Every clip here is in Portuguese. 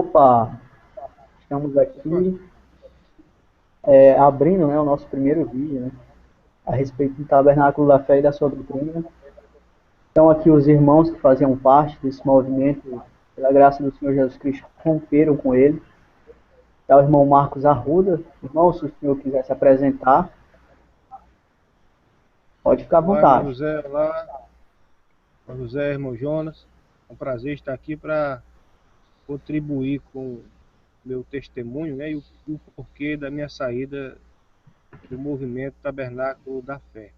Opa, estamos Opa, aqui abrindo, né, o nosso primeiro vídeo, né, a respeito do Tabernáculo da Fé e da sua doutrina. Então aqui os irmãos que faziam parte desse movimento, pela graça do Senhor Jesus Cristo, romperam com ele. É o irmão Marcos Arruda. Irmão, se o senhor quiser se apresentar, pode ficar à olá, irmão vontade. José, irmão José, irmão Jonas. É um prazer estar aqui para contribuir com o meu testemunho, né, e o porquê da minha saída do movimento Tabernáculo da Fé.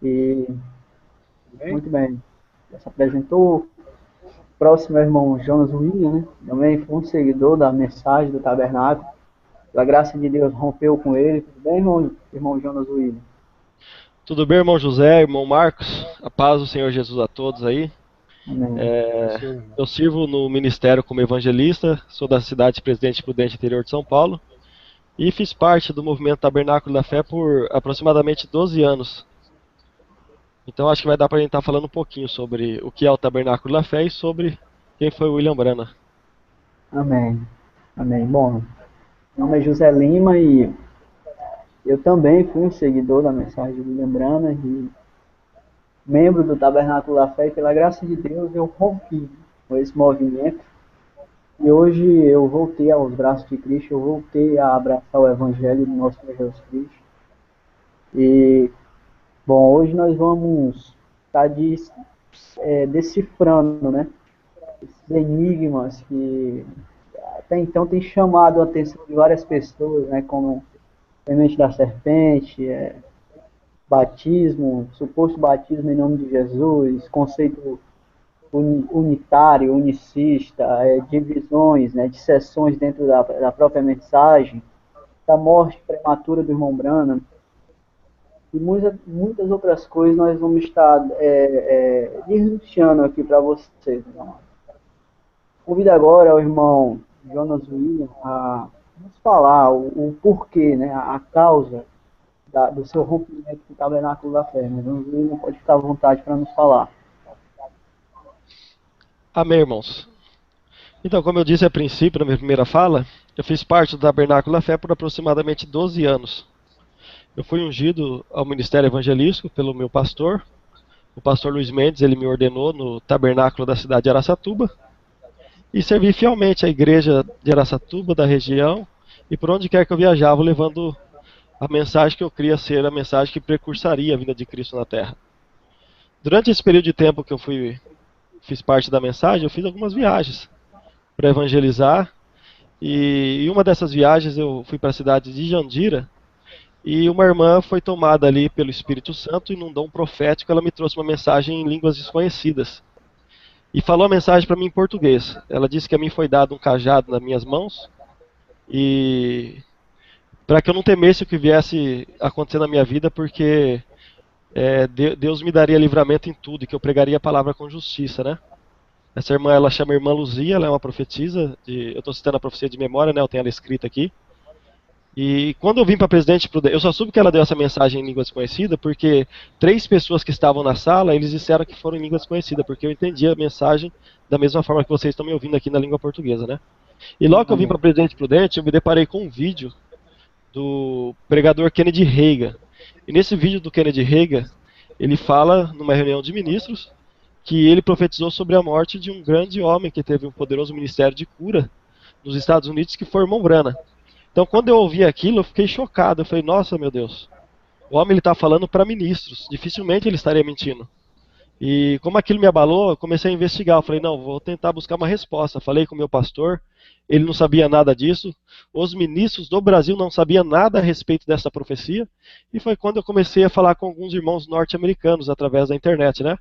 E Tudo bem? muito bem, já se apresentou. Próximo é o irmão Jonas William, né? Também foi um seguidor da mensagem do Tabernáculo. Pela graça de Deus, rompeu com ele. Tudo bem, irmão Jonas William? Tudo bem, irmão José, irmão Marcos? A paz do Senhor Jesus a todos aí. Amém. É, Senhor, irmão. eu sirvo no ministério como evangelista, sou da cidade de Presidente Prudente, interior de São Paulo, e fiz parte do movimento Tabernáculo da Fé por aproximadamente 12 anos. Então acho que vai dar para a gente estar falando um pouquinho sobre o que é o Tabernáculo da Fé e sobre quem foi o William Branham. Amém. Amém. Bom, meu nome é José Lima e eu também fui um seguidor da mensagem de William Branham e membro do Tabernáculo da Fé e pela graça de Deus eu rompi com esse movimento e hoje eu voltei aos braços de Cristo, eu voltei a abraçar o Evangelho do nosso Senhor Jesus Cristo. E, bom, hoje nós vamos estar decifrando, né, esses enigmas que até então tem chamado a atenção de várias pessoas, né, como semente da serpente, batismo, suposto batismo em nome de Jesus, conceito unitário, unicista, divisões, né, dissessões dentro da própria mensagem, da morte prematura do irmão Branham, e muitas outras coisas nós vamos estar desluciando aqui para vocês. Então. Convido agora o irmão Jonas William a nos falar o porquê, né, a causa do seu rompimento com o tabernáculo da fé. Né? Jonas William pode ficar à vontade para nos falar. Amém, irmãos. Então, como eu disse a princípio, na minha primeira fala, eu fiz parte do Tabernáculo da Fé por aproximadamente 12 anos. Eu fui ungido ao ministério evangelístico pelo meu pastor, o pastor Luiz Mendes. Ele me ordenou no tabernáculo da cidade de Araçatuba e servi fielmente a igreja de Araçatuba, da região, e por onde quer que eu viajava, levando a mensagem que eu cria ser a mensagem que precursaria a vinda de Cristo na Terra. Durante esse período de tempo que fiz parte da mensagem, eu fiz algumas viagens para evangelizar, e em uma dessas viagens eu fui para a cidade de Jandira, e uma irmã foi tomada ali pelo Espírito Santo e num dom profético ela me trouxe uma mensagem em línguas desconhecidas. E falou a mensagem para mim em português. Ela disse que a mim foi dado um cajado nas minhas mãos e para que eu não temesse o que viesse acontecer na minha vida, porque Deus me daria livramento em tudo e que eu pregaria a palavra com justiça, né? Essa irmã, ela chama Irmã Luzia, ela é uma profetisa, eu estou citando a profecia de memória, né? Eu tenho ela escrita aqui. E quando eu vim para Presidente Prudente, eu só soube que ela deu essa mensagem em língua desconhecida porque 3 pessoas que estavam na sala, eles disseram que foram em língua desconhecida, porque eu entendi a mensagem da mesma forma que vocês estão me ouvindo aqui na língua portuguesa, né? E logo que eu vim para Amém. Presidente Prudente, eu me deparei com um vídeo do pregador Kennedy Reagan. E nesse vídeo do Kennedy Reagan, ele fala numa reunião de ministros que ele profetizou sobre a morte de um grande homem que teve um poderoso ministério de cura nos Estados Unidos, que foi o irmão Branham. Então, quando eu ouvi aquilo, eu fiquei chocado. Eu falei, nossa, meu Deus, o homem está falando para ministros, dificilmente ele estaria mentindo. E como aquilo me abalou, eu comecei a investigar. Eu falei, não, vou tentar buscar uma resposta. Falei com o meu pastor, ele não sabia nada disso. Os ministros do Brasil não sabiam nada a respeito dessa profecia. E foi quando eu comecei a falar com alguns irmãos norte-americanos através da internet, né?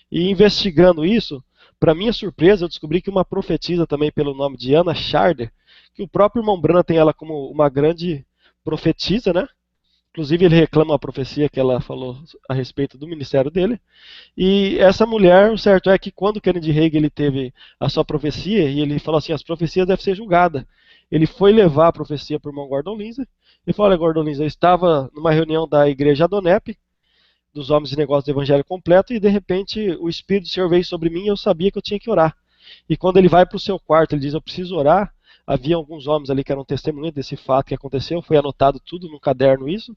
E investigando isso, para minha surpresa, eu descobri que uma profetisa também pelo nome de Anna Sharder, que o próprio irmão Branham tem ela como uma grande profetisa, né? Inclusive ele reclama a profecia que ela falou a respeito do ministério dele. E essa mulher, o certo é que quando Kennedy Reagan ele teve a sua profecia, e ele falou assim, as profecias devem ser julgadas. Ele foi levar a profecia para o irmão Gordon Lindsay. Ele falou, olha, Gordon Lindsay, eu estava numa reunião da igreja Adonep, dos homens de negócios do evangelho completo, e de repente o Espírito do Senhor veio sobre mim e eu sabia que eu tinha que orar. E quando ele vai para o seu quarto, ele diz, eu preciso orar. Havia alguns homens ali que eram testemunhas desse fato que aconteceu, foi anotado tudo no caderno isso,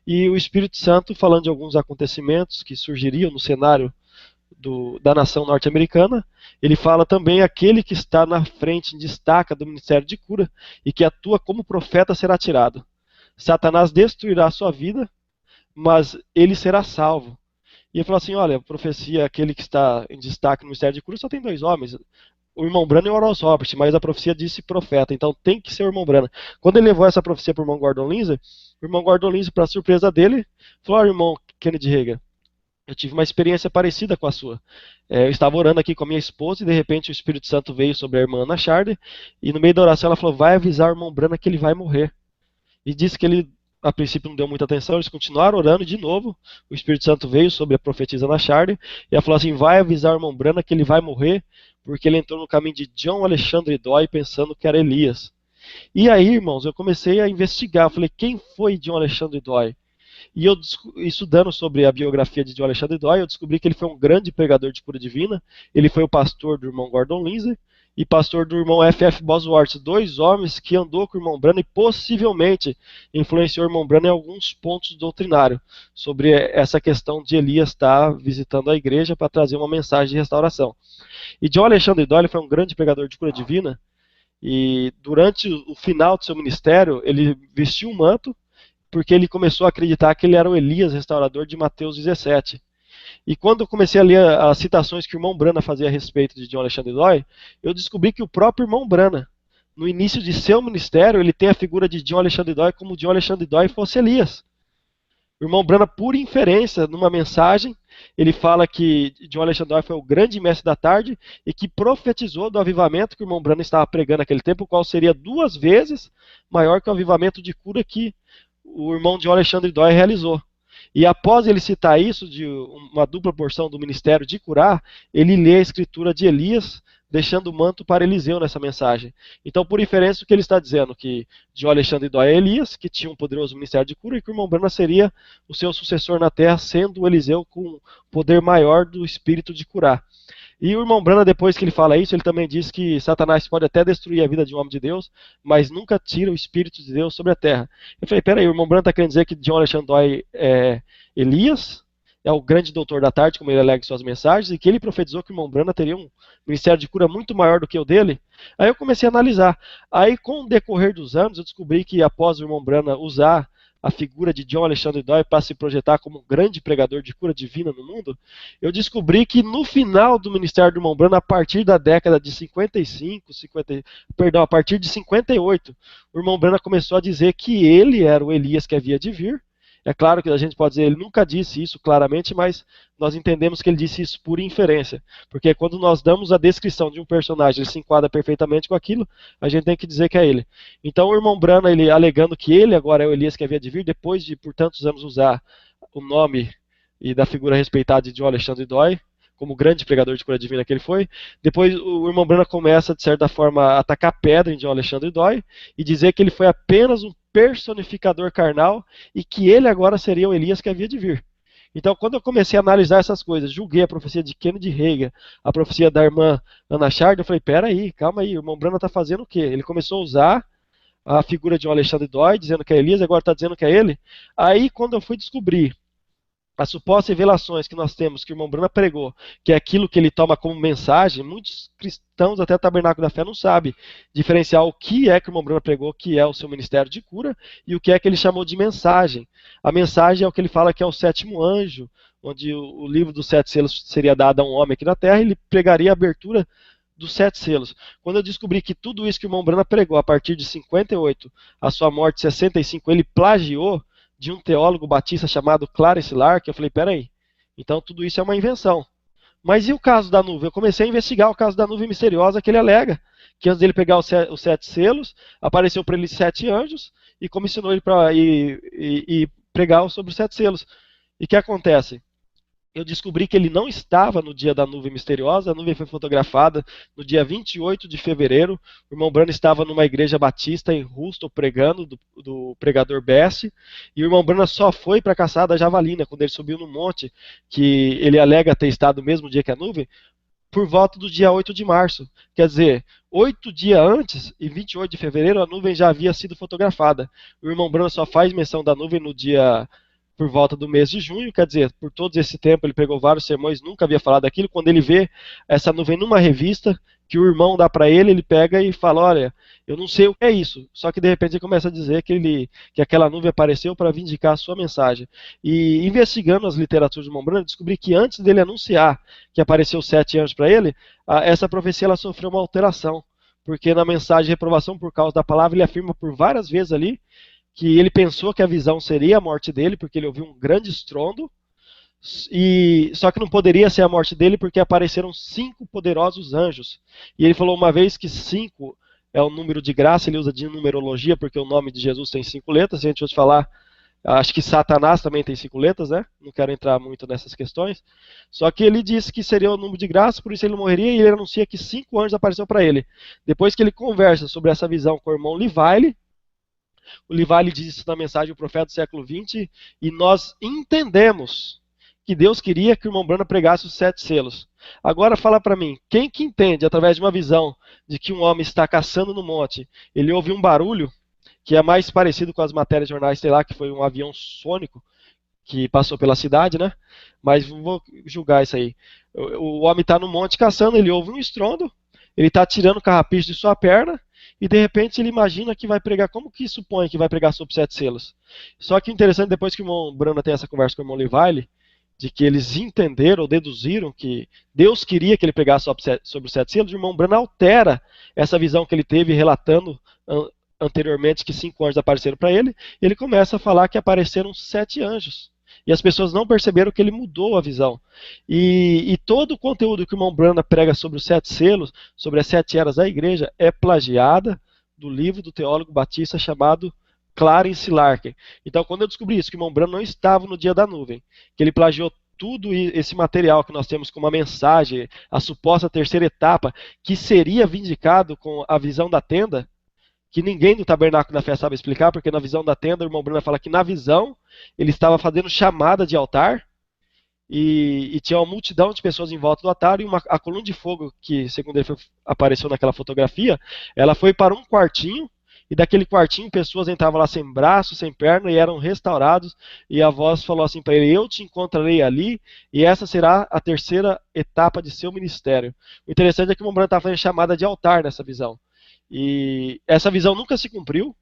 e o Espírito Santo falando de alguns acontecimentos que surgiriam no cenário da nação norte-americana. Ele fala também aquele que está na frente, destaca do ministério de cura e que atua como profeta será tirado. Satanás destruirá a sua vida, mas ele será salvo. E ele falou assim, olha, a profecia, aquele que está em destaque no ministério de cura, só tem 2 homens, o irmão Branham e o Oral Roberts, mas a profecia disse profeta, então tem que ser o irmão Branham. Quando ele levou essa profecia para o irmão Gordon Lindsay, o irmão Gordon Lindsay, para surpresa dele, falou, olha, irmão Kennedy Reagan, eu tive uma experiência parecida com a sua. Eu estava orando aqui com a minha esposa e de repente o Espírito Santo veio sobre a irmã Ana Charde e no meio da oração ela falou, vai avisar o irmão Branham que ele vai morrer. E disse que ele, a princípio, não deu muita atenção, eles continuaram orando e de novo o Espírito Santo veio sobre a profetisa Ana Charde e ela falou assim, vai avisar o irmão Branham que ele vai morrer porque ele entrou no caminho de John Alexandre Doyle pensando que era Elias. E aí, irmãos, eu comecei a investigar, eu falei, quem foi John Alexandre Doyle? E eu, estudando sobre a biografia de John Alexandre Doyle, eu descobri que ele foi um grande pregador de cura divina, ele foi o pastor do irmão Gordon Lindsay e pastor do irmão F.F. Bosworth, 2 homens que andou com o irmão Branham e possivelmente influenciou o irmão Branham em alguns pontos doutrinários sobre essa questão de Elias estar visitando a igreja para trazer uma mensagem de restauração. E John Alexandre Doyle foi um grande pregador de cura divina e durante o final do seu ministério ele vestiu um manto porque ele começou a acreditar que ele era o Elias restaurador de Mateus 17. E quando eu comecei a ler as citações que o irmão Branham fazia a respeito de John Alexandre Doyle, eu descobri que o próprio irmão Branham, no início de seu ministério, ele tem a figura de John Alexandre Doyle como John Alexandre Doyle fosse Elias. O irmão Branham, por inferência, numa mensagem, ele fala que John Alexandre Doyle foi o grande mestre da tarde e que profetizou do avivamento que o irmão Branham estava pregando naquele tempo, o qual seria 2 vezes maior que o avivamento de cura que o irmão de Alexandre Doyle realizou. E após ele citar isso, de uma dupla porção do ministério de curar, ele lê a escritura de Elias, deixando o manto para Eliseu nessa mensagem. Então, por inferência, o que ele está dizendo? Que de Alexandre Doyle é Elias, que tinha um poderoso ministério de cura, e que o irmão Branham seria o seu sucessor na terra, sendo o Eliseu com poder maior do espírito de curar. E o irmão Branham, depois que ele fala isso, ele também diz que Satanás pode até destruir a vida de um homem de Deus, mas nunca tira o Espírito de Deus sobre a terra. Eu falei, peraí, o irmão Branham está querendo dizer que John Alexandre Doyle é Elias, é o grande doutor da tarde, como ele alega em suas mensagens, e que ele profetizou que o irmão Branham teria um ministério de cura muito maior do que o dele? Aí eu comecei a analisar. Aí, com o decorrer dos anos, eu descobri que após o irmão Branham usar a figura de John Alexandre Doyle para se projetar como um grande pregador de cura divina no mundo, eu descobri que no final do ministério do irmão Branham, a partir da década de a partir de 58, o irmão Branham começou a dizer que ele era o Elias que havia de vir. É claro que a gente pode dizer, ele nunca disse isso claramente, mas nós entendemos que ele disse isso por inferência. Porque quando nós damos a descrição de um personagem, ele se enquadra perfeitamente com aquilo, a gente tem que dizer que é ele. Então o irmão Branham, ele alegando que ele agora é o Elias que havia de vir, depois de por tantos anos usar o nome e da figura respeitada de John Alexandre Doyle, como grande pregador de cura divina que ele foi, depois o irmão Branham começa, de certa forma, a atacar pedra em John Alexandre Doyle e dizer que ele foi apenas um personificador carnal e que ele agora seria o Elias que havia de vir. Então, quando eu comecei a analisar essas coisas, julguei a profecia de Kennedy Reagan, a profecia da irmã Ana Charde, eu falei, peraí, calma aí, o irmão Branham está fazendo o quê? Ele começou a usar a figura de um Alexandre Doyle, dizendo que é Elias, agora está dizendo que é ele. Aí, quando eu fui descobrir as supostas revelações que nós temos, que o irmão Branham pregou, que é aquilo que ele toma como mensagem, muitos cristãos, até o Tabernáculo da Fé, não sabem diferenciar o que é que o irmão Branham pregou, que é o seu ministério de cura, e o que é que ele chamou de mensagem. A mensagem é o que ele fala que é o 7º anjo, onde o livro dos 7 selos seria dado a um homem aqui na terra, e ele pregaria a abertura dos 7 selos. Quando eu descobri que tudo isso que o irmão Branham pregou a partir de 58, a sua morte em 65, ele plagiou de um teólogo batista chamado Clarence Lark, eu falei, peraí, então tudo isso é uma invenção. Mas e o caso da nuvem? Eu comecei a investigar o caso da nuvem misteriosa que ele alega, que antes dele pegar os 7 selos, apareceu para ele 7 anjos e comissionou ele para pregar sobre os 7 selos. E o que acontece? eu descobri que ele não estava no dia da nuvem misteriosa. A nuvem foi fotografada no dia 28 de fevereiro. O irmão Branham estava numa igreja batista em Houston pregando, do pregador Best, e o irmão Branham só foi para a caçada da javalina, quando ele subiu no monte, que ele alega ter estado no mesmo dia que a nuvem, por volta do dia 8 de março. Quer dizer, 8 dias antes, e 28 de fevereiro, a nuvem já havia sido fotografada. O irmão Branham só faz menção da nuvem no dia por volta do mês de junho, quer dizer, por todo esse tempo ele pegou vários sermões, nunca havia falado daquilo. Quando ele vê essa nuvem numa revista, que o irmão dá para ele pega e fala, olha, eu não sei o que é isso, só que de repente ele começa a dizer que aquela nuvem apareceu para vindicar a sua mensagem. E investigando as literaturas de irmão Branham, descobri que antes dele anunciar que apareceu 7 anjos para ele, essa profecia ela sofreu uma alteração, porque na mensagem de reprovação por causa da palavra, ele afirma por várias vezes ali que ele pensou que a visão seria a morte dele, porque ele ouviu um grande estrondo, só que não poderia ser a morte dele, porque apareceram 5 poderosos anjos. E ele falou uma vez que 5 é o número de graça, ele usa de numerologia, porque o nome de Jesus tem 5 letras. Se a gente fosse falar, acho que Satanás também tem 5 letras, né? Não quero entrar muito nessas questões. Só que ele disse que seria o número de graça, por isso ele morreria, e ele anuncia que 5 anjos apareceram para ele. Depois que ele conversa sobre essa visão com o irmão Livile, o Livile diz isso na mensagem do profeta do século XX, e nós entendemos que Deus queria que o irmão Branham pregasse os 7 selos. Agora fala para mim, quem que entende, através de uma visão, de que um homem está caçando no monte, ele ouve um barulho, que é mais parecido com as matérias de jornais, sei lá, que foi um avião sônico, que passou pela cidade, né? Mas vou julgar isso aí. O homem está no monte caçando, ele ouve um estrondo, ele está tirando o carrapicho de sua perna, e de repente ele imagina que vai pregar, como que supõe que vai pregar sobre 7 selos? Só que interessante, depois que o irmão Branham tem essa conversa com o irmão Livile, de que eles entenderam ou deduziram que Deus queria que ele pregasse sobre os 7 selos, o irmão Branham altera essa visão que ele teve, relatando anteriormente que 5 anjos apareceram para ele, e ele começa a falar que apareceram 7 anjos. E as pessoas não perceberam que ele mudou a visão. E todo o conteúdo que o irmão Branham prega sobre os 7 selos, sobre as 7 eras da igreja, é plagiada do livro do teólogo batista chamado Clarence Larkin. Então, quando eu descobri isso, que o irmão Branham não estava no dia da nuvem, que ele plagiou tudo esse material que nós temos como uma mensagem, a suposta terceira etapa, que seria vindicado com a visão da tenda, que ninguém do tabernáculo da fé sabe explicar, porque na visão da tenda, o irmão Branham fala que na visão ele estava fazendo chamada de altar, e tinha uma multidão de pessoas em volta do altar, e a coluna de fogo, que segundo ele apareceu naquela fotografia, ela foi para um quartinho, e daquele quartinho pessoas entravam lá sem braço, sem perna, e eram restaurados, e a voz falou assim para ele, eu te encontrarei ali, e essa será a terceira etapa de seu ministério. O interessante é que o irmão Branham estava fazendo chamada de altar nessa visão. E essa visão nunca se cumpriu,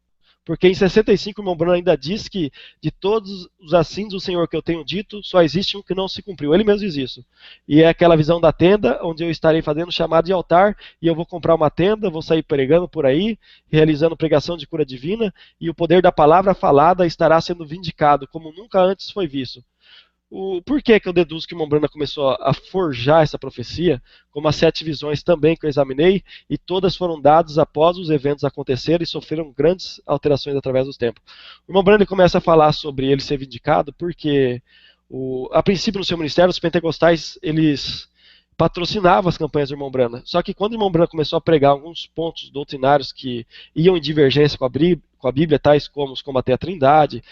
porque em 65 o irmão Branham ainda diz que de todos os assim do Senhor que eu tenho dito, só existe um que não se cumpriu. Ele mesmo diz isso. E é aquela visão da tenda, onde eu estarei fazendo chamada de altar, e eu vou comprar uma tenda, vou sair pregando por aí, realizando pregação de cura divina, e o poder da palavra falada estará sendo vindicado, como nunca antes foi visto. Por que eu deduzo que o irmão Branham começou a forjar essa profecia, como as 7 visões também que eu examinei, e todas foram dadas após os eventos acontecerem e sofreram grandes alterações através dos tempos. O irmão Branham começa a falar sobre ele ser vindicado porque, a princípio no seu ministério, os pentecostais, eles patrocinava as campanhas do irmão Branham. Só que quando o irmão Branham começou a pregar alguns pontos doutrinários que iam em divergência com a Bíblia, tais como os combater a Trindade,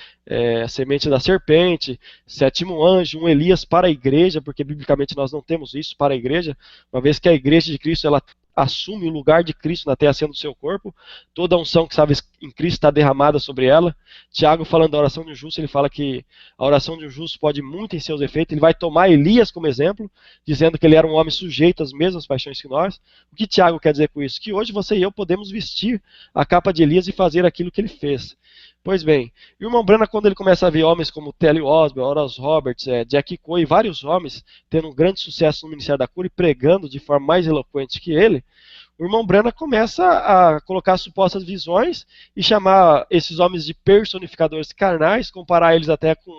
a semente da serpente, 7º anjo, um Elias para a igreja, porque biblicamente nós não temos isso para a igreja, uma vez que a igreja de Cristo ela assume o lugar de Cristo na terra sendo o seu corpo, toda a unção que estava em Cristo está derramada sobre ela. Tiago, falando da oração de um justo, ele fala que a oração de um justo pode muito em seus efeitos. Ele vai tomar Elias como exemplo, dizendo que ele era um homem sujeito às mesmas paixões que nós. O que Tiago quer dizer com isso? Que hoje você e eu podemos vestir a capa de Elias e fazer aquilo que ele fez. Pois bem, o irmão Branham, quando ele começa a ver homens como Telly Osborne, Oral Roberts, Jack Coe e vários homens tendo um grande sucesso no Ministério da Cura e pregando de forma mais eloquente que ele, o irmão Branham começa a colocar supostas visões e chamar esses homens de personificadores carnais, comparar eles até com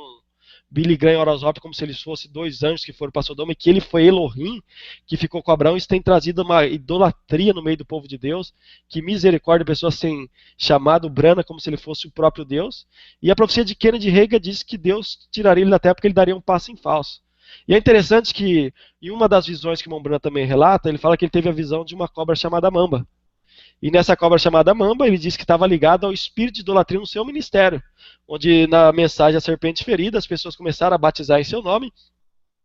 Billy Graham e Oral Roberts como se eles fossem 2 anjos que foram para Sodoma e que ele foi Elohim, que ficou com Abraão. Isso tem trazido uma idolatria no meio do povo de Deus, que misericórdia, pessoas têm chamado Branham como se ele fosse o próprio Deus. E a profecia de Kennedy Reagan diz que Deus tiraria ele da terra porque ele daria um passo em falso. E é interessante que, em uma das visões que Mombrana também relata, ele fala que ele teve a visão de uma cobra chamada Mamba. E nessa cobra chamada Mamba, ele diz que estava ligado ao espírito de idolatria no seu ministério, onde na mensagem A Serpente Ferida, as pessoas começaram a batizar em seu nome,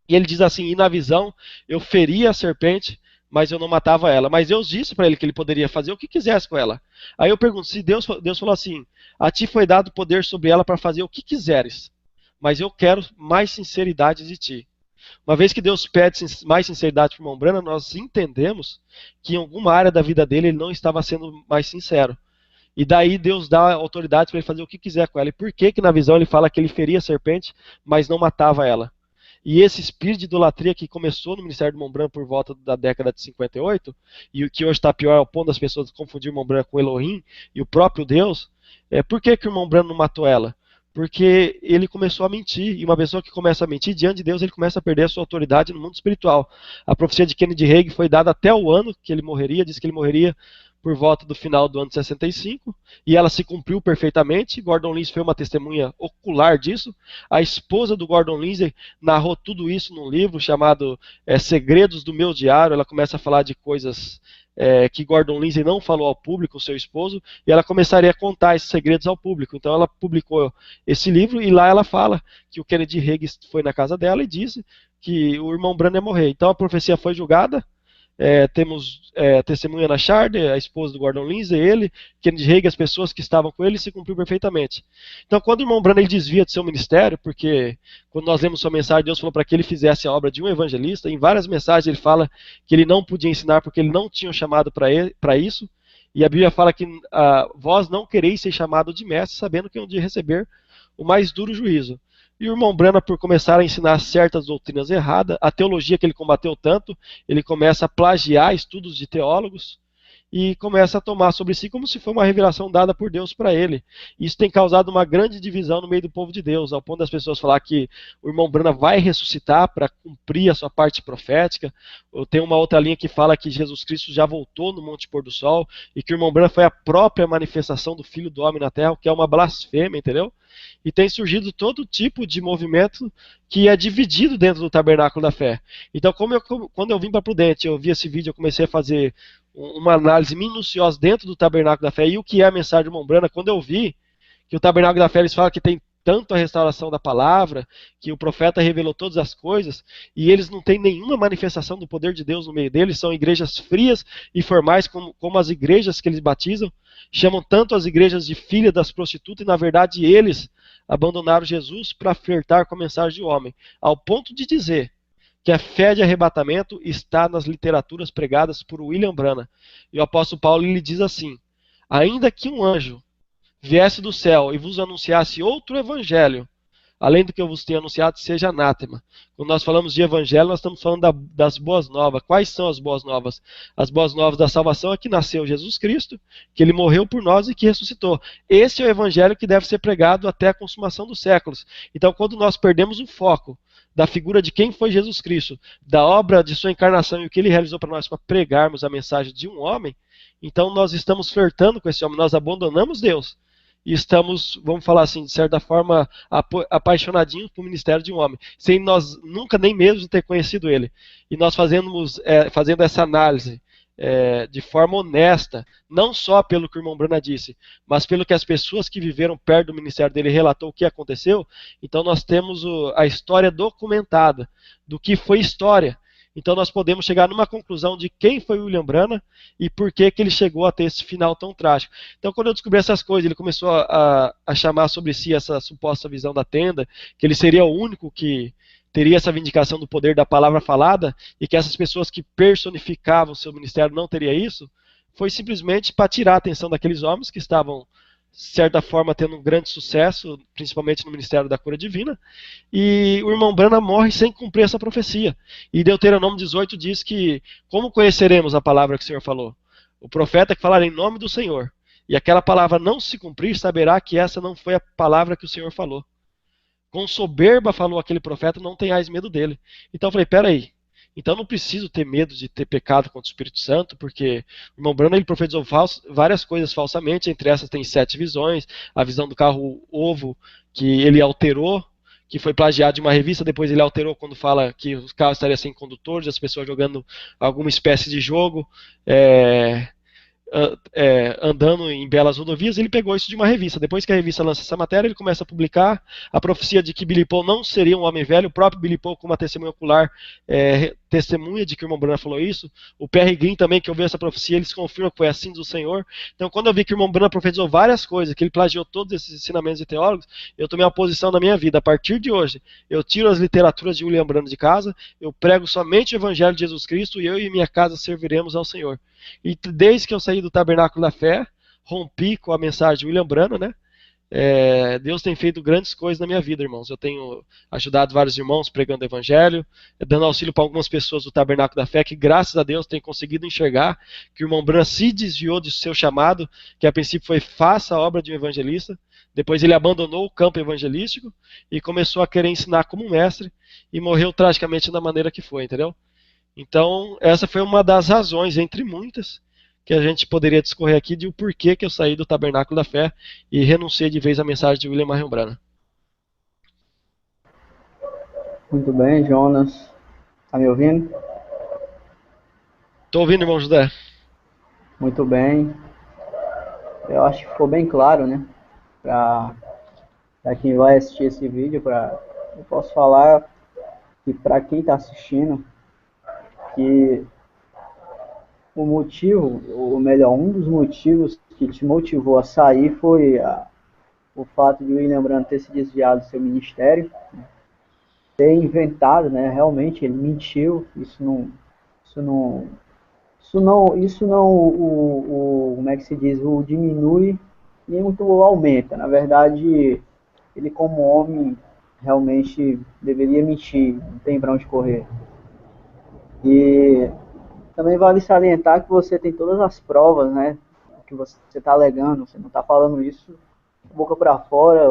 e ele diz assim, e na visão, eu feria a serpente, mas eu não matava ela. Mas Deus disse para ele que ele poderia fazer o que quisesse com ela. Aí eu pergunto, se Deus falou assim, a ti foi dado poder sobre ela para fazer o que quiseres, mas eu quero mais sinceridade de ti. Uma vez que Deus pede mais sinceridade para Mombrana, nós entendemos que em alguma área da vida dele ele não estava sendo mais sincero. E daí Deus dá autoridade para ele fazer o que quiser com ela. E por que que na visão ele fala que ele feria a serpente, mas não matava ela? E esse espírito de idolatria que começou no ministério de Mombrana por volta da década de 58, e o que hoje está pior é o ponto das pessoas confundir Mombrana com Elohim e o próprio Deus, por que que o Mombrana não matou ela? Porque ele começou a mentir, e uma pessoa que começa a mentir, diante de Deus, ele começa a perder a sua autoridade no mundo espiritual. A profecia de Kennedy Hagin foi dada até o ano que ele morreria, diz que ele morreria por volta do final do ano de 65, e ela se cumpriu perfeitamente. Gordon Lindsay foi uma testemunha ocular disso. A esposa do Gordon Lindsay narrou tudo isso num livro chamado Segredos do Meu Diário. Ela começa a falar de coisas que Gordon Lindsay não falou ao público, o seu esposo, e ela começaria a contar esses segredos ao público. Então ela publicou esse livro, e lá ela fala que o Kennedy Hagin foi na casa dela e disse que o irmão Branham ia morrer. Então a profecia foi julgada. Temos testemunha na Shard, a esposa do Gordon Lindsay, ele, Kennedy Hagin, as pessoas que estavam com ele, se cumpriu perfeitamente. Então, quando o irmão Branham ele desvia do seu ministério, porque quando nós lemos sua mensagem, Deus falou para que ele fizesse a obra de um evangelista. Em várias mensagens ele fala que ele não podia ensinar porque ele não tinha chamado para isso, e a Bíblia fala que vós não quereis ser chamado de mestre, sabendo que é um dia receber o mais duro juízo. E o irmão Branham, por começar a ensinar certas doutrinas erradas, a teologia que ele combateu tanto, ele começa a plagiar estudos de teólogos e começa a tomar sobre si como se fosse uma revelação dada por Deus para ele. Isso tem causado uma grande divisão no meio do povo de Deus, ao ponto das pessoas falar que o irmão Branham vai ressuscitar para cumprir a sua parte profética. Tem uma outra linha que fala que Jesus Cristo já voltou no Monte Pôr do Sol e que o irmão Branham foi a própria manifestação do Filho do Homem na Terra, o que é uma blasfêmia, entendeu? E tem surgido todo tipo de movimento que é dividido dentro do Tabernáculo da Fé. Então, quando eu vim para Prudente, eu vi esse vídeo, eu comecei a fazer uma análise minuciosa dentro do Tabernáculo da Fé e o que é a mensagem de irmão Branham. Quando eu vi que o Tabernáculo da Fé, eles falam que tem tanto a restauração da palavra, que o profeta revelou todas as coisas, e eles não têm nenhuma manifestação do poder de Deus no meio deles, são igrejas frias e formais, como as igrejas que eles batizam, chamam tanto as igrejas de filha das prostitutas, e na verdade eles abandonaram Jesus para flertar com a mensagem do homem, ao ponto de dizer que a fé de arrebatamento está nas literaturas pregadas por William Branham. E o apóstolo Paulo lhe diz assim: ainda que um anjo viesse do céu e vos anunciasse outro evangelho, além do que eu vos tenho anunciado, seja anátema. Quando nós falamos de evangelho, nós estamos falando das boas novas. Quais são as boas novas? As boas novas da salvação é que nasceu Jesus Cristo, que ele morreu por nós e que ressuscitou. Esse é o evangelho que deve ser pregado até a consumação dos séculos. Então, quando nós perdemos o foco da figura de quem foi Jesus Cristo, da obra de sua encarnação e o que ele realizou para nós para pregarmos a mensagem de um homem, então nós estamos flertando com esse homem, nós abandonamos Deus. E estamos, vamos falar assim, de certa forma, apaixonadinhos por ministério de um homem, sem nós nunca nem mesmo ter conhecido ele. E nós fazendo essa análise de forma honesta, não só pelo que o irmão Branham disse, mas pelo que as pessoas que viveram perto do ministério dele relatou o que aconteceu. Então nós temos a história documentada do que foi história. Então nós podemos chegar numa conclusão de quem foi William Branham e por que ele chegou a ter esse final tão trágico. Então quando eu descobri essas coisas, ele começou a chamar sobre si essa suposta visão da tenda, que ele seria o único que teria essa vindicação do poder da palavra falada, e que essas pessoas que personificavam o seu ministério não teria isso, foi simplesmente para tirar a atenção daqueles homens que estavam, de certa forma, tendo um grande sucesso, principalmente no ministério da cura divina, e o irmão Branham morre sem cumprir essa profecia. E Deuteronômio 18 diz que, como conheceremos a palavra que o Senhor falou? O profeta que falar em nome do Senhor, e aquela palavra não se cumprir, saberá que essa não foi a palavra que o Senhor falou. Com soberba falou aquele profeta, não tenhais medo dele. Então eu falei, peraí, então não preciso ter medo de ter pecado contra o Espírito Santo, porque o irmão Branham ele profetizou várias coisas falsamente, entre essas tem 7 visões, a visão do carro ovo, que ele alterou, que foi plagiado de uma revista, depois ele alterou quando fala que os carros estariam sem condutores, as pessoas jogando alguma espécie de jogo, andando em belas rodovias. Ele pegou isso de uma revista. Depois que a revista lança essa matéria, ele começa a publicar a profecia de que Billy Paul não seria um homem velho. O próprio Billy Paul, com uma testemunha ocular, testemunha de que o irmão Branham falou isso. O Perry Green também, que ouviu essa profecia, eles confirmam que foi assim do Senhor. Então, quando eu vi que o irmão Branham profetizou várias coisas, que ele plagiou todos esses ensinamentos de teólogos, eu tomei uma posição na minha vida. A partir de hoje, eu tiro as literaturas de William Branham de casa, eu prego somente o Evangelho de Jesus Cristo, e eu e minha casa serviremos ao Senhor. E desde que eu saí do Tabernáculo da Fé, rompi com a mensagem de William Branham, né? Deus tem feito grandes coisas na minha vida, irmãos. Eu tenho ajudado vários irmãos pregando o Evangelho, dando auxílio para algumas pessoas do Tabernáculo da Fé, que graças a Deus têm conseguido enxergar que o irmão Branham se desviou do seu chamado, que a princípio foi faça a obra de um evangelista. Depois ele abandonou o campo evangelístico e começou a querer ensinar como mestre e morreu tragicamente da maneira que foi, entendeu? Então, essa foi uma das razões, entre muitas, que a gente poderia discorrer aqui de o porquê que eu saí do Tabernáculo da Fé e renunciei de vez à mensagem de William Marion Branham. Muito bem, Jonas. Tá me ouvindo? Estou ouvindo, irmão José. Muito bem. Eu acho que ficou bem claro, né? Para quem vai assistir esse vídeo, eu posso falar que para quem está assistindo, que o motivo, ou melhor, um dos motivos que te motivou a sair foi o fato de William Branham ter se desviado do seu ministério, né? Ter inventado, né? Realmente ele mentiu. Isso não, como é que se diz, o diminui nem muito aumenta. Na verdade, ele como homem realmente deveria mentir, não tem para onde correr. E também vale salientar que você tem todas as provas, né, que você está alegando, você não está falando isso boca para fora.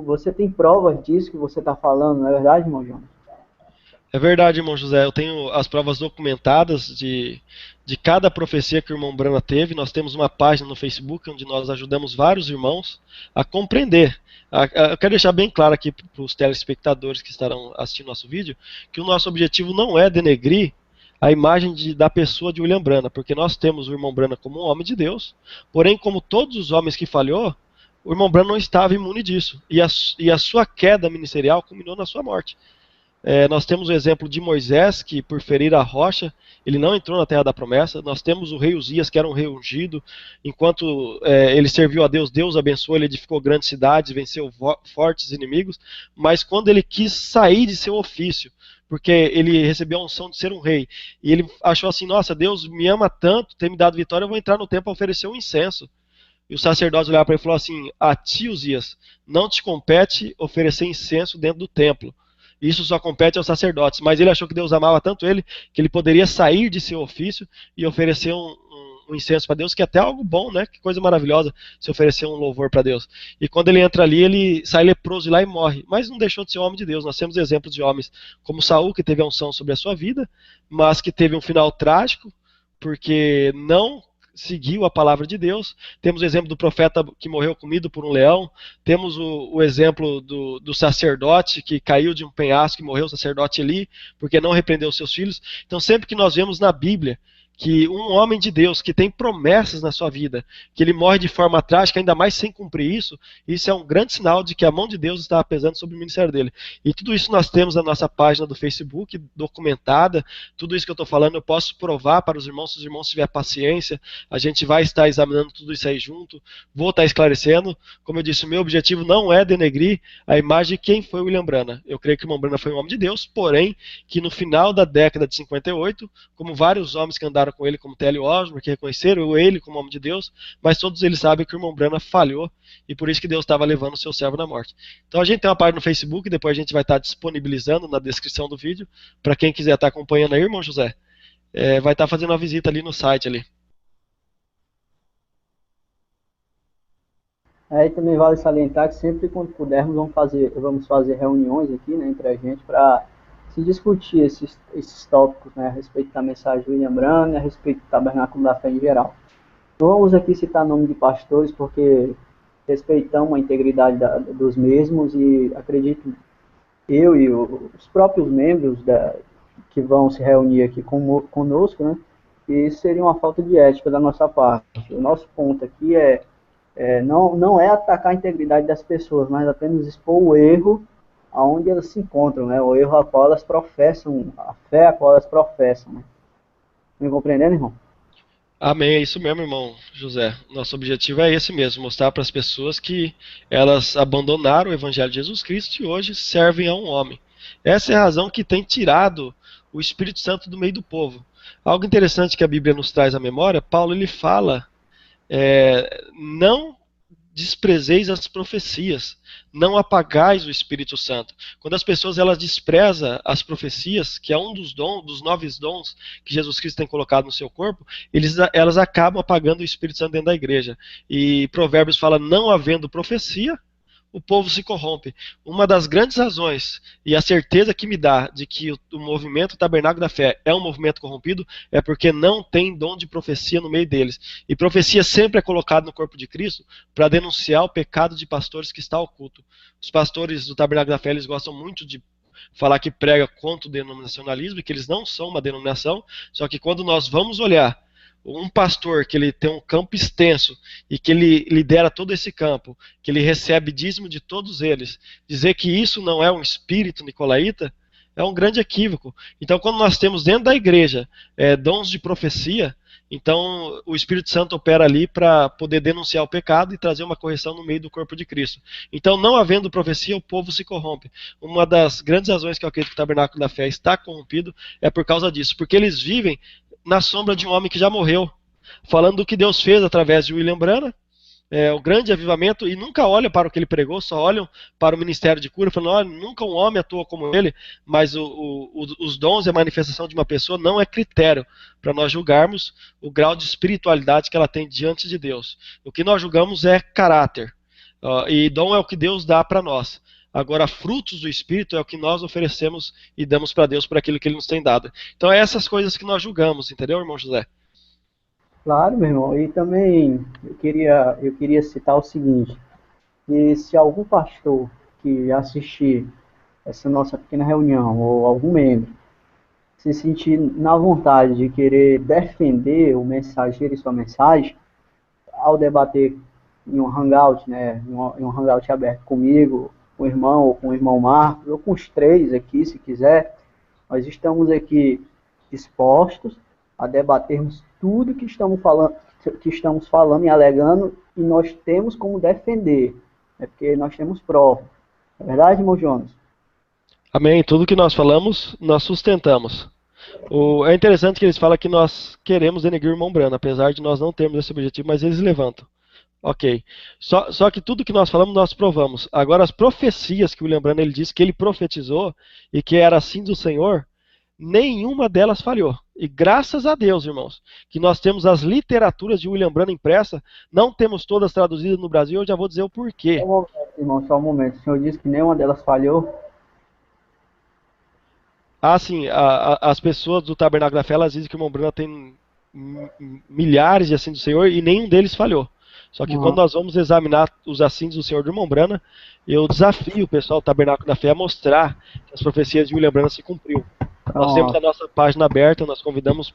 Você tem provas disso que você está falando, não é verdade, irmão João? É verdade, irmão José. Eu tenho as provas documentadas de cada profecia que o irmão Branham teve. Nós temos uma página no Facebook onde nós ajudamos vários irmãos a compreender. Eu quero deixar bem claro aqui para os telespectadores que estarão assistindo nosso vídeo que o nosso objetivo não é denegrir a imagem da pessoa de William Branham, porque nós temos o irmão Branham como um homem de Deus, porém, como todos os homens que falhou, o irmão Branham não estava imune disso. E a sua queda ministerial culminou na sua morte. Nós temos o exemplo de Moisés, que por ferir a rocha, ele não entrou na terra da promessa. Nós temos o rei Uzias, que era um rei ungido. Enquanto ele serviu a Deus, Deus abençoou, ele edificou grandes cidades, venceu fortes inimigos. Mas quando ele quis sair de seu ofício, porque ele recebeu a unção de ser um rei, e ele achou assim, nossa, Deus me ama tanto, tem me dado vitória, eu vou entrar no templo a oferecer um incenso. E o sacerdote olhava para ele e falou assim, a ti, Uzias, não te compete oferecer incenso dentro do templo. Isso só compete aos sacerdotes. Mas ele achou que Deus amava tanto ele, que ele poderia sair de seu ofício e oferecer um incenso para Deus, que é até algo bom, né? Que coisa maravilhosa se oferecer um louvor para Deus. E quando ele entra ali, ele sai leproso de lá e morre. Mas não deixou de ser um homem de Deus. Nós temos exemplos de homens como Saul, que teve a unção sobre a sua vida, mas que teve um final trágico, porque não seguiu a palavra de Deus. Temos o exemplo do profeta que morreu comido por um leão. Temos o exemplo do sacerdote que caiu de um penhasco e morreu, o sacerdote Eli, porque não repreendeu seus filhos. Então sempre que nós vemos na Bíblia que um homem de Deus que tem promessas na sua vida, que ele morre de forma trágica, ainda mais sem cumprir isso é um grande sinal de que a mão de Deus está pesando sobre o ministério dele. E tudo isso nós temos na nossa página do Facebook, documentada. Tudo isso que eu estou falando eu posso provar para os irmãos, se os irmãos tiverem paciência. A gente vai estar examinando tudo isso aí junto, vou estar esclarecendo. Como eu disse, o meu objetivo não é denegrir a imagem de quem foi William Branham. Eu creio que o irmão Branham foi um homem de Deus, porém, que no final da década de 58, como vários homens que andaram com ele, como T.L. Osborne, que reconheceram ele como homem de Deus, mas todos eles sabem que o irmão Branham falhou, e por isso que Deus estava levando o seu servo na morte. Então a gente tem uma página no Facebook, depois a gente vai estar disponibilizando na descrição do vídeo, para quem quiser estar acompanhando aí, irmão José, vai estar fazendo uma visita ali no site ali. E também vale salientar que sempre quando pudermos vamos fazer reuniões aqui, né, entre a gente para se discutir esses tópicos, né, a respeito da mensagem de William Branham, a respeito do Tabernáculo da Fé em geral. Não vamos aqui citar nome de pastores porque respeitamos a integridade dos mesmos e acredito eu e os próprios membros que vão se reunir aqui conosco, né, que isso seria uma falta de ética da nossa parte. O nosso ponto aqui não é atacar a integridade das pessoas, mas apenas expor o erro aonde elas se encontram, né, o erro a qual elas professam, a fé a qual elas professam. Né. Me compreendendo, irmão? Amém, é isso mesmo, irmão José. Nosso objetivo é esse mesmo, mostrar para as pessoas que elas abandonaram o Evangelho de Jesus Cristo e hoje servem a um homem. Essa é a razão que tem tirado o Espírito Santo do meio do povo. Algo interessante que a Bíblia nos traz à memória, Paulo ele fala, não desprezeis as profecias, não apagais o Espírito Santo. Quando as pessoas elas desprezam as profecias, que é um dos 9 dons que Jesus Cristo tem colocado no seu corpo, elas acabam apagando o Espírito Santo dentro da igreja. E Provérbios fala, não havendo profecia, o povo se corrompe. Uma das grandes razões e a certeza que me dá de que o movimento Tabernáculo da Fé é um movimento corrompido é porque não tem dom de profecia no meio deles. E profecia sempre é colocada no corpo de Cristo para denunciar o pecado de pastores que está oculto. Os pastores do Tabernáculo da Fé eles gostam muito de falar que prega contra o denominacionalismo e que eles não são uma denominação, só que quando nós vamos olhar um pastor que ele tem um campo extenso e que ele lidera todo esse campo, que ele recebe dízimo de todos eles, dizer que isso não é um espírito nicolaíta é um grande equívoco. Então, quando nós temos dentro da igreja dons de profecia, então o Espírito Santo opera ali para poder denunciar o pecado e trazer uma correção no meio do corpo de Cristo. Então, não havendo profecia, o povo se corrompe. Uma das grandes razões que eu acredito que o Tabernáculo da Fé está corrompido é por causa disso, porque eles vivem na sombra de um homem que já morreu, falando do que Deus fez através de William Branham, o grande avivamento, e nunca olham para o que ele pregou, só olham para o ministério de cura, falando, olha, nunca um homem atuou como ele, mas os dons e a manifestação de uma pessoa não é critério para nós julgarmos o grau de espiritualidade que ela tem diante de Deus. O que nós julgamos é caráter, e dom é o que Deus dá para nós. Agora, frutos do Espírito é o que nós oferecemos e damos para Deus por aquilo que Ele nos tem dado. Então, é essas coisas que nós julgamos, entendeu, irmão José? Claro, meu irmão. E também eu queria citar o seguinte, que se algum pastor que assistir essa nossa pequena reunião, ou algum membro, se sentir na vontade de querer defender o mensageiro e sua mensagem, ao debater em um hangout, né, em um hangout aberto comigo, com o irmão, ou com o irmão Marcos, ou com os 3 aqui, se quiser, nós estamos aqui dispostos a debatermos tudo que estamos falando e alegando, e nós temos como defender, né, porque nós temos prova. É verdade, irmão Jonas? Amém. Tudo que nós falamos, nós sustentamos. É interessante que eles falam que nós queremos denegrir o irmão Branham, apesar de nós não termos esse objetivo, mas eles levantam. Ok. Só que tudo que nós falamos, nós provamos. Agora, as profecias que o William Branham ele disse que ele profetizou e que era assim do Senhor, nenhuma delas falhou. E graças a Deus, irmãos, que nós temos as literaturas de William Branham impressa, não temos todas traduzidas no Brasil, eu já vou dizer o porquê. Só um momento, irmão, só um momento. O senhor disse que nenhuma delas falhou? Sim, as pessoas do Tabernáculo da Fé, elas dizem que o irmão Branham tem milhares de assim do Senhor e nenhum deles falhou. Só que quando nós vamos examinar os assim do Senhor do irmão Branham, eu desafio o pessoal do Tabernáculo da Fé a mostrar que as profecias de William Branham se cumpriu. Nós temos a nossa página aberta, nós convidamos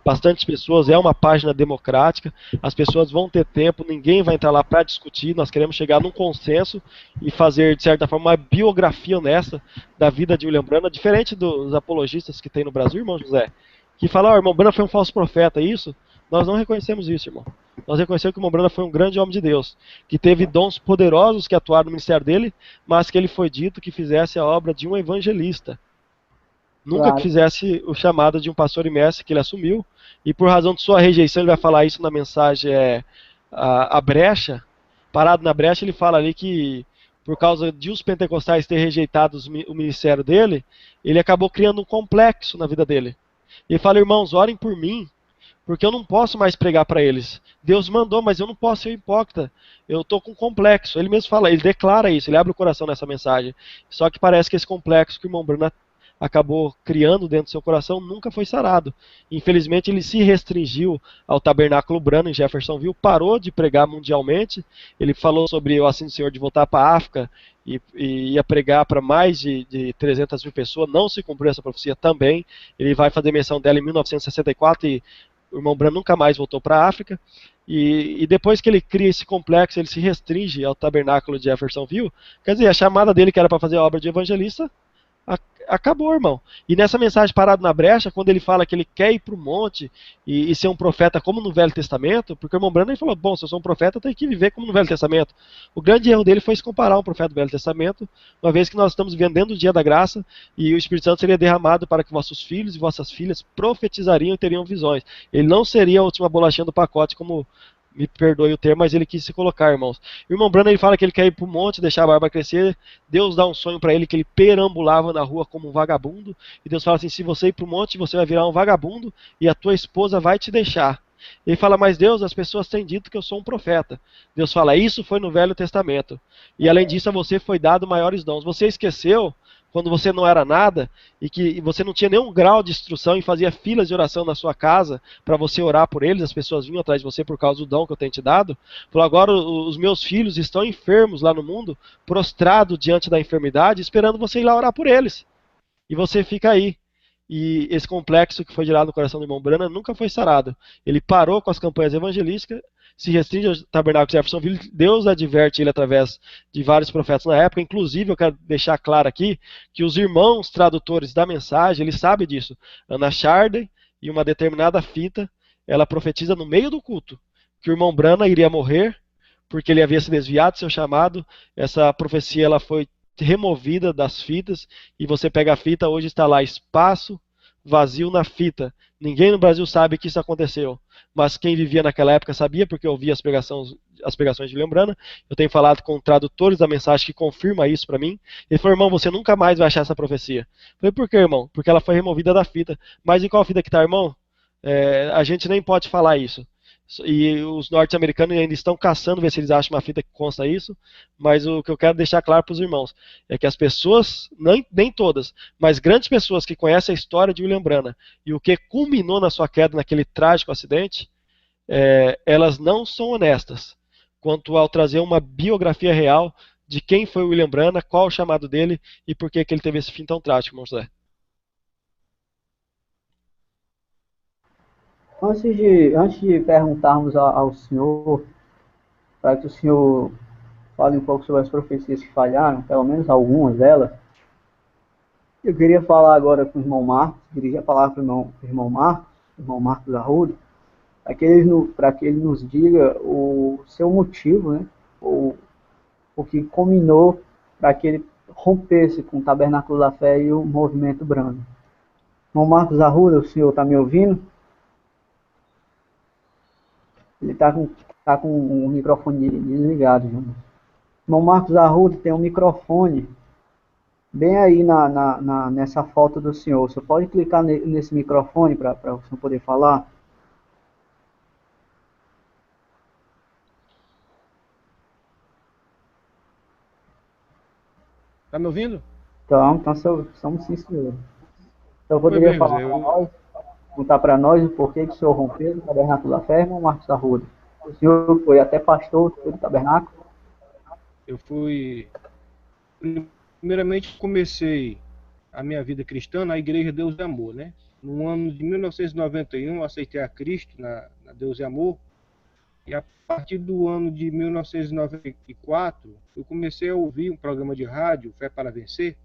bastantes pessoas, é uma página democrática, as pessoas vão ter tempo, ninguém vai entrar lá para discutir, nós queremos chegar num consenso e fazer, de certa forma, uma biografia honesta da vida de William Branham, diferente dos apologistas que tem no Brasil, irmão José, que falam, o irmão Branham foi um falso profeta, isso, nós não reconhecemos isso, irmão. Nós reconhecemos que o irmão Branham foi um grande homem de Deus, que teve dons poderosos que atuaram no ministério dele, mas que ele foi dito que fizesse a obra de um evangelista. Nunca que fizesse o chamado de um pastor e mestre que ele assumiu, e por razão de sua rejeição, ele vai falar isso na mensagem a brecha, parado na brecha, ele fala ali que por causa de os pentecostais ter rejeitado o ministério dele, ele acabou criando um complexo na vida dele. Ele fala, irmãos, orem por mim, porque eu não posso mais pregar para eles. Deus mandou, mas eu não posso ser hipócrita. Eu estou com complexo. Ele mesmo fala, ele declara isso, ele abre o coração nessa mensagem. Só que parece que esse complexo que o irmão Branham acabou criando dentro do seu coração nunca foi sarado. Infelizmente, ele se restringiu ao Tabernáculo Branham em Jeffersonville, parou de pregar mundialmente. Ele falou sobre o assim do Senhor de voltar para a África e ia pregar para mais de 300 mil pessoas. Não se cumpriu essa profecia também. Ele vai fazer menção dela em 1964 e o irmão Branham nunca mais voltou para a África. E depois que ele cria esse complexo, ele se restringe ao tabernáculo de Jeffersonville. Quer dizer, a chamada dele, que era para fazer a obra de evangelista, acabou, irmão. E nessa mensagem Parado na Brecha, quando ele fala que ele quer ir para o monte e ser um profeta como no Velho Testamento, porque o irmão Branham falou, bom, se eu sou um profeta, eu tenho que viver como no Velho Testamento. O grande erro dele foi se comparar um profeta do Velho Testamento, uma vez que nós estamos vivendo dentro do dia da graça, e o Espírito Santo seria derramado para que vossos filhos e vossas filhas profetizariam e teriam visões. Ele não seria a última bolachinha do pacote, como me perdoe o termo, mas ele quis se colocar, irmãos. O irmão Branham, ele fala que ele quer ir para o monte, deixar a barba crescer. Deus dá um sonho para ele que ele perambulava na rua como um vagabundo. E Deus fala assim, se você ir para o monte, você vai virar um vagabundo e a tua esposa vai te deixar. Ele fala, mas Deus, as pessoas têm dito que eu sou um profeta. Deus fala, isso foi no Velho Testamento. E além disso, a você foi dado maiores dons. Você esqueceu quando você não era nada e que você não tinha nenhum grau de instrução e fazia filas de oração na sua casa para você orar por eles, as pessoas vinham atrás de você por causa do dom que eu tenho te dado. Falou, agora os meus filhos estão enfermos lá no mundo, prostrados diante da enfermidade, esperando você ir lá orar por eles. E você fica aí. E esse complexo que foi gerado no coração do irmão Branham nunca foi sarado. Ele parou com as campanhas evangelísticas, se restringe ao tabernáculo de Jeffersonville. Deus adverte ele através de vários profetas na época. Inclusive, eu quero deixar claro aqui que os irmãos tradutores da mensagem, eles sabem disso. Ana Charden, em uma determinada fita, ela profetiza no meio do culto que o irmão Branham iria morrer porque ele havia se desviado do seu chamado. Essa profecia ela foi removida das fitas e você pega a fita, hoje está lá espaço vazio na fita. Ninguém no Brasil sabe que isso aconteceu, mas quem vivia naquela época sabia, porque eu ouvia as pregações de Lembrana. Eu tenho falado com tradutores da mensagem que confirma isso para mim. Ele falou, irmão, você nunca mais vai achar essa profecia. Eu falei, por quê, irmão? Porque ela foi removida da fita. Mas em qual fita que está, irmão? A gente nem pode falar isso. E os norte-americanos ainda estão caçando, ver se eles acham uma fita que consta isso. Mas o que eu quero deixar claro para os irmãos é que as pessoas, nem todas, mas grandes pessoas que conhecem a história de William Branham e o que culminou na sua queda naquele trágico acidente, elas não são honestas quanto ao trazer uma biografia real de quem foi o William Branham, qual o chamado dele e por que ele teve esse fim tão trágico, irmão José. Antes de perguntarmos ao senhor, para que o senhor fale um pouco sobre as profecias que falharam, pelo menos algumas delas, eu queria falar agora com o irmão Marcos, dirigir a palavra para o irmão Marcos Arruda, para que ele nos diga o seu motivo, né, o que culminou para que ele rompesse com o Tabernáculo da Fé e o movimento Branham. Irmão Marcos Arruda, o senhor está me ouvindo? Ele está com o microfone desligado, Jonas. Irmão Marcos Arruda tem um microfone bem aí nessa foto do senhor. Você pode clicar nesse microfone para o senhor poder falar? Tá me ouvindo? Então somos sim, senhor. Então, eu poderia falar para nós, contar para nós o porquê que o senhor rompeu o Tabernáculo da Fé, irmão Marcos Arruda. O senhor foi até pastor do tabernáculo? Eu fui... Primeiramente, comecei a minha vida cristã na Igreja Deus e Amor, né? No ano de 1991, eu aceitei a Cristo na Deus e Amor. E a partir do ano de 1994, eu comecei a ouvir um programa de rádio, Fé para Vencer.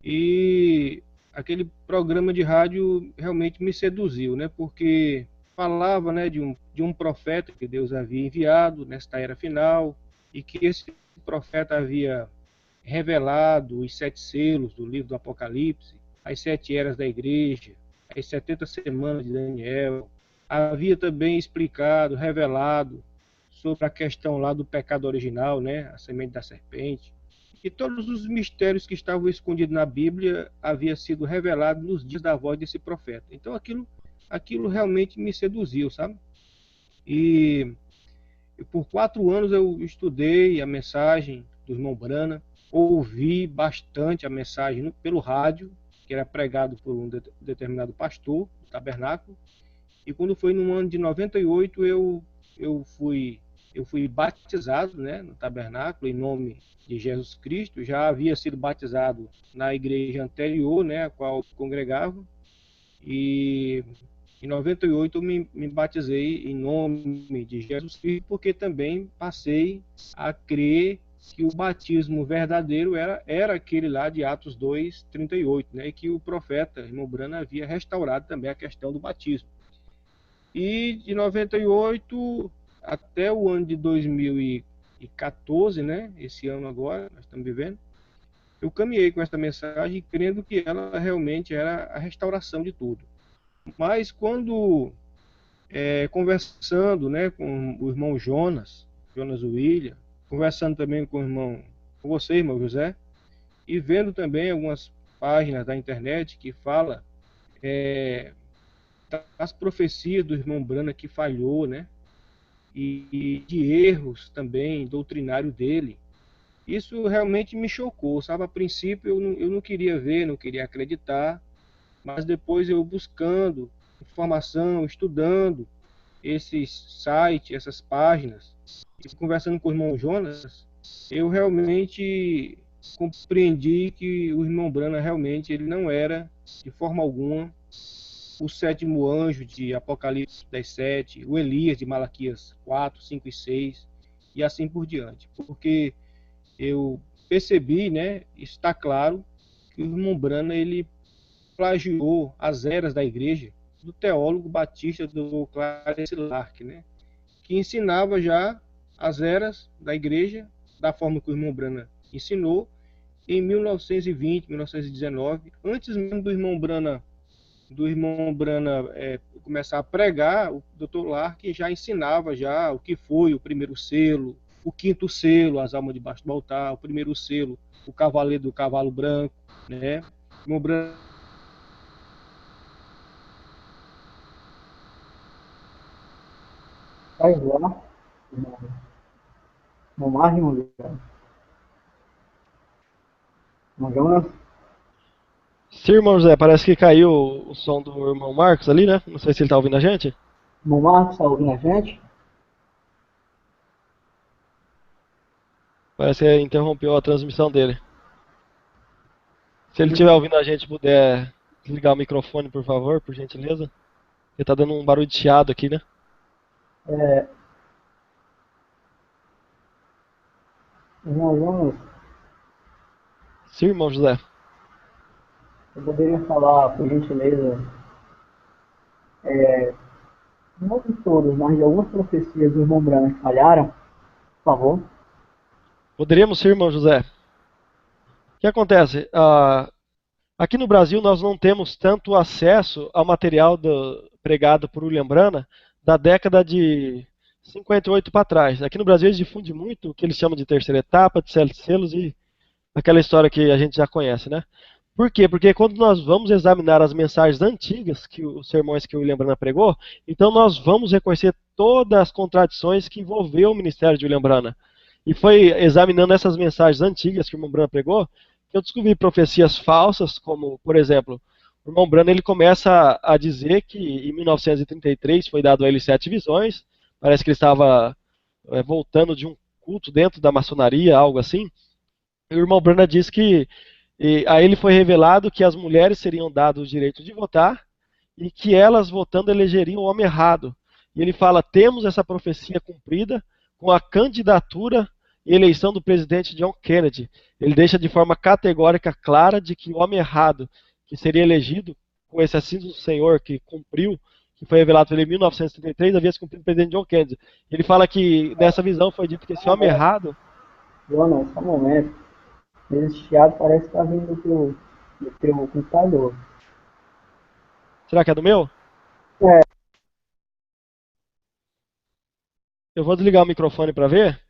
E aquele programa de rádio realmente me seduziu, né? Porque falava, né, de um profeta que Deus havia enviado nesta era final e que esse profeta havia revelado os 7 selos do livro do Apocalipse, as 7 eras da igreja, as 70 semanas de Daniel. Havia também explicado, revelado sobre a questão lá do pecado original, né, a semente da serpente. E todos os mistérios que estavam escondidos na Bíblia havia sido revelado nos dias da voz desse profeta. Então aquilo realmente me seduziu, sabe? E por 4 anos eu estudei a mensagem do irmão Branham, ouvi bastante a mensagem pelo rádio, que era pregado por um determinado pastor do tabernáculo. E quando foi no ano de 98, eu fui batizado, né, no tabernáculo, em nome de Jesus Cristo. Já havia sido batizado na igreja anterior, né, a qual eu congregava. E em 98 eu me batizei em nome de Jesus Cristo, porque também passei a crer que o batismo verdadeiro era aquele lá de Atos 2:38, né, e que o profeta, irmão Brana, havia restaurado também a questão do batismo. E de 98 até o ano de 2014, né, esse ano agora, nós estamos vivendo, eu caminhei com essa mensagem, crendo que ela realmente era a restauração de tudo. Mas quando conversando, né, com o irmão Jonas William, conversando também com você, irmão José, e vendo também algumas páginas da internet que fala das profecias do irmão Brana que falhou, né, e de erros também doutrinário dele. Isso realmente me chocou, sabe? A princípio eu não queria ver, não queria acreditar, mas depois eu buscando informação, estudando esses sites, essas páginas, e conversando com o irmão Jonas, eu realmente compreendi que o irmão Brana realmente ele não era, de forma alguma, o sétimo anjo de Apocalipse 10:7, o Elias de Malaquias 4, 5 e 6, e assim por diante. Porque eu percebi, né, está claro, que o irmão Brana ele plagiou as eras da igreja do teólogo batista do Clarence Lark, né, que ensinava já as eras da igreja da forma que o irmão Brana ensinou em 1920, 1919, antes mesmo do irmão Brana começar a pregar. O Dr. Lark já ensinava já o que foi o primeiro selo, o quinto selo, as almas debaixo do altar, o primeiro selo, o cavaleiro do cavalo branco, né? O irmão Brana Faz lá, no mar, irmão Jonas. Sim, irmão José, parece que caiu o som do irmão Marcos ali, né? Não sei se ele tá ouvindo a gente. Irmão Marcos, está ouvindo a gente? Parece que interrompeu a transmissão dele. Se ele estiver ouvindo a gente, puder desligar o microfone, por favor, por gentileza. Ele tá dando um barulho de chiado aqui, né? É, irmão Jonas, Sim, irmão José. eu poderia falar, por gentileza, não de todas, mas de algumas profecias do irmão Brana que falharam, por favor. Poderíamos sim, irmão José. O que acontece? Aqui no Brasil nós não temos tanto acesso ao material pregado por William Brana da década de 58 para trás. Aqui no Brasil eles difundem muito o que eles chamam de terceira etapa, de sete selos e aquela história que a gente já conhece, né? Por quê? Porque quando nós vamos examinar as mensagens antigas, os sermões que o William Brana pregou, então nós vamos reconhecer todas as contradições que envolveu o ministério de William Brana. E foi examinando essas mensagens antigas que o irmão Brana pregou que eu descobri profecias falsas, como, por exemplo, o irmão Brana ele começa a dizer que em 1933 foi dado a ele 7 visões, parece que ele estava voltando de um culto dentro da maçonaria, algo assim. E o irmão Brana diz que a ele foi revelado que as mulheres seriam dadas o direito de votar e que elas votando elegeriam o homem errado. E ele fala: temos essa profecia cumprida com a candidatura e eleição do presidente John Kennedy. Ele deixa de forma categórica clara de que o homem errado que seria elegido com esse assento do Senhor que cumpriu, que foi revelado por ele em 1933, havia se cumprido o presidente John Kennedy. Ele fala que nessa visão foi dito que esse homem errado. Jonas, só um momento. Esse chiado parece que está vindo do teu computador. Será que é do meu? É, Eu vou desligar o microfone para ver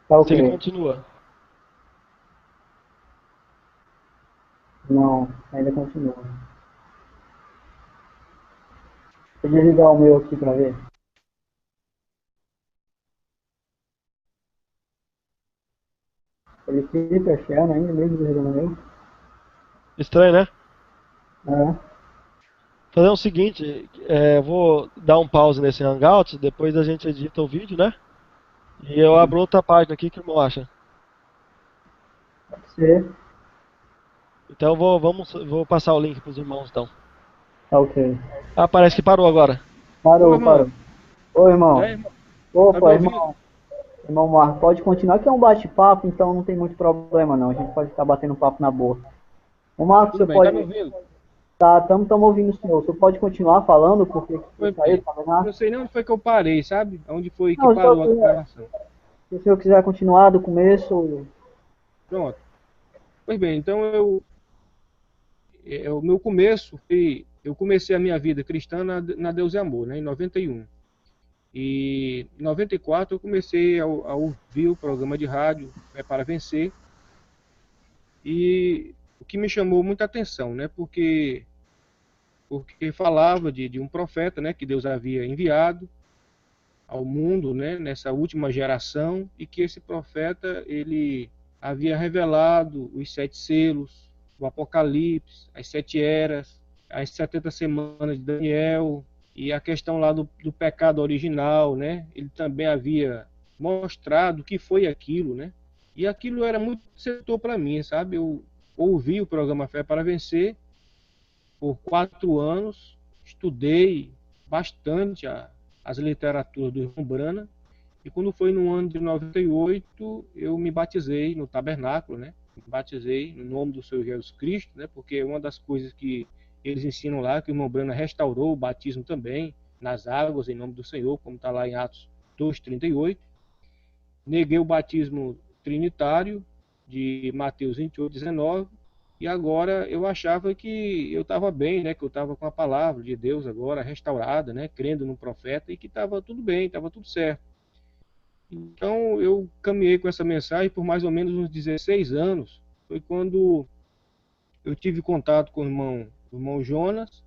tá se ele ok. continua. Não, ainda continua. Vou desligar o meu aqui para ver. Vou. Felipe, achando ainda mesmo do meu. Estranho, né? É. Fazer o seguinte, eu vou dar um pause nesse Hangout, depois a gente edita o vídeo, né? E eu abro outra página aqui que o irmão acha. Pode ser. Então vou passar o link para os irmãos então. Tá ok. Ah, parece que parou agora. Ô, Parou, irmão. parou. Ô, E irmão. aí, irmão? Tá me Opa, ouvindo? irmão. Irmão Marco, pode continuar que é um bate-papo, então não tem muito problema não. A gente pode ficar batendo papo na boa. Ô Marco, Tudo você bem, tá me pode. ouvindo? Tá, estamos ouvindo o senhor. Você pode continuar falando porque você Foi saiu, bem. tá vendo? Não sei nem onde foi que eu parei, sabe? Onde foi que Não, parou a gravação. se o senhor quiser continuar do começo. Pronto. Pois bem, então o meu começo foi, eu comecei a minha vida cristã na Deus e Amor, né, em 91. E em 94 eu comecei a ouvir o programa de rádio para Vencer. E o que me chamou muita atenção, né, porque falava de um profeta, né, que Deus havia enviado ao mundo, né, nessa última geração, e que esse profeta ele havia revelado os 7 selos, o Apocalipse, as 7 eras, as 70 semanas de Daniel e a questão lá do pecado original, né? Ele também havia mostrado o que foi aquilo, né? E aquilo era muito sedutor para mim, sabe? Eu ouvi o programa Fé para Vencer por 4 anos, estudei bastante as literaturas do irmão Brana, e quando foi no ano de 98, eu me batizei no tabernáculo, né? Me batizei no nome do Senhor Jesus Cristo, né? Porque uma das coisas que eles ensinam lá, que o irmão Brana restaurou o batismo também, nas águas, em nome do Senhor, como está lá em Atos 2:38. Neguei o batismo trinitário de Mateus 28:19, e agora eu achava que eu estava bem, né? Que eu estava com a palavra de Deus agora restaurada, né? Crendo no profeta e que estava tudo bem, estava tudo certo. Então eu caminhei com essa mensagem por mais ou menos uns 16 anos. Foi quando eu tive contato com o irmão Jonas,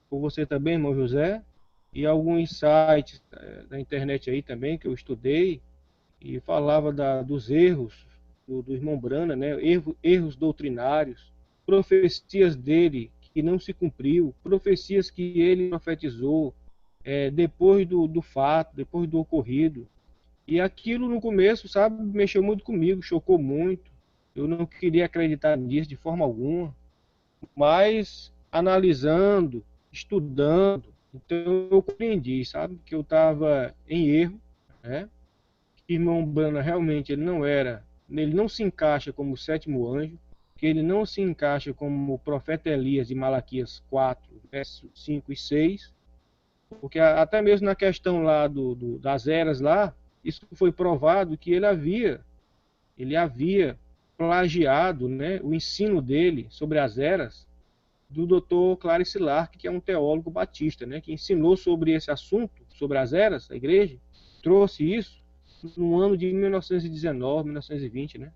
com você também, irmão José, e alguns sites da internet aí também que eu estudei e falava dos erros do irmão Brana, né? Erros doutrinários, profecias dele que não se cumpriu, profecias que ele profetizou depois do fato, depois do ocorrido. E aquilo no começo, sabe, mexeu muito comigo, chocou muito. Eu não queria acreditar nisso de forma alguma, mas analisando, estudando, então eu compreendi, sabe, que eu estava em erro, né? Que irmão Brana realmente ele não se encaixa como o sétimo anjo, que ele não se encaixa como o profeta Elias de Malaquias 4, versos 5 e 6, porque até mesmo na questão lá das eras lá, isso foi provado que ele havia plagiado, né, o ensino dele sobre as eras do Dr. Clarice Lark, que é um teólogo batista, né, que ensinou sobre esse assunto, sobre as eras, a igreja, trouxe isso no ano de 1919, 1920, né?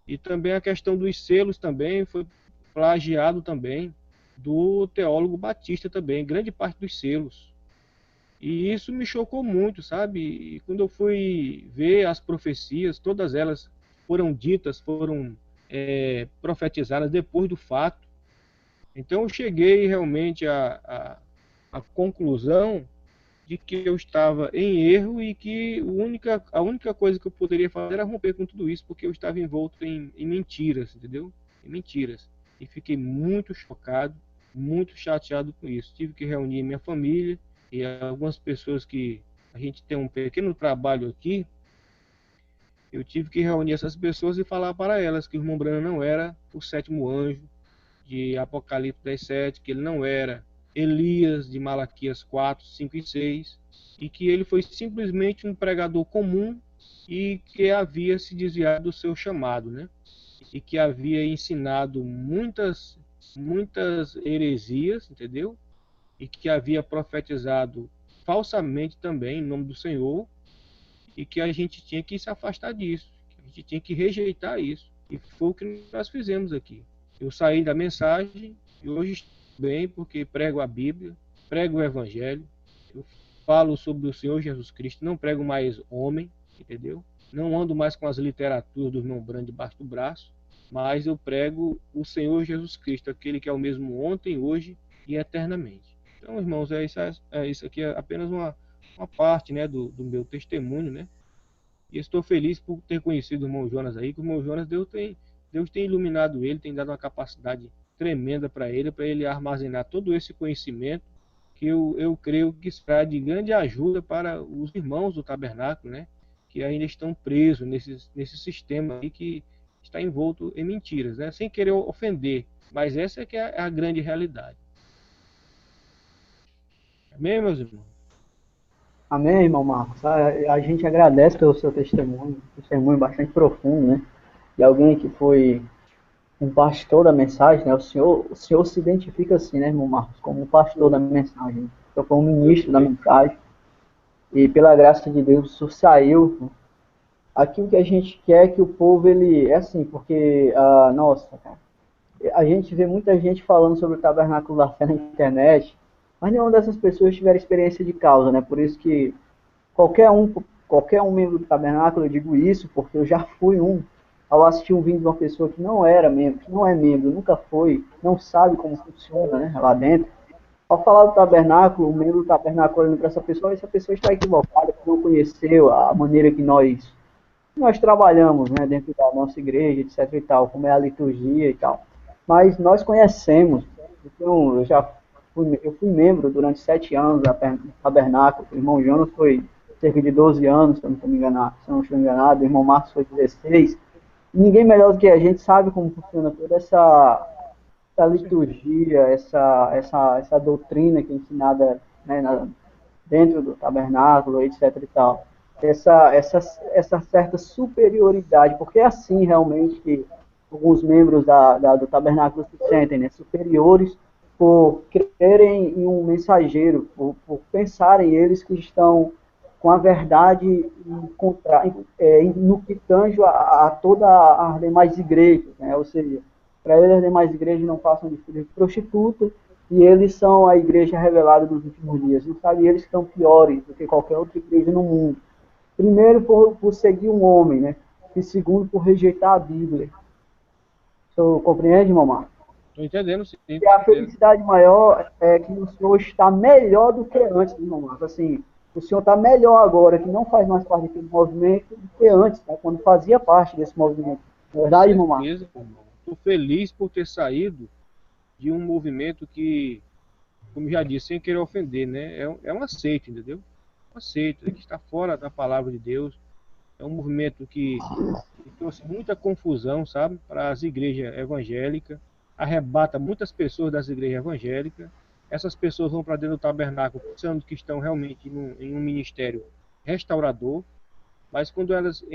E também a questão dos selos também foi plagiado também do teólogo batista também, grande parte dos selos. E isso me chocou muito, sabe? E quando eu fui ver as profecias, todas elas foram ditas, foram profetizadas depois do fato. Então eu cheguei realmente à conclusão de que eu estava em erro e que a única coisa que eu poderia fazer era romper com tudo isso, porque eu estava envolto em mentiras, entendeu? Em mentiras. E fiquei muito chocado, muito chateado com isso. Tive que reunir minha família e algumas pessoas que a gente tem um pequeno trabalho aqui. Eu tive que reunir essas pessoas e falar para elas que o irmão Brana não era o sétimo anjo de Apocalipse 10:7, que ele não era Elias de Malaquias 4, 5 e 6, e que ele foi simplesmente um pregador comum e que havia se desviado do seu chamado, né? E que havia ensinado muitas heresias, entendeu? E que havia profetizado falsamente também em nome do Senhor, e que a gente tinha que se afastar disso, que a gente tinha que rejeitar isso. E foi o que nós fizemos aqui. Eu saí da mensagem e hoje estou bem porque prego a Bíblia, prego o Evangelho, eu falo sobre o Senhor Jesus Cristo, não prego mais homem, entendeu? não ando mais com as literaturas do irmão Brando debaixo do braço, mas eu prego o Senhor Jesus Cristo, aquele que é o mesmo ontem, hoje e eternamente. Então, irmãos, isso aqui é apenas uma parte, né, do meu testemunho, né? E estou feliz por ter conhecido o irmão Jonas aí, que o irmão Jonas, Deus tem iluminado ele, tem dado uma capacidade tremenda para ele armazenar todo esse conhecimento, que eu creio que será de grande ajuda para os irmãos do tabernáculo, né? Que ainda estão presos nesse sistema aí que está envolto em mentiras, né? Sem querer ofender, mas essa é que é a grande realidade. Amém, meus irmãos? Amém, irmão Marcos. A gente agradece pelo seu testemunho bastante profundo, né? De alguém que foi um pastor da mensagem, né? O senhor se identifica assim, né, irmão Marcos, como um pastor da mensagem. Eu fui um ministro da mensagem e pela graça de Deus o senhor saiu. Aquilo que a gente quer é que o povo, ele, é assim, porque, nossa, cara, a gente vê muita gente falando sobre o tabernáculo da fé na internet, mas nenhuma dessas pessoas tiver experiência de causa, né? Por isso que qualquer um, qualquer um membro do tabernáculo, eu digo isso porque eu já fui um, ao assistir um vídeo de uma pessoa que não era membro, que não é membro, nunca foi, não sabe como funciona, né, lá dentro. Ao falar do tabernáculo, o membro do tabernáculo olhando para essa pessoa está equivocada, porque não conheceu a maneira que nós trabalhamos, né, dentro da nossa igreja, etc e tal, como é a liturgia e tal. Mas nós conhecemos, então eu fui membro durante 7 anos do tabernáculo, o irmão Jonas foi cerca de 12 anos, se eu não estou enganado, o irmão Marcos foi 16. E ninguém melhor do que a gente sabe como funciona toda essa liturgia, essa doutrina que é ensinada, né, dentro do tabernáculo, etc e tal. Essa certa superioridade, porque é assim realmente que alguns membros do tabernáculo se sentem, né, superiores por crerem em um mensageiro, por pensarem eles que estão com a verdade no que tange a todas as demais igrejas, né? Ou seja, para eles as demais igrejas não passam de filhos de prostituta e eles são a igreja revelada dos últimos dias. Não sabe eles que são piores do que qualquer outra igreja no mundo. Primeiro, por seguir um homem, né? E segundo, por rejeitar a Bíblia. O senhor compreende, mamãe? Estou entendendo, sim. E a felicidade maior é que o senhor está melhor do que antes, mamãe. Assim, o senhor está melhor agora, que não faz mais parte daquele movimento, do que antes, né? Quando fazia parte desse movimento. Verdade, mamãe? Estou feliz por ter saído de um movimento que, como já disse, sem querer ofender, né? É uma seita, entendeu? Uma seita que está fora da palavra de Deus. É um movimento que trouxe muita confusão, sabe, para as igrejas evangélicas, arrebata muitas pessoas das igrejas evangélicas. Essas pessoas vão para dentro do tabernáculo pensando que estão realmente em um ministério restaurador, mas quando elas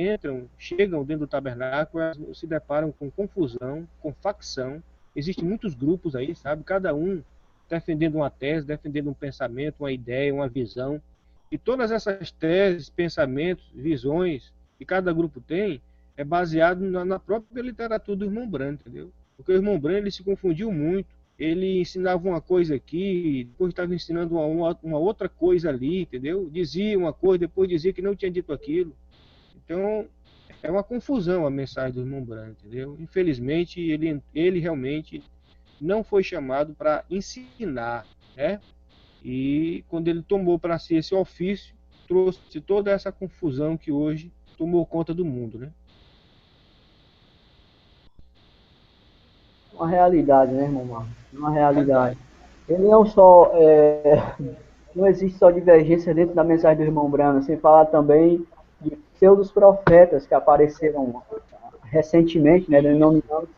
chegam dentro do tabernáculo, elas se deparam com confusão, com facção. Existem muitos grupos aí, sabe, cada um defendendo uma tese, defendendo um pensamento, uma ideia, uma visão. E todas essas teses, pensamentos, visões que cada grupo tem é baseado na própria literatura do irmão Brando, entendeu? Porque o irmão Brando, ele se confundiu muito. Ele ensinava uma coisa aqui, depois estava ensinando uma outra coisa ali, entendeu? Dizia uma coisa, depois dizia que não tinha dito aquilo. Então, é uma confusão a mensagem do irmão Brando, entendeu? Infelizmente, ele realmente não foi chamado para ensinar, né? E quando ele tomou para si esse ofício, trouxe toda essa confusão que hoje tomou conta do mundo, né? Uma realidade, né, irmão Marcos? Uma realidade. Ele não existe só divergência dentro da mensagem do irmão Brando, sem falar também de pseudos profetas que apareceram recentemente, né, denominando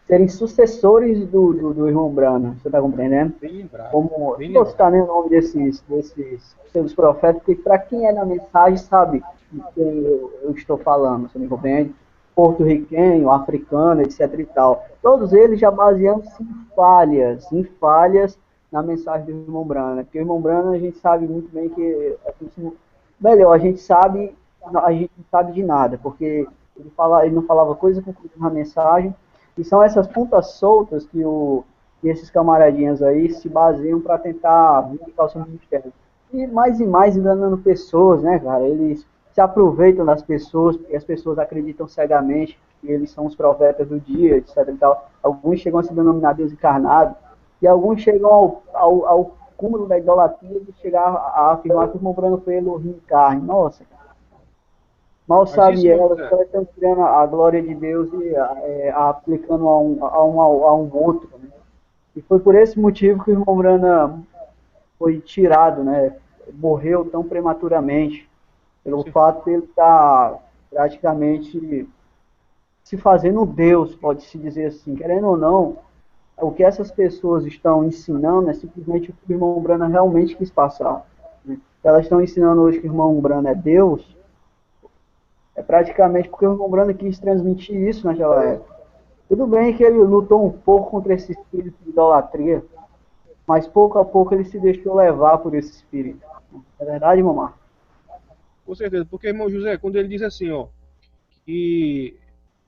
serem sucessores do irmão Brando. Você está compreendendo? Como vou citar nem o nome desses pseudos profetas, porque para quem é na mensagem sabe de quem eu estou falando, você me compreende? Porto-riquenho, africano, etc e tal. Todos eles já baseando-se em falhas na mensagem do irmão Brando. Porque o irmão Brando, a gente sabe muito bem que, a gente não sabe de nada, porque ele não falava coisa concluída na mensagem, e são essas pontas soltas que esses camaradinhas aí se baseiam para tentar vindicar o seu ministério. E mais enganando pessoas, né, cara? Eles se aproveitam das pessoas, porque as pessoas acreditam cegamente que eles são os profetas do dia, etc. E tal. Alguns chegam a se denominar Deus encarnado, e alguns chegam ao cúmulo da idolatria de chegar a afirmar que o irmão Brando foi Elohim em carne. Nossa, mal sabe ela, só estão tirando a glória de Deus e aplicando a um outro. Né? E foi por esse motivo que o irmão Brana foi tirado, né? Morreu tão prematuramente, pelo fato de ele estar praticamente se fazendo Deus, pode-se dizer assim. Querendo ou não, o que essas pessoas estão ensinando é simplesmente o que o irmão Brana realmente quis passar. Né? Elas estão ensinando hoje que o irmão Brana é Deus, é praticamente porque o irmão Brana quis transmitir isso naquela época. Tudo bem que ele lutou um pouco contra esse espírito de idolatria, mas pouco a pouco ele se deixou levar por esse espírito. É verdade, mamãe? Com certeza, porque, irmão José, quando ele diz assim, ó, que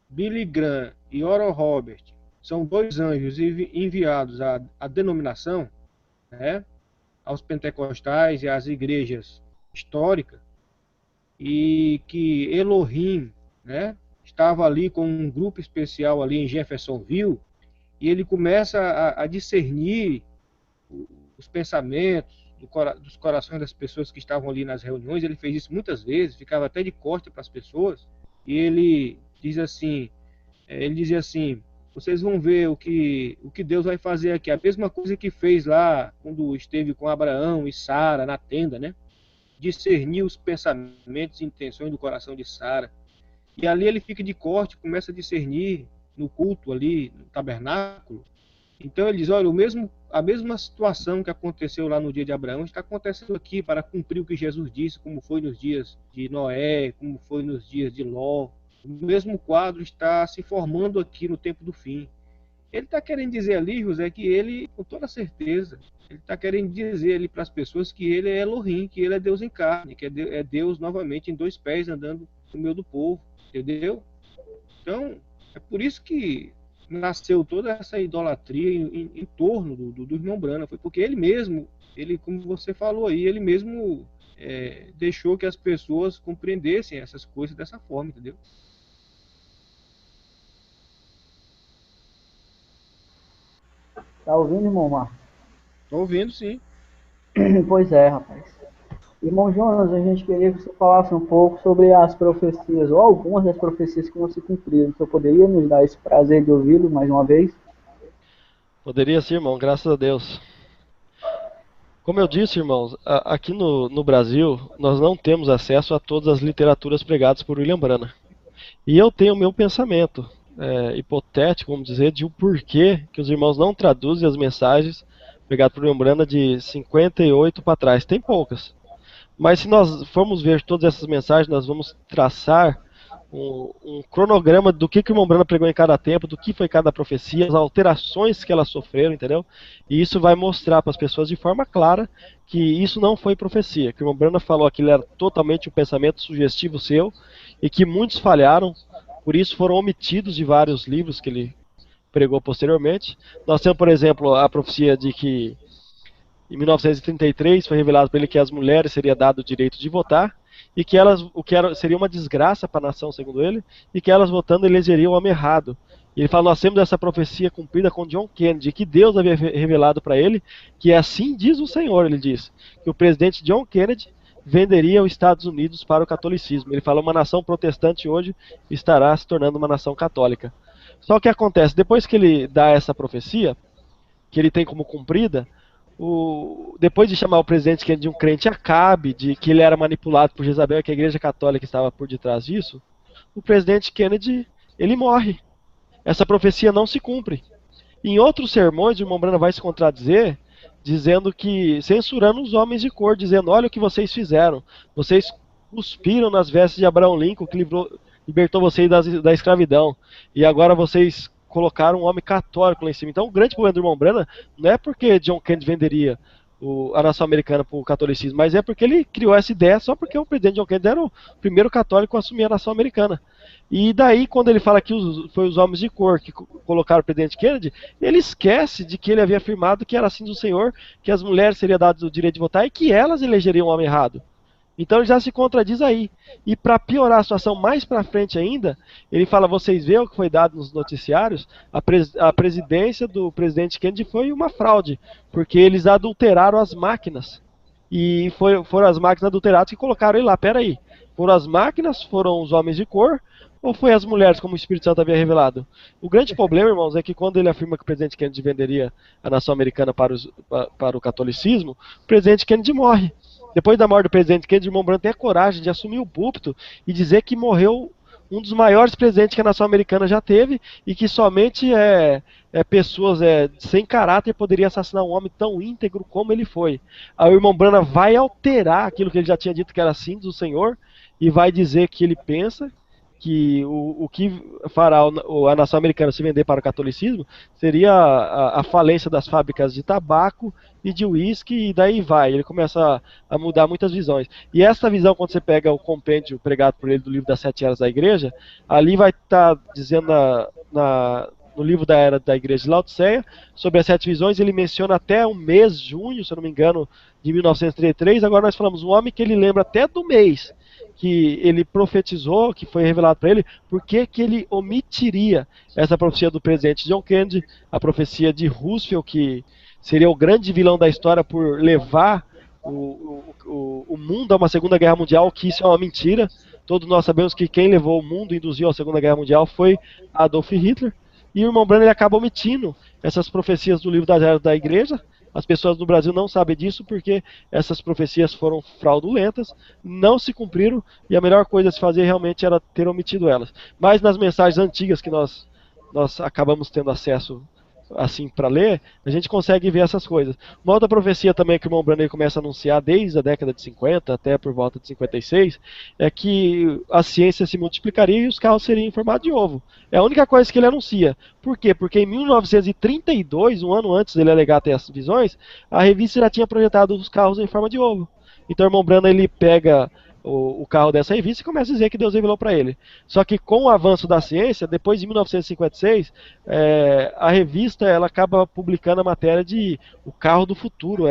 Billy Graham e Oral Robert são dois anjos enviados à denominação, né, aos pentecostais e às igrejas históricas, e que Elohim, né, estava ali com um grupo especial ali em Jeffersonville, e ele começa a discernir os pensamentos dos corações das pessoas que estavam ali nas reuniões. Ele fez isso muitas vezes, ficava até de costas para as pessoas, e ele dizia assim, vocês vão ver o que Deus vai fazer aqui, a mesma coisa que fez lá quando esteve com Abraão e Sara na tenda, né? Discernir os pensamentos e intenções do coração de Sara. E ali ele fica de corte, começa a discernir no culto ali, no tabernáculo. Então ele diz, olha, a mesma situação que aconteceu lá no dia de Abraão está acontecendo aqui para cumprir o que Jesus disse, como foi nos dias de Noé, como foi nos dias de Ló. O mesmo quadro está se formando aqui no tempo do fim. Ele está querendo dizer ali, José, que ele, com toda certeza, ele está querendo dizer ali para as pessoas que ele é Elohim, que ele é Deus em carne, que é Deus novamente em dois pés andando no meio do povo, entendeu? Então, é por isso que nasceu toda essa idolatria em torno do irmão Brana. Foi porque ele mesmo, como você falou aí, ele mesmo deixou que as pessoas compreendessem essas coisas dessa forma, entendeu? Tá ouvindo, irmão Marcos? Estou ouvindo, sim. Pois é, rapaz. Irmão Jonas, a gente queria que você falasse um pouco sobre as profecias, ou algumas das profecias que não se cumpriram. Você poderia nos dar esse prazer de ouvi-lo mais uma vez? Poderia sim, irmão, graças a Deus. Como eu disse, irmãos, aqui no Brasil, nós não temos acesso a todas as literaturas pregadas por William Brana. E eu tenho o meu pensamento hipotético, vamos dizer, de o porquê que os irmãos não traduzem as mensagens pregadas por William Brana de 58 para trás. Tem poucas. Mas se nós formos ver todas essas mensagens, nós vamos traçar um cronograma do que o irmão Brana pregou em cada tempo, do que foi cada profecia, as alterações que elas sofreram, entendeu? E isso vai mostrar para as pessoas de forma clara que isso não foi profecia, que o irmão Brana falou que ele era totalmente um pensamento sugestivo seu e que muitos falharam, por isso foram omitidos de vários livros que ele pregou posteriormente. Nós temos, por exemplo, a profecia de que em 1933 foi revelado para ele que as mulheres seria dado o direito de votar e que elas, seria uma desgraça para a nação, segundo ele, e que elas votando elegeriam o homem errado. E ele fala, nós temos essa profecia cumprida com John Kennedy, que Deus havia revelado para ele, que assim diz o Senhor, ele diz, que o presidente John Kennedy venderia os Estados Unidos para o catolicismo. Ele fala, uma nação protestante hoje estará se tornando uma nação católica. Só que acontece, depois que ele dá essa profecia, que ele tem como cumprida, depois de chamar o presidente Kennedy de um crente Acabe, de que ele era manipulado por Jezabel e que a igreja católica estava por detrás disso, o presidente Kennedy, ele morre. Essa profecia não se cumpre. Em outros sermões, o irmão Brana vai se contradizer, dizendo que, censurando os homens de cor, dizendo, olha o que vocês fizeram, vocês cuspiram nas vestes de Abraham Lincoln, que libertou vocês da escravidão, e agora vocês colocaram um homem católico lá em cima. Então o grande problema do irmão Brana não é porque John Kennedy venderia a nação americana para o catolicismo, mas é porque ele criou essa ideia só porque o presidente John Kennedy era o primeiro católico a assumir a nação americana. E daí, quando ele fala que foi os homens de cor que colocaram o presidente Kennedy, ele esquece de que ele havia afirmado que era assim do Senhor, que as mulheres seriam dadas o direito de votar e que elas elegeriam o homem errado. Então ele já se contradiz aí. E para piorar a situação mais para frente ainda, ele fala, vocês veem o que foi dado nos noticiários, a presidência do presidente Kennedy foi uma fraude, porque eles adulteraram as máquinas. E foram as máquinas adulteradas que colocaram ele lá, peraí, foram as máquinas, foram os homens de cor, ou foi as mulheres, como o Espírito Santo havia revelado? O grande problema, irmãos, é que quando ele afirma que o presidente Kennedy venderia a nação americana para o catolicismo, o presidente Kennedy morre. Depois da morte do presidente Kennedy, o irmão Branham tem a coragem de assumir o púlpito e dizer que morreu um dos maiores presidentes que a nação americana já teve e que somente pessoas sem caráter poderiam assassinar um homem tão íntegro como ele foi. Aí o irmão Branham vai alterar aquilo que ele já tinha dito que era assim do Senhor e vai dizer que ele pensa que o que fará a nação americana se vender para o catolicismo seria a falência das fábricas de tabaco e de uísque, e daí vai. Ele começa a mudar muitas visões. E essa visão, quando você pega o compêndio pregado por ele do livro das 7 eras da igreja, ali vai estar dizendo no livro da era da igreja de Laodiceia, sobre as 7 visões, ele menciona até o mês, junho, se eu não me engano, de 1933. Agora nós falamos um homem que ele lembra até do mês que ele profetizou, que foi revelado para ele, por que ele omitiria essa profecia do presidente John Kennedy, a profecia de Roosevelt, que seria o grande vilão da história por levar o mundo a uma Segunda Guerra Mundial, que isso é uma mentira. Todos nós sabemos que quem levou o mundo e induziu a Segunda Guerra Mundial foi Adolf Hitler. E o irmão Branham ele acaba omitindo essas profecias do livro das eras da igreja. As pessoas no Brasil não sabem disso porque essas profecias foram fraudulentas, não se cumpriram e a melhor coisa a se fazer realmente era ter omitido elas. Mas nas mensagens antigas que nós acabamos tendo acesso assim para ler, a gente consegue ver essas coisas. Uma outra profecia também que o irmão Branham começa a anunciar desde a década de 50 até por volta de 56 é que a ciência se multiplicaria e os carros seriam em formato de ovo. É a única coisa que ele anuncia. Por quê? Porque em 1932, um ano antes dele alegar ter as visões, a revista já tinha projetado os carros em forma de ovo. Então o irmão Branham ele pega o carro dessa revista e começa a dizer que Deus revelou para ele. Só que com o avanço da ciência, depois de 1956, a revista ela acaba publicando a matéria de o carro do futuro,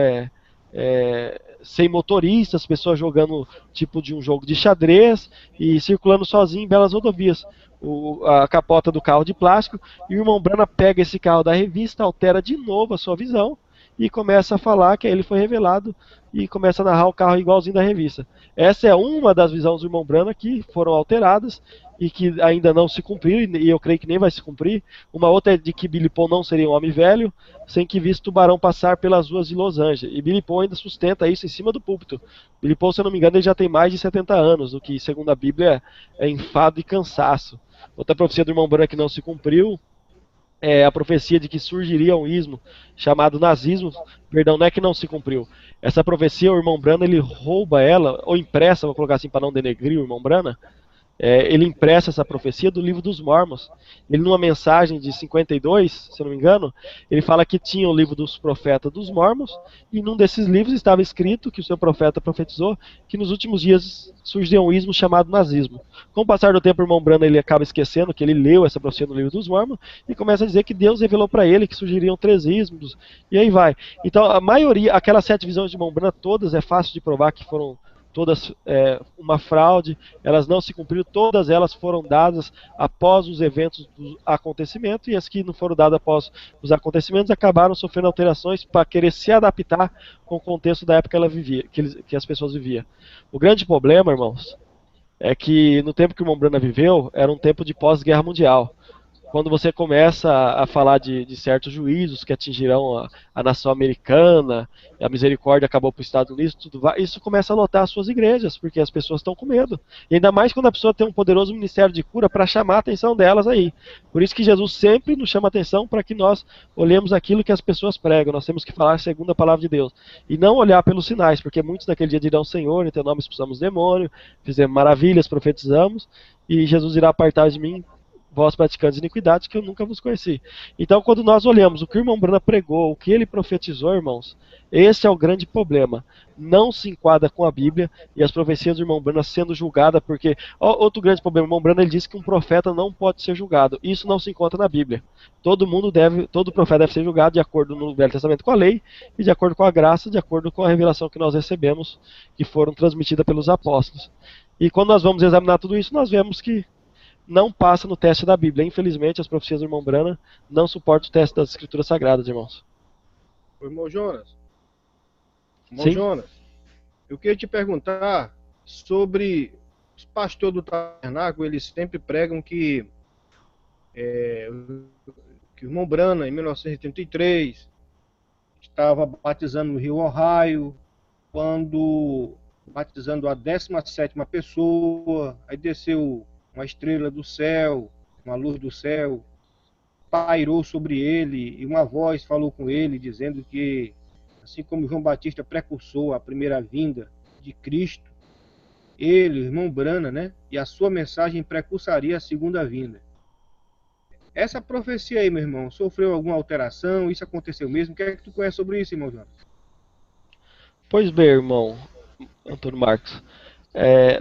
sem motorista, as pessoas jogando tipo de um jogo de xadrez e circulando sozinho em belas rodovias. A capota do carro de plástico, e o irmão Branham pega esse carro da revista, altera de novo a sua visão e começa a falar que ele foi revelado e começa a narrar o carro igualzinho da revista. Essa é uma das visões do irmão Branham que foram alteradas e que ainda não se cumpriram, e eu creio que nem vai se cumprir. Uma outra é de que Billy Paul não seria um homem velho, sem que visse tubarão passar pelas ruas de Los Angeles. E Billy Paul ainda sustenta isso em cima do púlpito. Billy Paul, se eu não me engano, ele já tem mais de 70 anos, o que, segundo a Bíblia, é enfado e cansaço. Outra profecia do irmão Branham que não se cumpriu é a profecia de que surgiria um ismo chamado nazismo. Perdão, não é que não se cumpriu. Essa profecia, o irmão Branham, ele rouba ela, ou impressa, vou colocar assim para não denegrir o irmão Branham, ele impressa essa profecia do livro dos Mormons. Ele, numa mensagem de 52, se eu não me engano, ele fala que tinha o livro dos profetas dos Mormons, e num desses livros estava escrito que o seu profeta profetizou que nos últimos dias surgiria um ismo chamado nazismo. Com o passar do tempo, o irmão Branham ele acaba esquecendo que ele leu essa profecia no livro dos Mormons e começa a dizer que Deus revelou para ele que surgiriam 3 ismos, e aí vai. Então, a maioria, aquelas 7 visões de irmão Branham, todas é fácil de provar que foram todas uma fraude, elas não se cumpriram, todas elas foram dadas após os eventos do acontecimento, e as que não foram dadas após os acontecimentos acabaram sofrendo alterações para querer se adaptar com o contexto da época que ela vivia, que as pessoas viviam. O grande problema, irmãos, é que no tempo que o irmão Branham viveu, era um tempo de pós-guerra mundial. Quando você começa a falar de certos juízos que atingirão a nação americana, a misericórdia acabou para os Estados Unidos, isso começa a lotar as suas igrejas, porque as pessoas estão com medo. E ainda mais quando a pessoa tem um poderoso ministério de cura para chamar a atenção delas aí. Por isso que Jesus sempre nos chama a atenção para que nós olhemos aquilo que as pessoas pregam. Nós temos que falar segundo a palavra de Deus. E não olhar pelos sinais, porque muitos daquele dia dirão: Senhor, em teu nome expulsamos demônio, fizemos maravilhas, profetizamos, e Jesus irá apartar de mim vós praticantes de iniquidades, que eu nunca vos conheci. Então, quando nós olhamos o que o irmão Brana pregou, o que ele profetizou, irmãos, esse é o grande problema. Não se enquadra com a Bíblia e as profecias do irmão Brana sendo julgada, porque outro grande problema, o irmão Brana, ele disse que um profeta não pode ser julgado. Isso não se encontra na Bíblia. Todo profeta deve ser julgado de acordo no Velho Testamento com a lei e de acordo com a graça, de acordo com a revelação que nós recebemos, que foram transmitidas pelos apóstolos. E quando nós vamos examinar tudo isso, nós vemos que não passa no teste da Bíblia. Infelizmente, as profecias do irmão Brana não suportam o teste das Escrituras Sagradas, irmãos. Irmão Jonas. Sim? Jonas, eu queria te perguntar sobre os pastores do tabernáculo. Eles sempre pregam que o irmão Brana, em 1983, estava batizando no Rio Ohio, quando batizando a 17ª pessoa, aí desceu uma estrela do céu, uma luz do céu, pairou sobre ele, e uma voz falou com ele, dizendo que, assim como João Batista precursou a primeira vinda de Cristo, ele, o irmão Brana, né, e a sua mensagem precursaria a segunda vinda. Essa profecia aí, meu irmão, sofreu alguma alteração? Isso aconteceu mesmo? O que é que tu conhece sobre isso, irmão Jonas? Pois bem, irmão Antônio Marcos.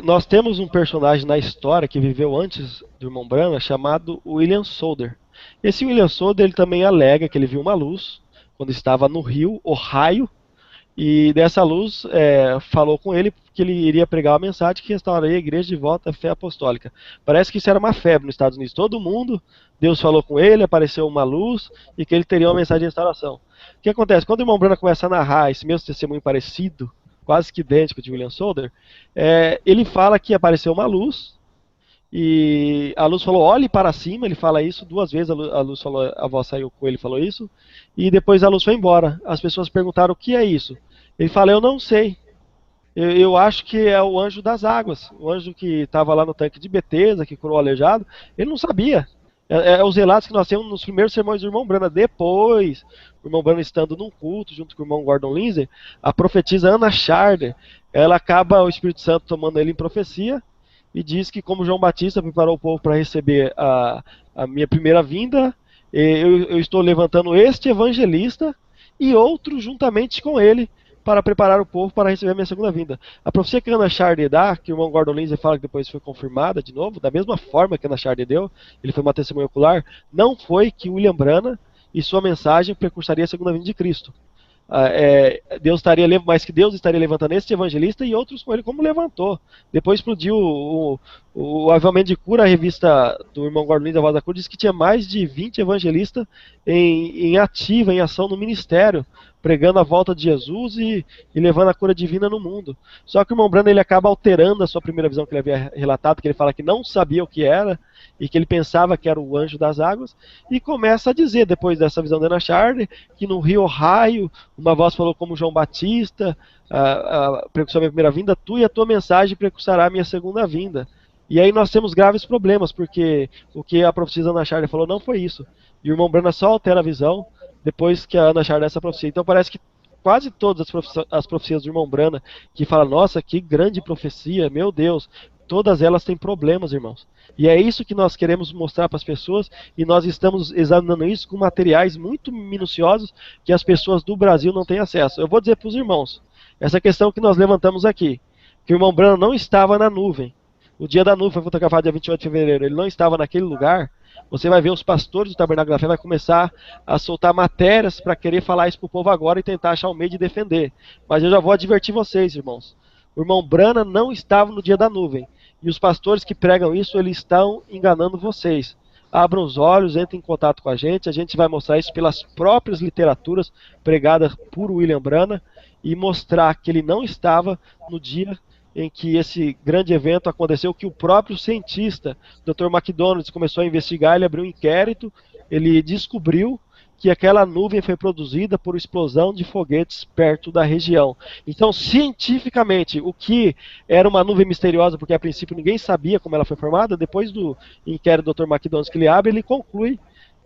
Nós temos um personagem na história que viveu antes do irmão Brana, chamado William Solder. Esse William Solder, ele também alega que ele viu uma luz quando estava no rio Ohio, e dessa luz falou com ele que ele iria pregar uma mensagem que restauraria a igreja de volta à fé apostólica. Parece que isso era uma febre nos Estados Unidos. Todo mundo, Deus falou com ele, apareceu uma luz e que ele teria uma mensagem de restauração. O que acontece? Quando o irmão Brana começa a narrar esse mesmo testemunho parecido, quase que idêntico de William Solder, ele fala que apareceu uma luz e a luz falou, olhe para cima. Ele fala isso duas vezes, a luz falou, a voz saiu com ele e falou isso, e depois a luz foi embora. As pessoas perguntaram o que é isso. Ele fala, eu não sei. Eu acho que é o anjo das águas, o anjo que estava lá no tanque de Betesda, que curou o aleijado. Ele não sabia. Os relatos que nós temos nos primeiros sermões do irmão Brana. Depois, o irmão Brana estando num culto junto com o irmão Gordon Lindsay, a profetisa Anna Charder, ela acaba o Espírito Santo tomando ele em profecia e diz que, como João Batista preparou o povo para receber a minha primeira vinda, eu estou levantando este evangelista e outro juntamente com ele para preparar o povo para receber a minha segunda vinda. A profecia que Anna Charder dá, que o irmão Gordon Lindsay fala que depois foi confirmada de novo, da mesma forma que Anna Charder deu, ele foi uma testemunha ocular, não foi que William Brana e sua mensagem precursaria a segunda vinda de Cristo. Mas que Deus estaria levantando este evangelista e outros com ele, como levantou. Depois explodiu o avivamento de cura. A revista do irmão Gordon Lindsay, A Voz da Cura, disse que tinha mais de 20 evangelistas em ativa, em ação no ministério, pregando a volta de Jesus e levando a cura divina no mundo. Só que o irmão Brana, ele acaba alterando a sua primeira visão que ele havia relatado, que ele fala que não sabia o que era e que ele pensava que era o anjo das águas, e começa a dizer, depois dessa visão da Anna Charder, que no Rio Ohio uma voz falou como João Batista, precursou a minha primeira vinda, tu e a tua mensagem precursará a minha segunda vinda. E aí nós temos graves problemas, porque o que a profetisa Anna Charder falou não foi isso. E o irmão Brana só altera a visão depois que a Anna Charder dá essa profecia. Então parece que quase todas as profecias do irmão Brana, que fala, nossa, que grande profecia, meu Deus, todas elas têm problemas, irmãos. E é isso que nós queremos mostrar para as pessoas, e nós estamos examinando isso com materiais muito minuciosos que as pessoas do Brasil não têm acesso. Eu vou dizer para os irmãos, essa questão que nós levantamos aqui, que o irmão Brana não estava na nuvem. O dia da nuvem foi fotografado dia 28 de fevereiro, ele não estava naquele lugar. Você vai ver os pastores do Tabernáculo da Fé vai começar a soltar matérias para querer falar isso para o povo agora e tentar achar um meio de defender. Mas eu já vou advertir vocês, irmãos. O irmão Brana não estava no dia da nuvem. E os pastores que pregam isso, eles estão enganando vocês. Abram os olhos, entrem em contato com a gente vai mostrar isso pelas próprias literaturas pregadas por William Brana e mostrar que ele não estava no dia em que esse grande evento aconteceu, que o próprio cientista, Dr. McDonald, começou a investigar, ele abriu um inquérito, ele descobriu que aquela nuvem foi produzida por explosão de foguetes perto da região. Então, cientificamente, o que era uma nuvem misteriosa, porque a princípio ninguém sabia como ela foi formada, depois do inquérito do Dr. McDonald que ele abre, ele conclui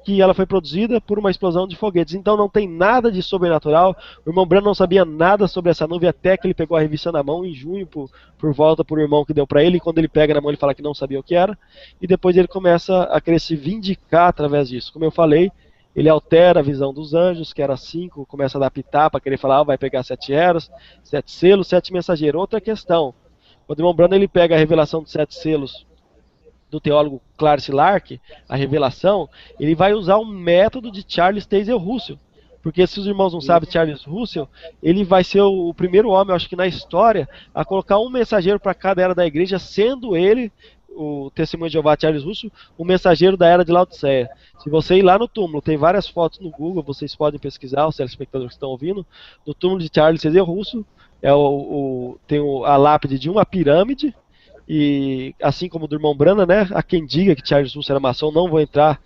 que ela foi produzida por uma explosão de foguetes. Então não tem nada de sobrenatural. O irmão Branham não sabia nada sobre essa nuvem até que ele pegou a revista na mão em junho, por volta por irmão que deu para ele. E quando ele pega na mão, ele fala que não sabia o que era. E depois ele começa a querer se vindicar através disso. Como eu falei, ele altera a visão dos anjos, que era 5, começa a adaptar para querer falar, vai pegar 7 eras, 7 selos, 7 mensageiros. Outra questão, quando o irmão Branham ele pega a revelação dos 7 selos do teólogo Clarence Lark, a revelação, ele vai usar o método de Charles Taze Russell. Porque se os irmãos não sabem, Charles Russell, ele vai ser o primeiro homem, eu acho que na história, a colocar um mensageiro para cada era da igreja, sendo ele, o Testemunho de Jeová Charles Russell, o mensageiro da era de Laodiceia. Se você ir lá no túmulo, tem várias fotos no Google, vocês podem pesquisar, os telespectadores que estão ouvindo, no túmulo de Charles Taze Russell, tem a lápide de uma pirâmide, e assim como do irmão Branham, né, há quem diga que Charles Russell era maçom, não vou entrar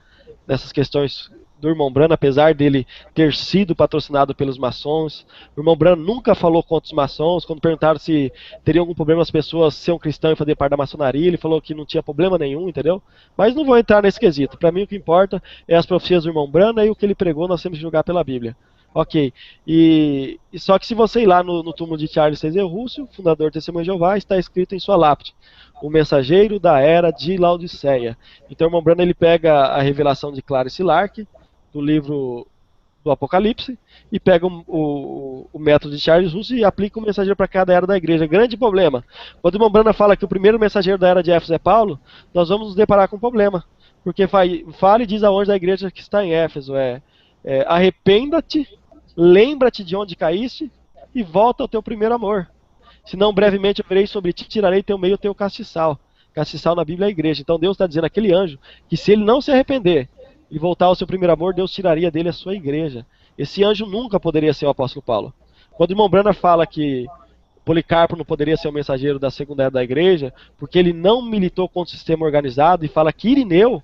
nessas questões do irmão Branham, apesar dele ter sido patrocinado pelos maçons. O irmão Branham nunca falou contra os maçons. Quando perguntaram se teria algum problema as pessoas ser um cristão e fazer parte da maçonaria, ele falou que não tinha problema nenhum, entendeu? Mas não vou entrar nesse quesito. Para mim o que importa é as profecias do irmão Branham e o que ele pregou, nós temos que julgar pela Bíblia. Ok, e só que se você ir lá no túmulo de Charles Taze Russell, fundador do Testemunho de Jeová, está escrito em sua lápide, o mensageiro da era de Laodiceia. Então o irmão Branham ele pega a revelação de Clarence Lark, do livro do Apocalipse, e pega o método de Charles Russell e aplica o mensageiro para cada era da igreja. Grande problema, quando o irmão Branham fala que o primeiro mensageiro da era de Éfeso é Paulo, nós vamos nos deparar com um problema, porque fala e diz ao anjo da igreja que está em Éfeso, arrependa-te, lembra-te de onde caíste e volta ao teu primeiro amor. Senão brevemente eu virei sobre ti, tirarei teu meio, teu castiçal. Castiçal na Bíblia é a igreja. Então Deus está dizendo àquele anjo que se ele não se arrepender e voltar ao seu primeiro amor, Deus tiraria dele a sua igreja. Esse anjo nunca poderia ser o apóstolo Paulo. Quando o irmão Branham fala que Policarpo não poderia ser o mensageiro da segunda era da igreja, porque ele não militou contra o sistema organizado, e fala que Irineu,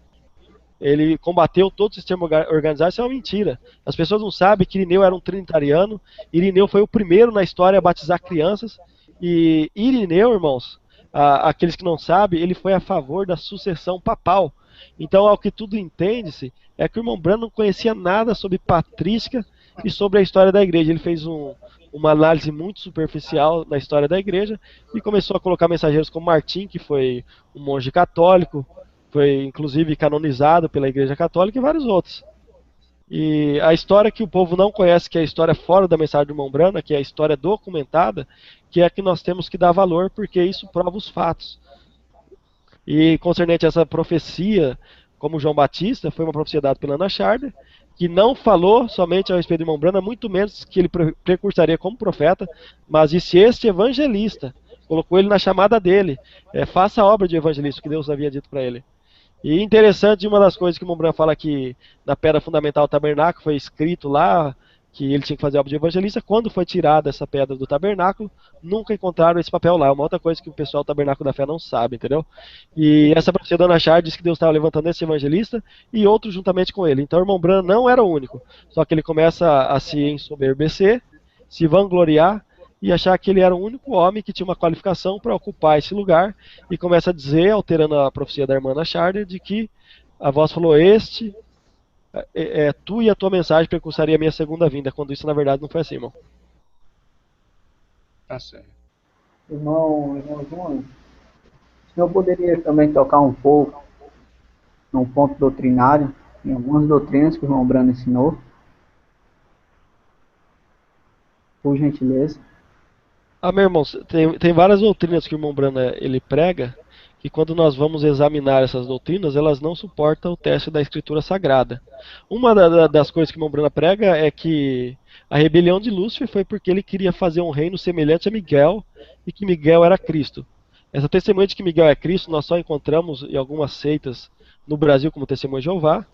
ele combateu todo o sistema organizado, isso é uma mentira. As pessoas não sabem que Irineu era um trinitariano. Irineu foi o primeiro na história a batizar crianças. E Irineu, irmãos, aqueles que não sabem, ele foi a favor da sucessão papal. Então, ao que tudo entende-se, é que o irmão Branham não conhecia nada sobre patrística e sobre a história da igreja. Ele fez uma análise muito superficial da história da igreja e começou a colocar mensageiros como Martim, que foi um monge católico, foi inclusive canonizado pela Igreja Católica, e vários outros. E a história que o povo não conhece, que é a história fora da mensagem do irmão Branham, que é a história documentada, que é a que nós temos que dar valor, porque isso prova os fatos. E concernente a essa profecia, como João Batista, foi uma profecia dada pela Ana Sharder, que não falou somente a respeito do irmão Branham, muito menos que ele precursaria como profeta, mas disse este evangelista, colocou ele na chamada dele, faça a obra de evangelista, que Deus havia dito para ele. E interessante, uma das coisas que o irmão Branham fala que na pedra fundamental do tabernáculo foi escrito lá que ele tinha que fazer a obra de evangelista. Quando foi tirada essa pedra do tabernáculo, nunca encontraram esse papel lá. É uma outra coisa que o pessoal do tabernáculo da fé não sabe, entendeu? E essa profecia da Ana Sharder diz que Deus estava levantando esse evangelista e outros juntamente com ele. Então o irmão Branham não era o único. Só que ele começa a se ensoberbecer, se vangloriar e achar que ele era o único homem que tinha uma qualificação para ocupar esse lugar, e começa a dizer, alterando a profecia da irmã Ana Sharder, de que a voz falou, tu e a tua mensagem precursaria a minha segunda vinda, quando isso na verdade não foi assim, irmão. Tá certo. Irmão João, o senhor poderia também tocar um pouco num ponto doutrinário, em algumas doutrinas que o irmão Branham ensinou? Por gentileza. Meu irmão, tem várias doutrinas que o irmão Branham ele prega, que quando nós vamos examinar essas doutrinas, elas não suportam o teste da Escritura Sagrada. Uma das coisas que o irmão Branham prega é que a rebelião de Lúcifer foi porque ele queria fazer um reino semelhante a Miguel, e que Miguel era Cristo. Essa testemunha de que Miguel é Cristo nós só encontramos em algumas seitas no Brasil como Testemunho de Jeová.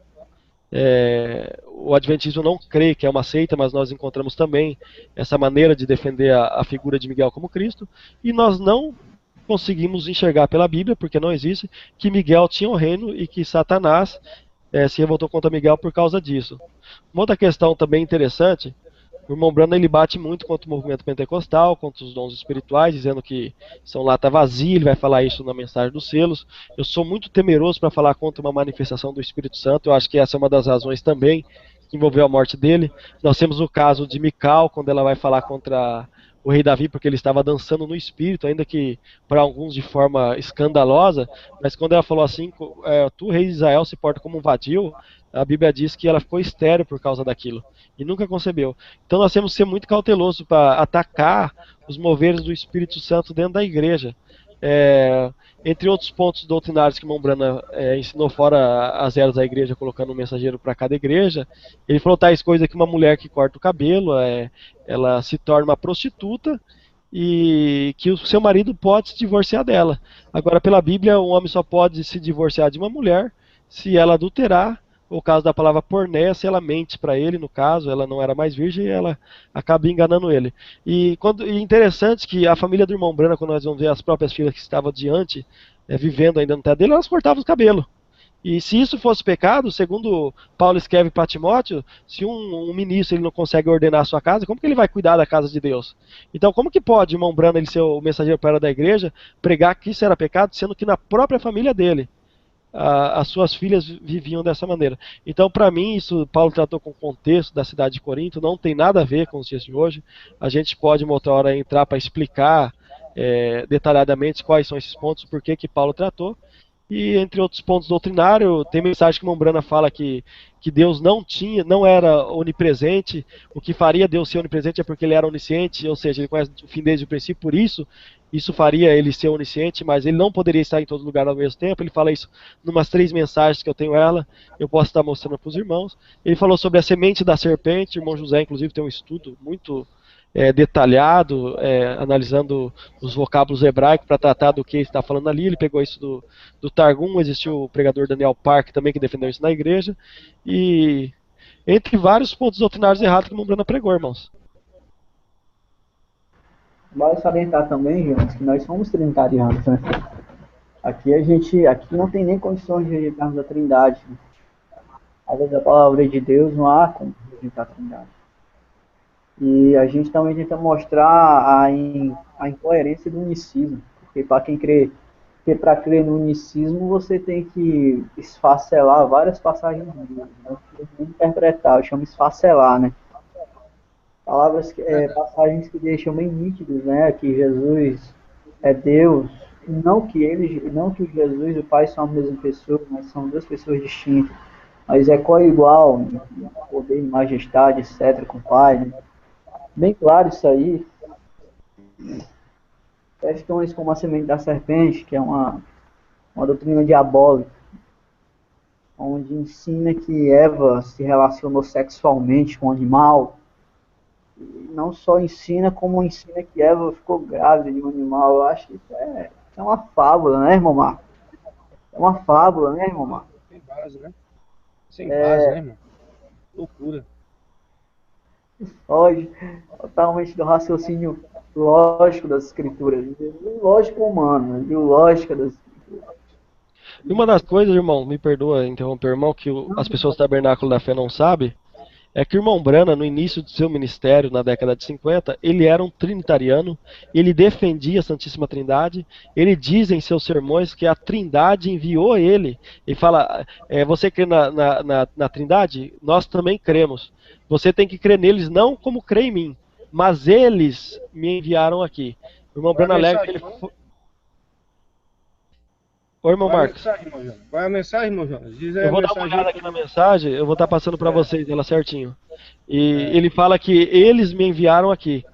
O Adventismo não crê que é uma seita, mas nós encontramos também essa maneira de defender a figura de Miguel como Cristo, e nós não conseguimos enxergar pela Bíblia, porque não existe, que Miguel tinha um reino e que Satanás se revoltou contra Miguel por causa disso. Uma outra questão também interessante, O irmão Branham ele bate muito contra o movimento pentecostal, contra os dons espirituais, dizendo que são lata vazia, ele vai falar isso na mensagem dos selos. Eu sou muito temeroso para falar contra uma manifestação do Espírito Santo, eu acho que essa é uma das razões também que envolveu a morte dele. Nós temos o caso de Mical, quando ela vai falar contra o rei Davi, porque ele estava dançando no Espírito, ainda que para alguns de forma escandalosa, mas quando ela falou assim, tu, rei de Israel, se porta como um vadio, a Bíblia diz que ela ficou estéril por causa daquilo, e nunca concebeu. Então nós temos que ser muito cautelosos para atacar os moveres do Espírito Santo dentro da igreja. Entre outros pontos doutrinários que Mombrana ensinou fora as eras da igreja, colocando um mensageiro para cada igreja, ele falou tais coisas que uma mulher que corta o cabelo, ela se torna uma prostituta e que o seu marido pode se divorciar dela. Agora, pela Bíblia, um homem só pode se divorciar de uma mulher se ela adulterar, o caso da palavra pornéia, se ela mente para ele, no caso, ela não era mais virgem e ela acaba enganando ele. E interessante que a família do irmão Branham, quando nós vamos ver as próprias filhas que estavam diante, vivendo ainda no terra dele, elas cortavam os cabelos. E se isso fosse pecado, segundo Paulo escreve para Timóteo, se um ministro ele não consegue ordenar a sua casa, como que ele vai cuidar da casa de Deus? Então, como que pode o irmão Branham, ele ser o mensageiro para da igreja, pregar que isso era pecado, sendo que na própria família dele as suas filhas viviam dessa maneira? Então, para mim, isso Paulo tratou com o contexto da cidade de Corinto, não tem nada a ver com os dias de hoje. A gente pode, uma outra hora, entrar para explicar detalhadamente quais são esses pontos, por que Paulo tratou. E entre outros pontos doutrinários, tem mensagem que Mombrana fala que Deus não era onipresente. O que faria Deus ser onipresente é porque ele era onisciente, ou seja, ele conhece o fim desde o princípio, por isso faria ele ser onisciente, mas ele não poderia estar em todo lugar ao mesmo tempo. Ele fala isso numas 3 mensagens que eu tenho eu posso estar mostrando para os irmãos. Ele falou sobre a semente da serpente, o irmão José inclusive tem um estudo muito detalhado, analisando os vocábulos hebraicos para tratar do que ele está falando ali. Ele pegou isso do Targum, existiu o pregador Daniel Park também que defendeu isso na igreja, e entre vários pontos doutrinários errados que o Mombrana pregou, irmãos. Vale salientar também, Jonas, que nós somos trinitarianos, né? Aqui não tem nem condições de rejeitarmos a Trindade, né? Além da palavra de Deus, não há como rejeitar a Trindade. E a gente também tenta mostrar a incoerência do unicismo, porque para crer no unicismo você tem que esfacelar várias passagens bíblicas, né? Interpretar, eu chamo esfacelar, né? Passagens que deixam bem nítidos, né? Que Jesus é Deus, não que Jesus e o Pai são a mesma pessoa, mas são 2 pessoas distintas, mas é coigual em poder e majestade, etc., com o Pai, né? Bem claro isso aí. Questões como a semente da serpente, que é uma doutrina diabólica, onde ensina que Eva se relacionou sexualmente com o animal. E não só ensina, como ensina que Eva ficou grávida de um animal. Eu acho que isso é uma fábula, né, irmão Marco? É uma fábula, né, irmão Marco? Sem base, né? Sem base, né, irmão? Loucura. Foge totalmente do raciocínio lógico das escrituras, o lógico humano e o lógico das escrituras. E uma das coisas, irmão, me perdoa interromper, irmão, que as pessoas do Tabernáculo da Fé não sabem, é que o irmão Branham, no início do seu ministério, na década de 50, ele era um trinitariano, ele defendia a Santíssima Trindade, ele diz em seus sermões que a Trindade enviou ele. Ele fala, você crê na Trindade? Nós também cremos. Você tem que crer neles não como crê em mim, mas eles me enviaram aqui. O irmão Branham alega que ele foi... Oi, irmão Marcos. Qual é a mensagem, irmão Jonas? Diz aí. Eu vou dar uma olhada aqui na mensagem, eu vou estar passando para vocês ela certinho. E ele fala que eles me enviaram aqui.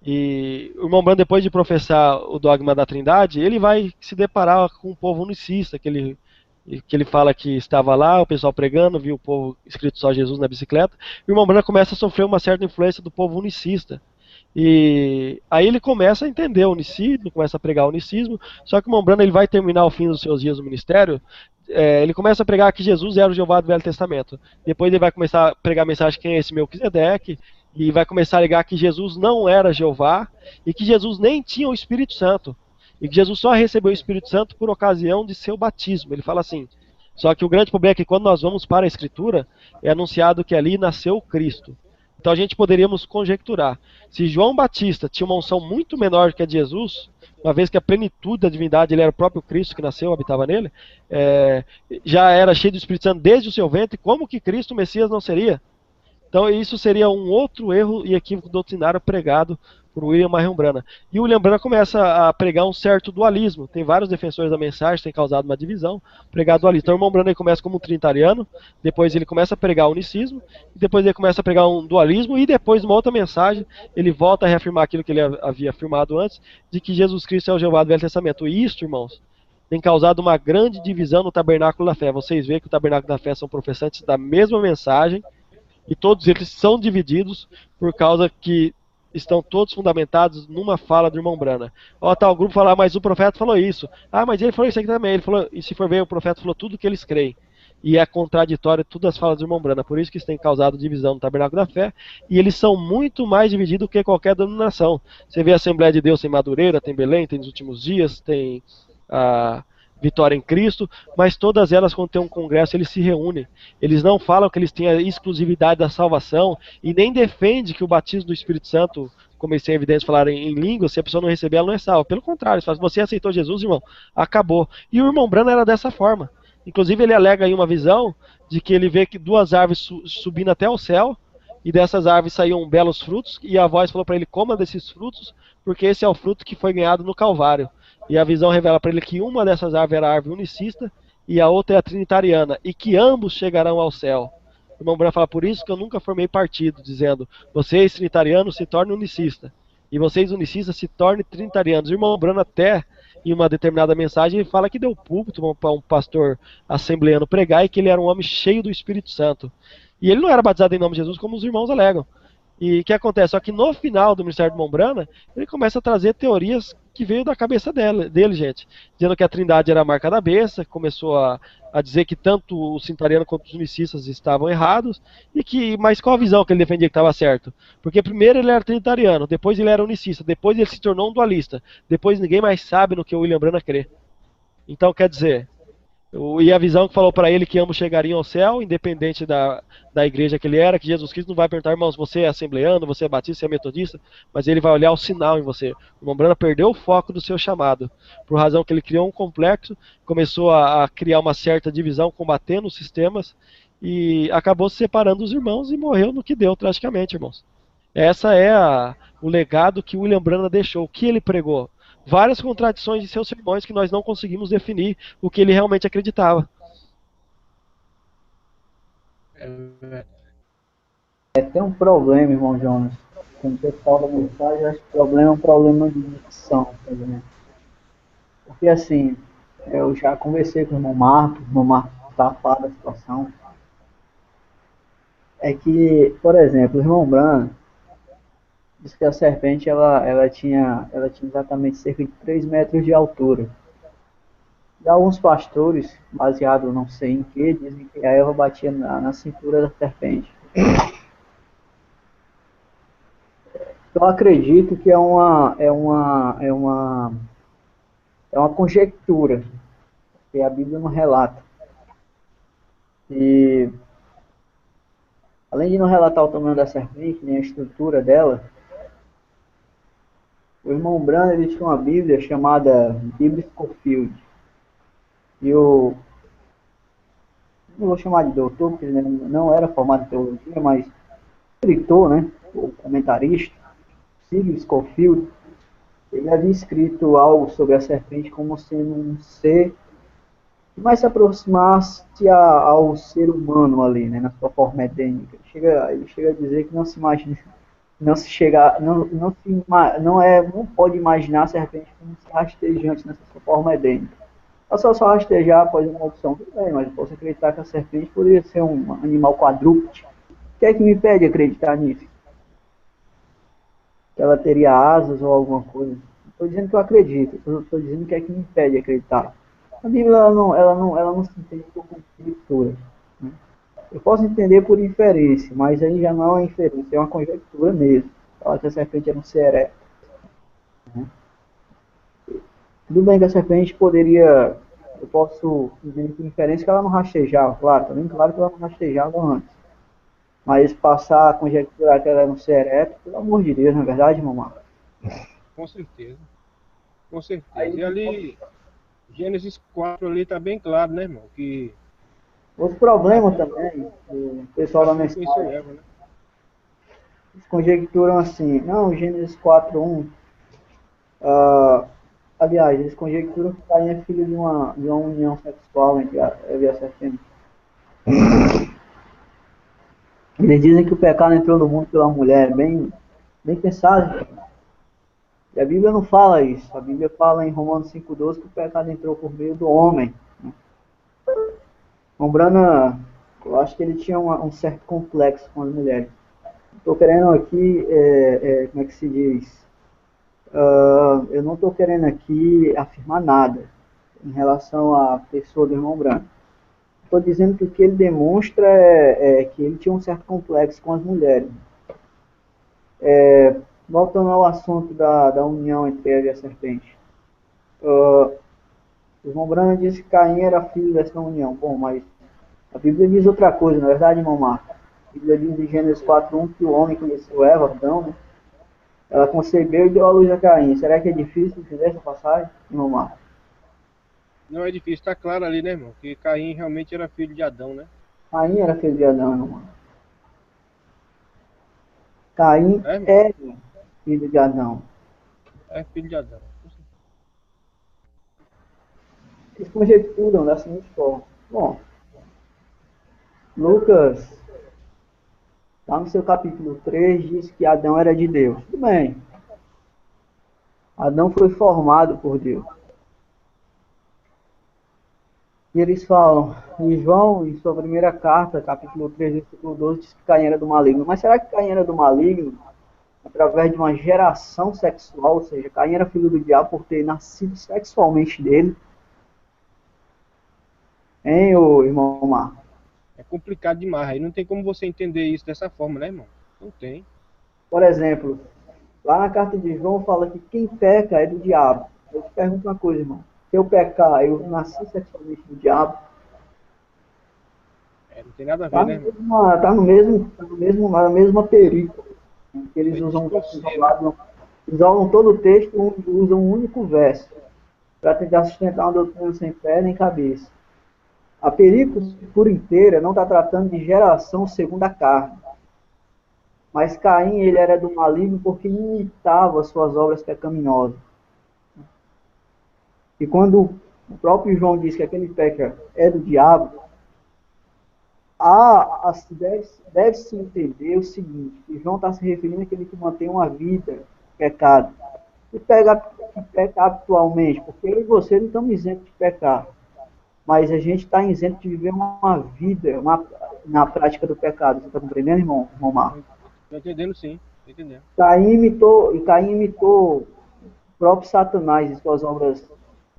E o irmão Branham, depois de professar o dogma da Trindade, ele vai se deparar com o povo unicista, que ele fala que estava lá, o pessoal pregando, viu o povo escrito só Jesus na bicicleta. E o irmão Branham começa a sofrer uma certa influência do povo unicista. E aí ele começa a entender o unicismo, começa a pregar o unicismo, só que o irmão Branham ele vai terminar o fim dos seus dias no ministério, ele começa a pregar que Jesus era o Jeová do Velho Testamento. Depois ele vai começar a pregar a mensagem quem é esse Melquisedeque, e vai começar a ligar que Jesus não era Jeová, e que Jesus nem tinha o Espírito Santo, e que Jesus só recebeu o Espírito Santo por ocasião de seu batismo. Ele fala assim, só que o grande problema é que quando nós vamos para a Escritura, é anunciado que ali nasceu Cristo. Então a gente poderíamos conjecturar. Se João Batista tinha uma unção muito menor que a de Jesus, uma vez que a plenitude da divindade, ele era o próprio Cristo que nasceu, habitava nele, já era cheio do Espírito Santo desde o seu ventre, como que Cristo, o Messias, não seria? Então isso seria um outro erro e equívoco doutrinário pregado por William Marion Branham. E o William Branham começa a pregar um certo dualismo. Tem vários defensores da mensagem, tem causado uma divisão, pregar dualismo. Então o irmão Branham começa como um trinitariano, depois ele começa a pregar o unicismo, depois ele começa a pregar um dualismo, e depois, numa outra mensagem, ele volta a reafirmar aquilo que ele havia afirmado antes, de que Jesus Cristo é o Jeová do Velho Testamento. E isso, irmãos, tem causado uma grande divisão no tabernáculo da fé. Vocês veem que o tabernáculo da fé são professantes da mesma mensagem, e todos eles são divididos por causa que estão todos fundamentados numa fala do irmão Branham. Ó, tá, o grupo fala, mas o profeta falou isso. Ah, mas ele falou isso aqui também. Ele falou, e se for ver, o profeta falou tudo que eles creem. E é contraditório todas as falas do irmão Branham. Por isso que isso tem causado divisão no tabernáculo da fé. E eles são muito mais divididos do que qualquer denominação. Você vê a Assembleia de Deus, tem Madureira, tem Belém, tem Nos Últimos Dias, tem a Vitória em Cristo, mas todas elas, quando tem um congresso, eles se reúnem. Eles não falam que eles têm a exclusividade da salvação e nem defendem que o batismo do Espírito Santo, como eles têm evidência de falar em língua, se a pessoa não receber, ela não é salva. Pelo contrário, eles falam, você aceitou Jesus, irmão, acabou. E o irmão Branham era dessa forma. Inclusive, ele alega aí uma visão de que ele vê que duas árvores subindo até o céu, e dessas árvores saíam belos frutos, e a voz falou para ele, coma desses frutos, porque esse é o fruto que foi ganhado no Calvário. E a visão revela para ele que uma dessas árvores era a árvore unicista e a outra é a trinitariana, e que ambos chegarão ao céu. O irmão Branham fala, por isso que eu nunca formei partido, dizendo, vocês trinitarianos se tornem unicistas, e vocês unicistas se tornem trinitarianos. O irmão Branham até, em uma determinada mensagem, ele fala que deu púlpito para um pastor assembleano pregar e que ele era um homem cheio do Espírito Santo. E ele não era batizado em nome de Jesus, como os irmãos alegam. E o que acontece? Só que no final do ministério de Mombrana, ele começa a trazer teorias que veio da cabeça dele, gente. Dizendo que a Trindade era a marca da besta, começou a dizer que tanto o Sintariano quanto os unicistas estavam errados, mas qual a visão que ele defendia que estava certo? Porque primeiro ele era trinitariano, depois ele era unicista, depois ele se tornou um dualista, depois ninguém mais sabe no que o William Branham crê. Então, quer dizer, e a visão que falou para ele que ambos chegariam ao céu, independente da igreja que ele era, que Jesus Cristo não vai perguntar, irmãos, você é assembleano, você é batista, você é metodista, mas ele vai olhar o sinal em você. O irmão Branham perdeu o foco do seu chamado, por razão que ele criou um complexo, começou a criar uma certa divisão, combatendo os sistemas, e acabou se separando dos irmãos e morreu no que deu, tragicamente, irmãos. Essa é o legado que William Branham deixou, o que ele pregou. Várias contradições em seus sermões que nós não conseguimos definir o que ele realmente acreditava. Tem um problema, irmão Jonas. Com o pessoal da mensagem, eu acho que o problema é um problema de dicção, por exemplo. Porque assim, eu já conversei com o irmão Marcos está a par da situação. É que, por exemplo, o irmão Branham diz que a serpente ela tinha exatamente cerca de 3 metros de altura. E alguns pastores, baseado não sei em que, dizem que a Eva batia na cintura da serpente. Eu acredito que é uma conjectura, que a Bíblia não relata. E além de não relatar o tamanho da serpente, nem a estrutura dela, o irmão Branham ele tinha uma Bíblia chamada Bíblia Scofield. E eu não vou chamar de doutor, porque ele não era formado em teologia, mas escritor, né, ou comentarista, Sigmund Scofield, ele havia escrito algo sobre a serpente como sendo um ser que mais se aproximasse ao ser humano ali, né, na sua forma edênica. Ele chega a dizer que não se imagina, não pode imaginar a serpente como se rastejante nessa sua forma edênica. Só rastejar após uma opção, tudo bem, mas eu posso acreditar que a serpente poderia ser um animal quadrúpede. O que é que me impede de acreditar nisso? Que ela teria asas ou alguma coisa. Não estou dizendo que eu acredito, eu estou dizendo que é que me impede de acreditar. A Bíblia ela não se entende por conjectura. Né? Eu posso entender por inferência, mas aí já não é inferência, é uma conjectura mesmo. Fala que a serpente era um ser ereto. Né? Tudo bem que a serpente poderia, eu posso entender por inferência que ela não rastejava, claro, também claro que ela não rastejava antes. Mas passar a conjecturar que ela não ser herética, pelo amor de Deus, não é verdade, mamãe? Com certeza. Com certeza. Aí, E ali, Gênesis 4 ali tá bem claro, né, irmão? Que outro problema Adão, também, o pessoal da Adão conheceu mensagem, Eva, né? eles conjecturam assim, não, Gênesis 4:1, ah, aliás, eles conjecturam que Caim é filho de uma união sexual entre a Eva e a serpente. Eles dizem que o pecado entrou no mundo pela mulher, bem pensado. E a Bíblia não fala isso. A Bíblia fala em Romanos 5:12 que o pecado entrou por meio do homem. Rombrana, eu acho que ele tinha um certo complexo com as mulheres. Estou querendo aqui, como é que se diz? Eu não estou querendo aqui afirmar nada em relação à pessoa do irmão Branco. Estou dizendo que o que ele demonstra é que ele tinha um certo complexo com as mulheres. Voltando ao assunto da união entre Eva e a serpente. O irmão Branco disse que Caim era filho dessa união. Bom, mas a Bíblia diz outra coisa, na verdade, irmão Marcos? A Bíblia diz em Gênesis 4:1 que o homem conheceu Eva, Adão, né? Ela concebeu e deu à luz a Caim. Será que é difícil entender essa passagem, irmão Marcos? Não é difícil, tá claro ali, né, irmão? Que Caim realmente era filho de Adão, né? Caim era filho de Adão, irmão Marcos. Caim É, irmão? era filho de Adão. É filho de Adão. Eles conjecturam da seguinte forma. Bom, Lucas, lá no seu capítulo 3, diz que Adão era de Deus. Tudo bem. Adão foi formado por Deus. E eles falam, e João, em sua primeira carta, capítulo 3, versículo 12, diz que Caim era do maligno. Mas será que Caim era do maligno através de uma geração sexual? Ou seja, Caim era filho do diabo por ter nascido sexualmente dele? Hein, ô irmão Marcos? É complicado demais. Aí não tem como você entender isso dessa forma, né, irmão? Não tem. Por exemplo, lá na carta de João fala que quem peca é do diabo. Eu te pergunto uma coisa, irmão. Se eu pecar, eu nasci sexualmente do diabo? É, não tem nada a ver, Tá né, no irmão? mesmo, na mesma perícope, que eles Vai usam distorcer, né? isolam todo o texto, usam um único verso, para tentar sustentar uma doutrina sem pé nem cabeça. A perícope por inteira não está tratando de geração segundo a carne. Mas Caim, ele era do maligno porque imitava suas obras pecaminosas. E quando o próprio João diz que aquele peca é do diabo, deve-se entender o seguinte, que João está se referindo àquele que mantém uma vida de pecado. Que peca habitualmente, porque eu e você não estamos isentos de pecar, mas a gente está isento de viver uma vida na prática do pecado. Você está compreendendo, irmão Marcos? Tô entendendo, sim. Tô entendendo. Caim imitou o próprio Satanás em suas obras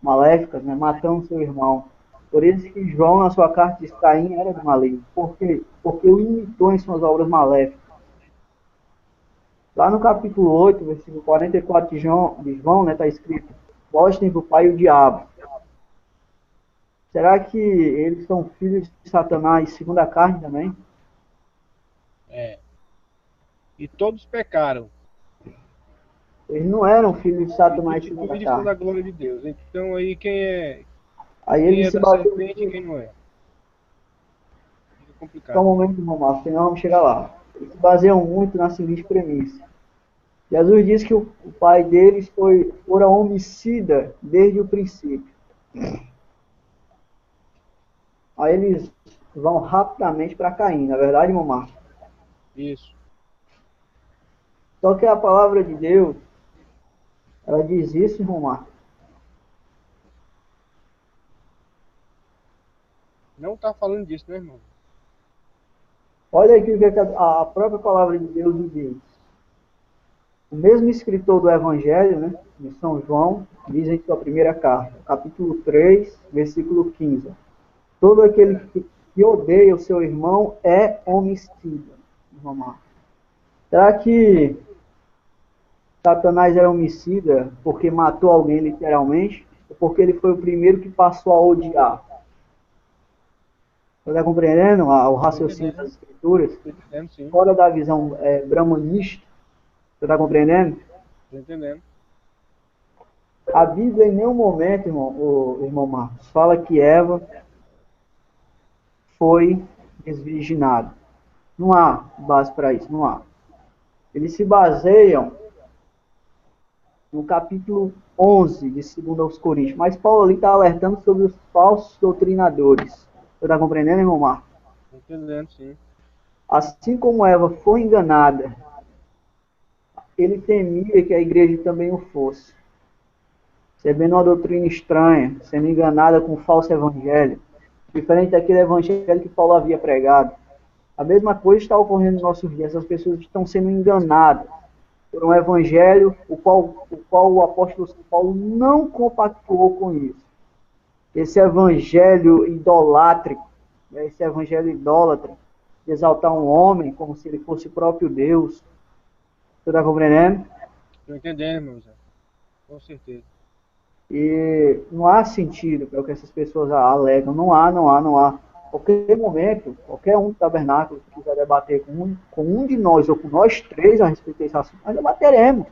maléficas, né, matando seu irmão. Por isso que João, na sua carta, diz que Caim era do maligno. Por quê? Porque o imitou em suas obras maléficas. Lá no capítulo 8, versículo 44 de João, né, está escrito: mostrem para o pai o diabo. Será que eles são filhos de Satanás segundo a carne também? É. E todos pecaram. Eles não eram filhos de E Satanás segundo a destituídos estão carne. da glória de Deus. Então aí Aí quem eles é se da baseiam serpente e muito. quem não é? Fica Só um complicado. momento, irmão Marcos, senão vamos chegar lá. Eles se baseiam muito na seguinte premissa: Jesus disse que o pai deles fora homicida desde o princípio. Aí eles vão rapidamente para Caim, na verdade, irmão Marcos? Isso. Só que a palavra de Deus, ela diz isso, irmão Marcos. Não tá falando disso, né, irmão? Olha aqui o que a própria palavra de Deus diz. O mesmo escritor do Evangelho, né, de São João, diz em sua primeira carta, capítulo 3, versículo 15. Todo aquele que odeia o seu irmão é homicida. Irmão Marcos. Será que Satanás era homicida porque matou alguém literalmente? Ou porque ele foi o primeiro que passou a odiar? Você está compreendendo o raciocínio entendendo. das escrituras? Estou entendendo, sim. Fora da visão brahmanista. Você está compreendendo? Estou entendendo. A Bíblia em nenhum momento, o irmão Marcos, fala que Eva foi desvirginada. Não há base para isso, não há. Eles se baseiam no capítulo 11 de 2 aos Coríntios. Mas Paulo ali está alertando sobre os falsos doutrinadores. Você está compreendendo, irmão Marcos? Estou entendendo, sim. Assim como Eva foi enganada, ele temia que a igreja também o fosse. Recebendo uma doutrina estranha, sendo enganada com um falso evangelho, diferente daquele evangelho que Paulo havia pregado. A mesma coisa está ocorrendo nos nossos dias. As pessoas estão sendo enganadas por um evangelho o qual o apóstolo São Paulo não compactuou com isso. Esse evangelho idolátrico, esse evangelho idólatra, de exaltar um homem como se ele fosse o próprio Deus. Você está compreendendo? Estou entendendo, meu Zé. Com certeza. E não há sentido para o que essas pessoas alegam. Não há. Qualquer momento, qualquer um do tabernáculo que quiser debater com um de nós ou com nós três a respeito desse assunto, nós debateremos.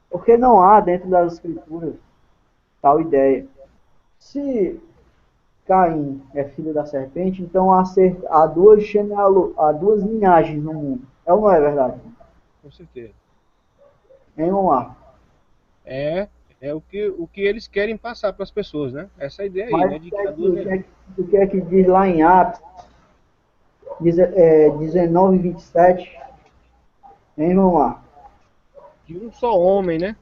Porque não há dentro das escrituras tal ideia. Se Caim é filho da serpente, então há duas linhagens no mundo. É ou não é verdade? Com certeza. Hein, Omar? É o que eles querem passar para as pessoas, né? Essa é a ideia aí, Mas né? De que há duas linhagens. o que é que diz lá em Atos 19, 27? Hein, Omar? De um só homem, né?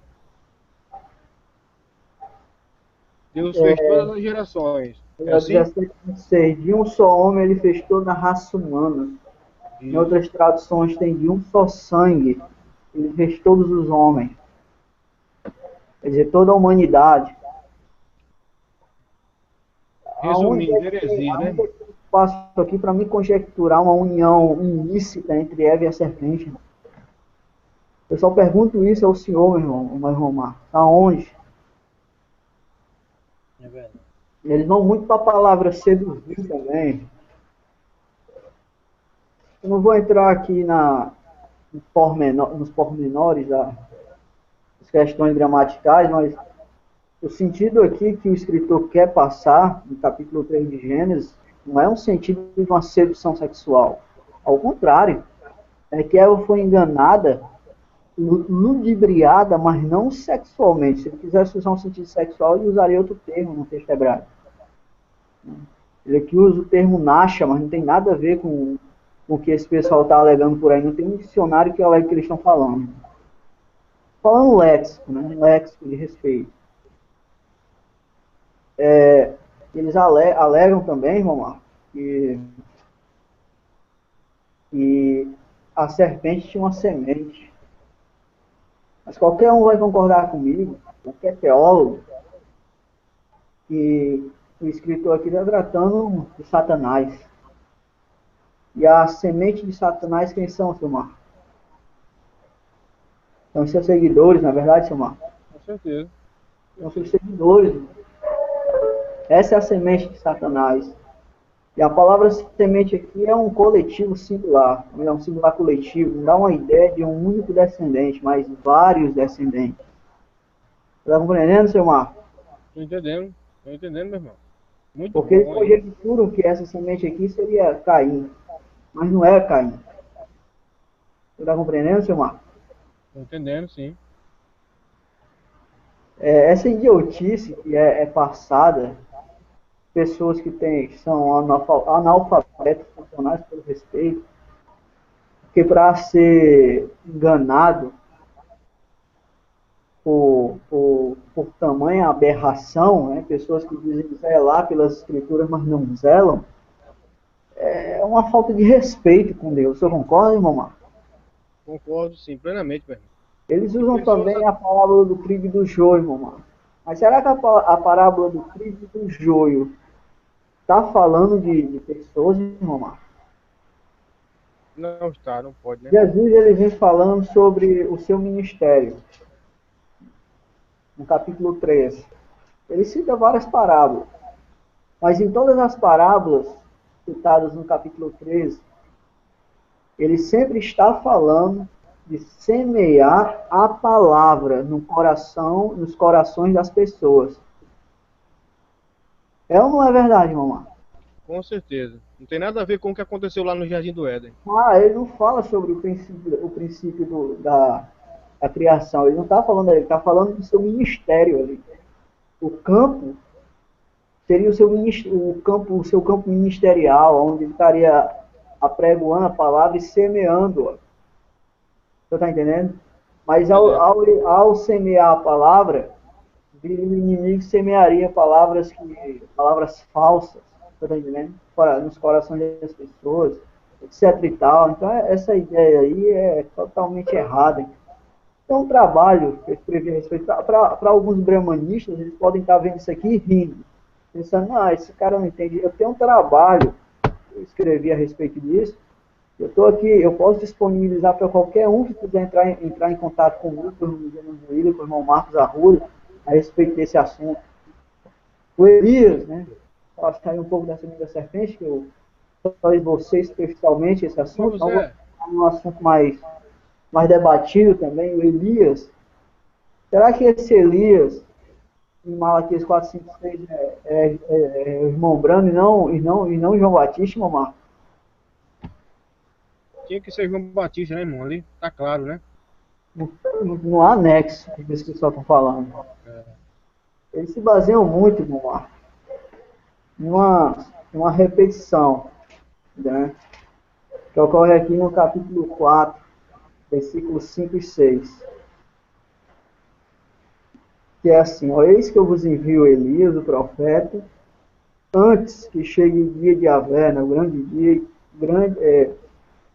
Deus fez todas as gerações. É assim? 17, 26. De um só homem ele fez toda a raça humana. Em Isso. outras traduções tem de um só sangue. Ele fez todos os homens. Quer dizer, toda a humanidade. Resumindo, heresia, né? Aonde é que eu passo aqui para me conjecturar uma união ilícita entre Eva e a serpente? Irmão? Eu só pergunto isso ao senhor, meu irmão Marcos. Aonde? É verdade. Eles vão muito para a palavra seduzir também. Eu não vou entrar aqui nos pormenores das questões gramaticais, mas o sentido aqui que o escritor quer passar, no capítulo 3 de Gênesis, não é um sentido de uma sedução sexual. Ao contrário, é que Eva foi enganada, ludibriada, mas não sexualmente. Se ele quisesse usar um sentido sexual, ele usaria outro termo no texto hebraico. Ele aqui usa o termo nasha, mas não tem nada a ver com o que esse pessoal está alegando por aí. Não tem um dicionário que alega o que eles estão falando. Falando léxico, né? Um léxico de respeito. Eles alegam também, irmão Marcos, que a serpente tinha uma semente. Mas qualquer um vai concordar comigo, qualquer teólogo, que o escritor aqui está tratando de Satanás. E a semente de Satanás, quem são, seu Marcos? São seus seguidores, na verdade, seu Marcos? Com certeza. São seus seguidores. Essa é a semente de Satanás. E a palavra semente aqui é um coletivo singular, é um singular coletivo, não dá uma ideia de um único descendente, mas vários descendentes. Está compreendendo, seu Marcos? Estou entendendo, meu irmão. Muito Porque eles bom aí. conjecturam que essa semente aqui seria Caim, mas não é Caim. Você está compreendendo, seu Marcos? Estou entendendo, sim. Essa idiotice que é passada, pessoas que são analfabetos funcionais pelo respeito, que para ser enganado por tamanha aberração, né, pessoas que dizem zelar pelas escrituras, mas não zelam, é uma falta de respeito com Deus. Você concorda, irmão Marcos? Concordo, sim, plenamente, meu irmão. Eles usam também a parábola do trigo e do joio, irmão Marcos. Mas será que a parábola do trigo e do joio está falando de pessoas, irmão Marcos? Não está, não pode, né? Jesus ele vem falando sobre o seu ministério. No capítulo 13. Ele cita várias parábolas. Mas em todas as parábolas, citadas no capítulo 13, ele sempre está falando de semear a palavra no coração, nos corações das pessoas. É ou não é verdade, mamãe? Com certeza. Não tem nada a ver com o que aconteceu lá no Jardim do Éden. Ele não fala sobre o princípio da criação. Ele não está falando, ele está falando do seu ministério ali. O campo seria o seu campo ministerial, onde ele estaria apregoando a palavra e semeando-a. Você está entendendo? Mas ao semear a palavra, o inimigo semearia palavras falsas, você está entendendo? Nos corações das pessoas, etc. e tal. Então, essa ideia aí é totalmente errada. Então, um trabalho que eu escrevi a respeito, para alguns brahmanistas, eles podem estar vendo isso aqui e rindo, pensando, não, esse cara não entende. Eu tenho um trabalho, eu escrevi a respeito disso, eu estou aqui, eu posso disponibilizar para qualquer um que quiser entrar em contato comigo, com o irmão William, com o irmão Marcos Arruda, a respeito desse assunto. O Elias, né? Posso sair um pouco dessa linha da serpente, que eu só esbocei superficialmente esse assunto, então vou falar um assunto mais debatido também, o Elias. Será que esse Elias, em Malaquias 4, 5, 6, é o irmão Brando e não João Batista, irmão Marcos? Tinha que ser João Batista, né, irmão? Ali tá claro, né? No anexo que esse pessoal está falando. Eles se baseiam muito, irmão Marcos, numa repetição, né, que ocorre aqui no capítulo 4, versículos 5 e 6. Que é assim, ó, eis que eu vos envio Elias, o profeta, antes que chegue o dia de Yahvé, né, o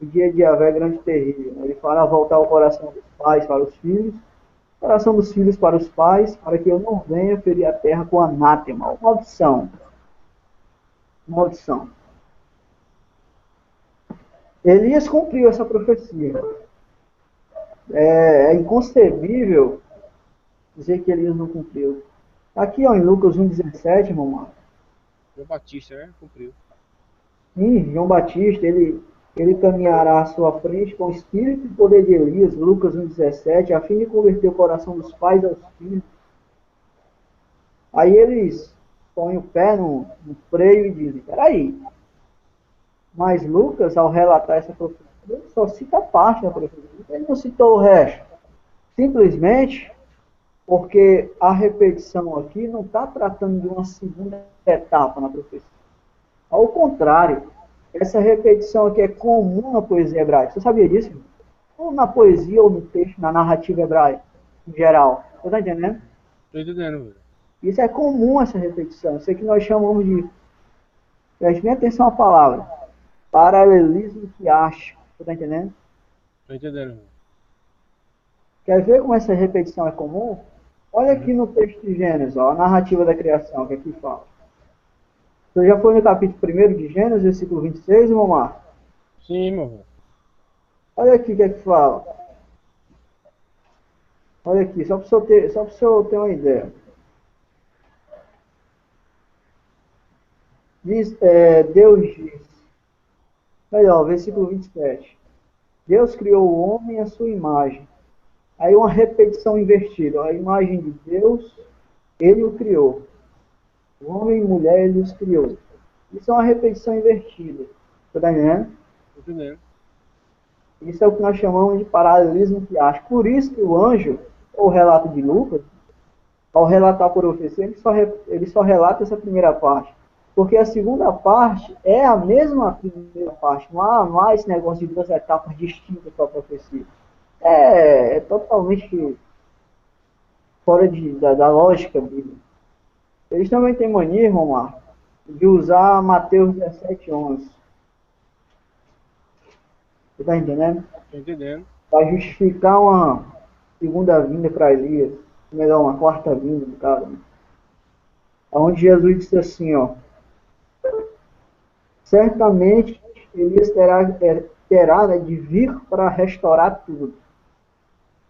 dia de Yahvé grande e terrível. Ele fará voltar o coração dos pais para os filhos, o coração dos filhos para os pais, para que eu não venha ferir a terra com anátema, maldição. Maldição. Elias cumpriu essa profecia. É inconcebível dizer que Elias não cumpriu. Aqui, ó, em Lucas 1,17, irmão Marcos. João Batista, né? Cumpriu. Sim, João Batista, ele caminhará à sua frente com o espírito e poder de Elias, Lucas 1,17, a fim de converter o coração dos pais aos filhos. Aí eles põem o pé no freio e dizem, peraí, mas Lucas, ao relatar essa profecia, só cita parte da profecia, ele não citou o resto. Simplesmente porque a repetição aqui não está tratando de uma segunda etapa na profecia. Ao contrário, essa repetição aqui é comum na poesia hebraica. Você sabia disso? Ou na poesia, ou no texto, na narrativa hebraica, em geral. Você está entendendo? Estou entendendo, velho. Isso é comum, essa repetição. Isso é que nós chamamos de... Preste bem atenção à palavra. Paralelismo quiástico. Você está entendendo? Estou entendendo, velho. Quer ver como essa repetição é comum? Olha aqui no texto de Gênesis, ó, a narrativa da criação, que aqui fala. Você já foi no capítulo 1 de Gênesis, versículo 26, irmão Marcos? Sim, meu velho. Olha aqui o que é que fala. Olha aqui, só para o senhor ter uma ideia. Deus diz, melhor, versículo 27. Deus criou o homem à sua imagem. Aí uma repetição invertida. A imagem de Deus, ele o criou. O homem e mulher, ele os criou. Isso é uma repetição invertida. Você está entendendo? Estou entendendo. Isso é o que nós chamamos de paralelismo quiástico. Por isso que o anjo, ou o relato de Lucas, ao relatar a profecia, ele só relata essa primeira parte. Porque a segunda parte é a mesma primeira parte. Não há esse negócio de duas etapas distintas para a profecia. É totalmente fora da lógica bíblica. Eles também têm mania, irmão Marcos, de usar Mateus 17:11. Você está entendendo? Estou entendendo. Para justificar uma segunda vinda para Elias. Melhor, uma quarta vinda, no caso. Né? Onde Jesus disse assim, ó. Certamente Elias terá né, de vir para restaurar tudo.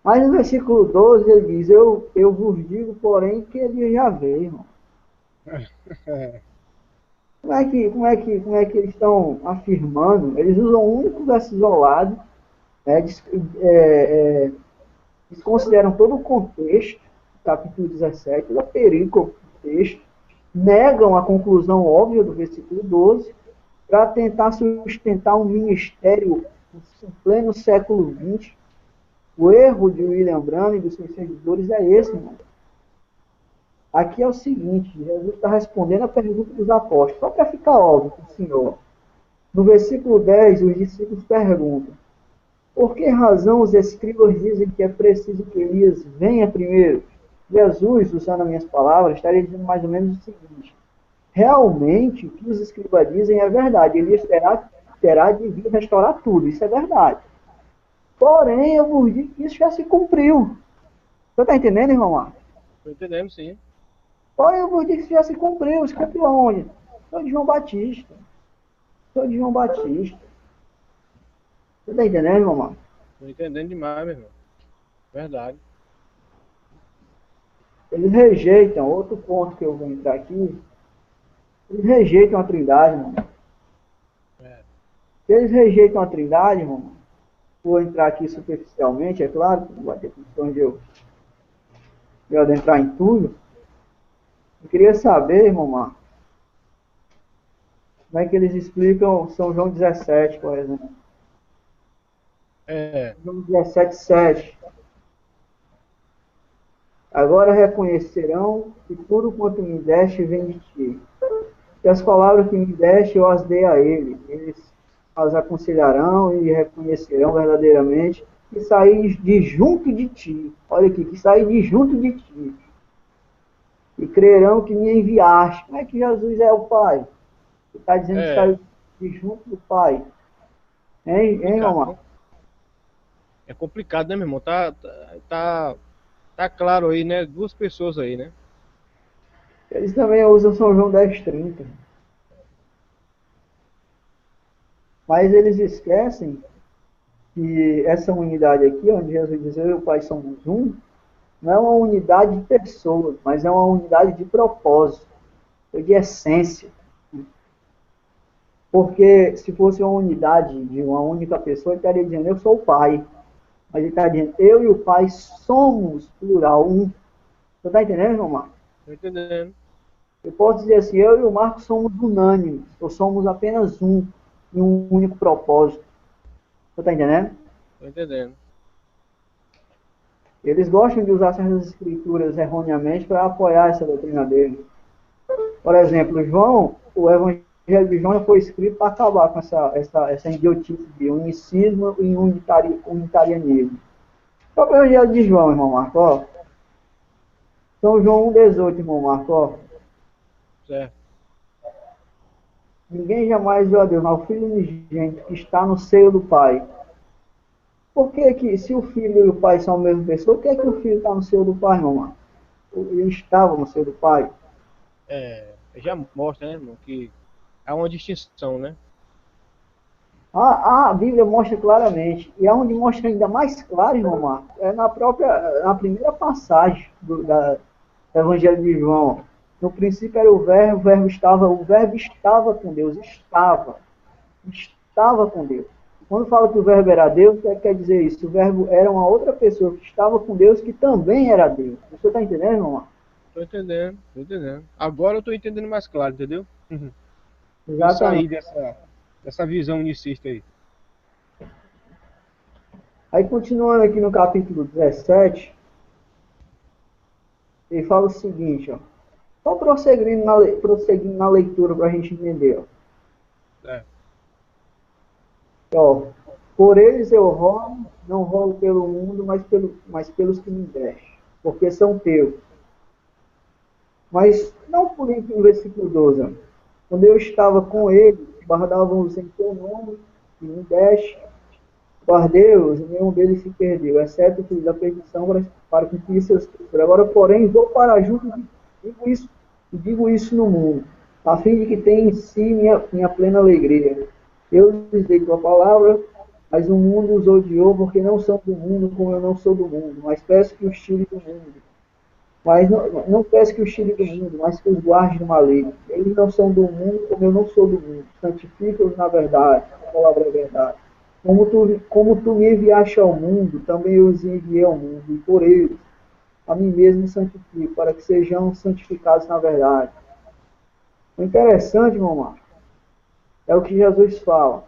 Mas no versículo 12 ele diz, eu vos digo, porém, que ele já veio, irmão. como é que eles estão afirmando? Eles usam um único verso isolado, né, desconsideram todo o contexto, capítulo 17, da perícope do texto, negam a conclusão óbvia do versículo 12, para tentar sustentar um ministério em pleno século XX. O erro de William Branham e dos seus seguidores é esse, irmão. Aqui é o seguinte, Jesus está respondendo a pergunta dos apóstolos, só para ficar óbvio para o Senhor. No versículo 10, os discípulos perguntam: por que razão os escribas dizem que é preciso que Elias venha primeiro? Jesus, usando as minhas palavras, estaria dizendo mais ou menos o seguinte: realmente, o que os escribas dizem é verdade. Elias terá de vir restaurar tudo, isso é verdade. Porém, eu vos digo que isso já se cumpriu. Você está entendendo, irmão Marcos? Estou entendendo, sim. Porém, eu vos digo que isso já se cumpriu. Se cumpriu aonde? Sou de João Batista. Sou de João Batista. Você está entendendo, irmão Marcos? Estou entendendo demais, meu irmão. Verdade. Eles rejeitam, outro ponto que eu vou entrar aqui, eles rejeitam a trindade, irmão. Se eles rejeitam a trindade, irmão, vou entrar aqui superficialmente, é claro, não vai ter questão de eu adentrar em tudo. Eu queria saber, irmão Marcos, como é que eles explicam São João 17, por exemplo. João 17, 7. Agora reconhecerão que tudo quanto me deste vem de ti. Que as palavras que me deste eu as dei a eles. Eles as aconselharão e reconhecerão verdadeiramente que saí de junto de ti. Olha aqui, que saí de junto de ti. E crerão que me enviaste. Como é que Jesus é o Pai? Ele está dizendo que saiu de junto do Pai. Hein, Omar? É complicado, né, meu irmão? Tá claro aí, né? Duas pessoas aí, né? Eles também usam São João 10:30. Mas eles esquecem que essa unidade aqui, onde Jesus diz eu e o Pai somos um, não é uma unidade de pessoas, mas é uma unidade de propósito, de essência. Porque se fosse uma unidade de uma única pessoa, ele estaria dizendo eu sou o Pai. Mas ele está dizendo eu e o Pai somos, plural, um. Você está entendendo, irmão Marcos? Estou entendendo. Eu posso dizer assim, eu e o Marcos somos unânimes, ou somos apenas um, em um único propósito. Você está entendendo? Estou entendendo. Eles gostam de usar certas escrituras erroneamente para apoiar essa doutrina deles. Por exemplo, o Evangelho de João foi escrito para acabar com essa idiotice de unicismo e unitarianismo. Qual é o Evangelho de João, irmão Marco? Ó. São João 1,18, irmão Marco. Ó. Certo. Ninguém jamais viu a Deus, mas o Filho unigênito que está no seio do Pai. Por que se o Filho e o Pai são a mesma pessoa, por que o Filho está no seio do Pai, irmão Marco? Ele estava no seio do Pai. Já mostra, né, irmão, que há uma distinção, né? A Bíblia mostra claramente, e aonde mostra ainda mais claro, irmão Marcos, é na primeira passagem do Evangelho de João. No princípio era o verbo estava com Deus, estava com Deus. Quando fala que o verbo era Deus, o que quer dizer isso? O verbo era uma outra pessoa que estava com Deus, que também era Deus. Você está entendendo, irmão Marcos? Estou entendendo. Agora eu estou entendendo mais claro, entendeu? Exatamente. Eu saí dessa visão unicista aí. Aí, continuando aqui no capítulo 17, ele fala o seguinte, ó. Só prosseguindo na leitura para a gente entender, ó. Ó. Por eles eu rogo, não rogo pelo mundo, mas pelos que me deste, porque são teus. Mas não por isso no versículo 12, ó. Quando eu estava com eles, guardávamos em teu nome, que me deste, guardei-os, e nenhum deles se perdeu, exceto o filho da perdição, para cumprir seus filhos. Agora, porém, vou para junto digo isso no mundo, a fim de que tenha em si minha plena alegria. Eu lhes dei tua palavra, mas o mundo os odiou, porque não são do mundo, como eu não sou do mundo. Mas peço que os tire do mundo. Mas não peço que os tire do mundo, mas que os guarde do maligno. Eles não são do mundo, como eu não sou do mundo. Santifica-os na verdade, a palavra é verdade. Como tu me enviaste ao mundo, também eu os enviei ao mundo, e por eles a mim mesmo me santifico, para que sejam santificados na verdade. O interessante, irmão Marcos, é o que Jesus fala.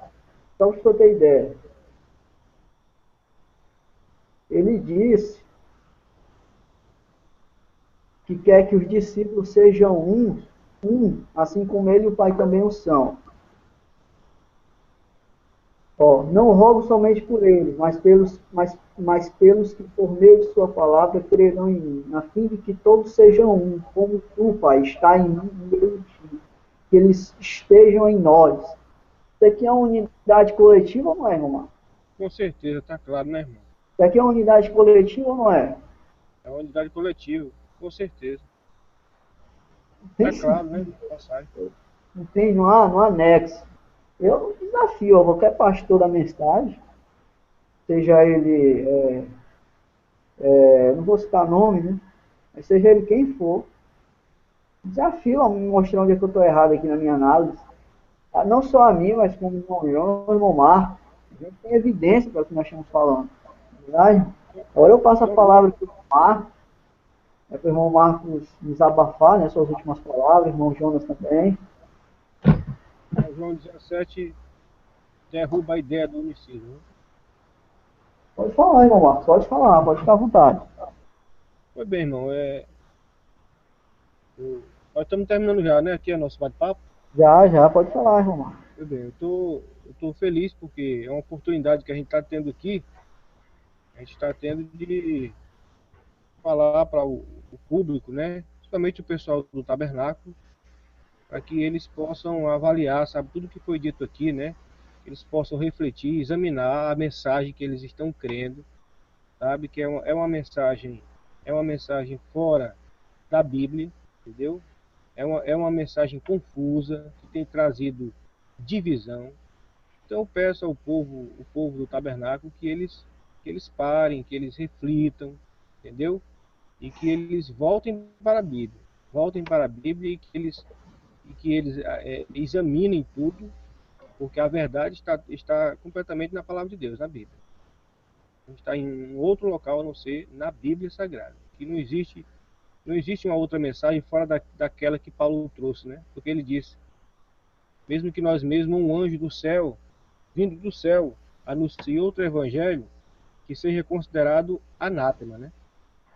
Só para você ter ideia. Ele disse que quer que os discípulos sejam assim como ele e o Pai também o são. Não rogo somente por eles, mas pelos que por meio de sua palavra crerão em mim, a fim de que todos sejam um, como tu, Pai, está em mim e eu em ti, que eles estejam em nós. Isso aqui é uma unidade coletiva ou não é, irmão? Com certeza, está claro, né, irmão? Isso aqui é uma unidade coletiva ou não é? É uma unidade coletiva, com certeza. Está claro, né? Passagem. Não tem, não há nexo. Eu desafio a qualquer pastor da mensagem, seja ele, não vou citar nome, né? Mas seja ele quem for, desafio a me mostrar onde é que eu estou errado aqui na minha análise. Não só a mim, mas como o irmão João e o irmão Marcos. A gente tem evidência para o que nós estamos falando. Verdade? Agora eu passo a palavra para o irmão Marcos, para o irmão Marcos desabafar, né, suas últimas palavras, o irmão Jonas também. João 17 derruba a ideia do unicismo. Pode falar, irmão Marcos, pode falar, pode ficar à vontade. Pois bem, irmão, nós estamos terminando já, né, aqui é nosso bate-papo. Já, pode falar, irmão Marcos. Pois bem, eu tô feliz porque é uma oportunidade que a gente está tendo aqui, a gente está tendo de falar para o público, né, principalmente o pessoal do tabernáculo, para que eles possam avaliar, sabe, tudo que foi dito aqui, né, eles possam refletir, examinar a mensagem que eles estão crendo, sabe, que é uma mensagem fora da Bíblia, entendeu? É uma mensagem confusa, que tem trazido divisão. Então eu peço ao povo, o povo do tabernáculo, que eles parem, que eles reflitam, entendeu? E que eles voltem para a Bíblia, e que eles examinem tudo, porque a verdade está completamente na palavra de Deus, na Bíblia. A gente está em outro local a não ser na Bíblia Sagrada, que não existe uma outra mensagem fora daquela que Paulo trouxe, né? Porque ele disse, mesmo que nós mesmos, um anjo do céu, vindo do céu, anuncie outro evangelho, que seja considerado anátema, né?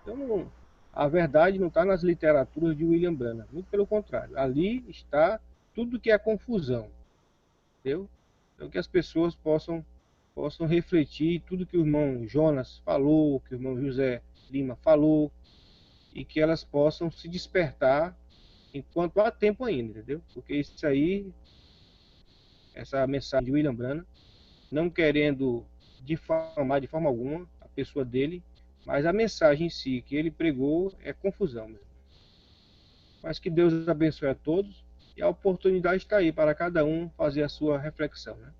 Então, a verdade não está nas literaturas de William Branham, muito pelo contrário. Ali está tudo que é confusão, entendeu? Então, que as pessoas possam refletir tudo que o irmão Jonas falou, que o irmão José Lima falou, e que elas possam se despertar enquanto há tempo ainda, entendeu? Porque isso aí, essa mensagem de William Branham, não querendo difamar de forma alguma a pessoa dele, mas a mensagem em si que ele pregou é confusão mesmo. Mas que Deus abençoe a todos e a oportunidade está aí para cada um fazer a sua reflexão, né?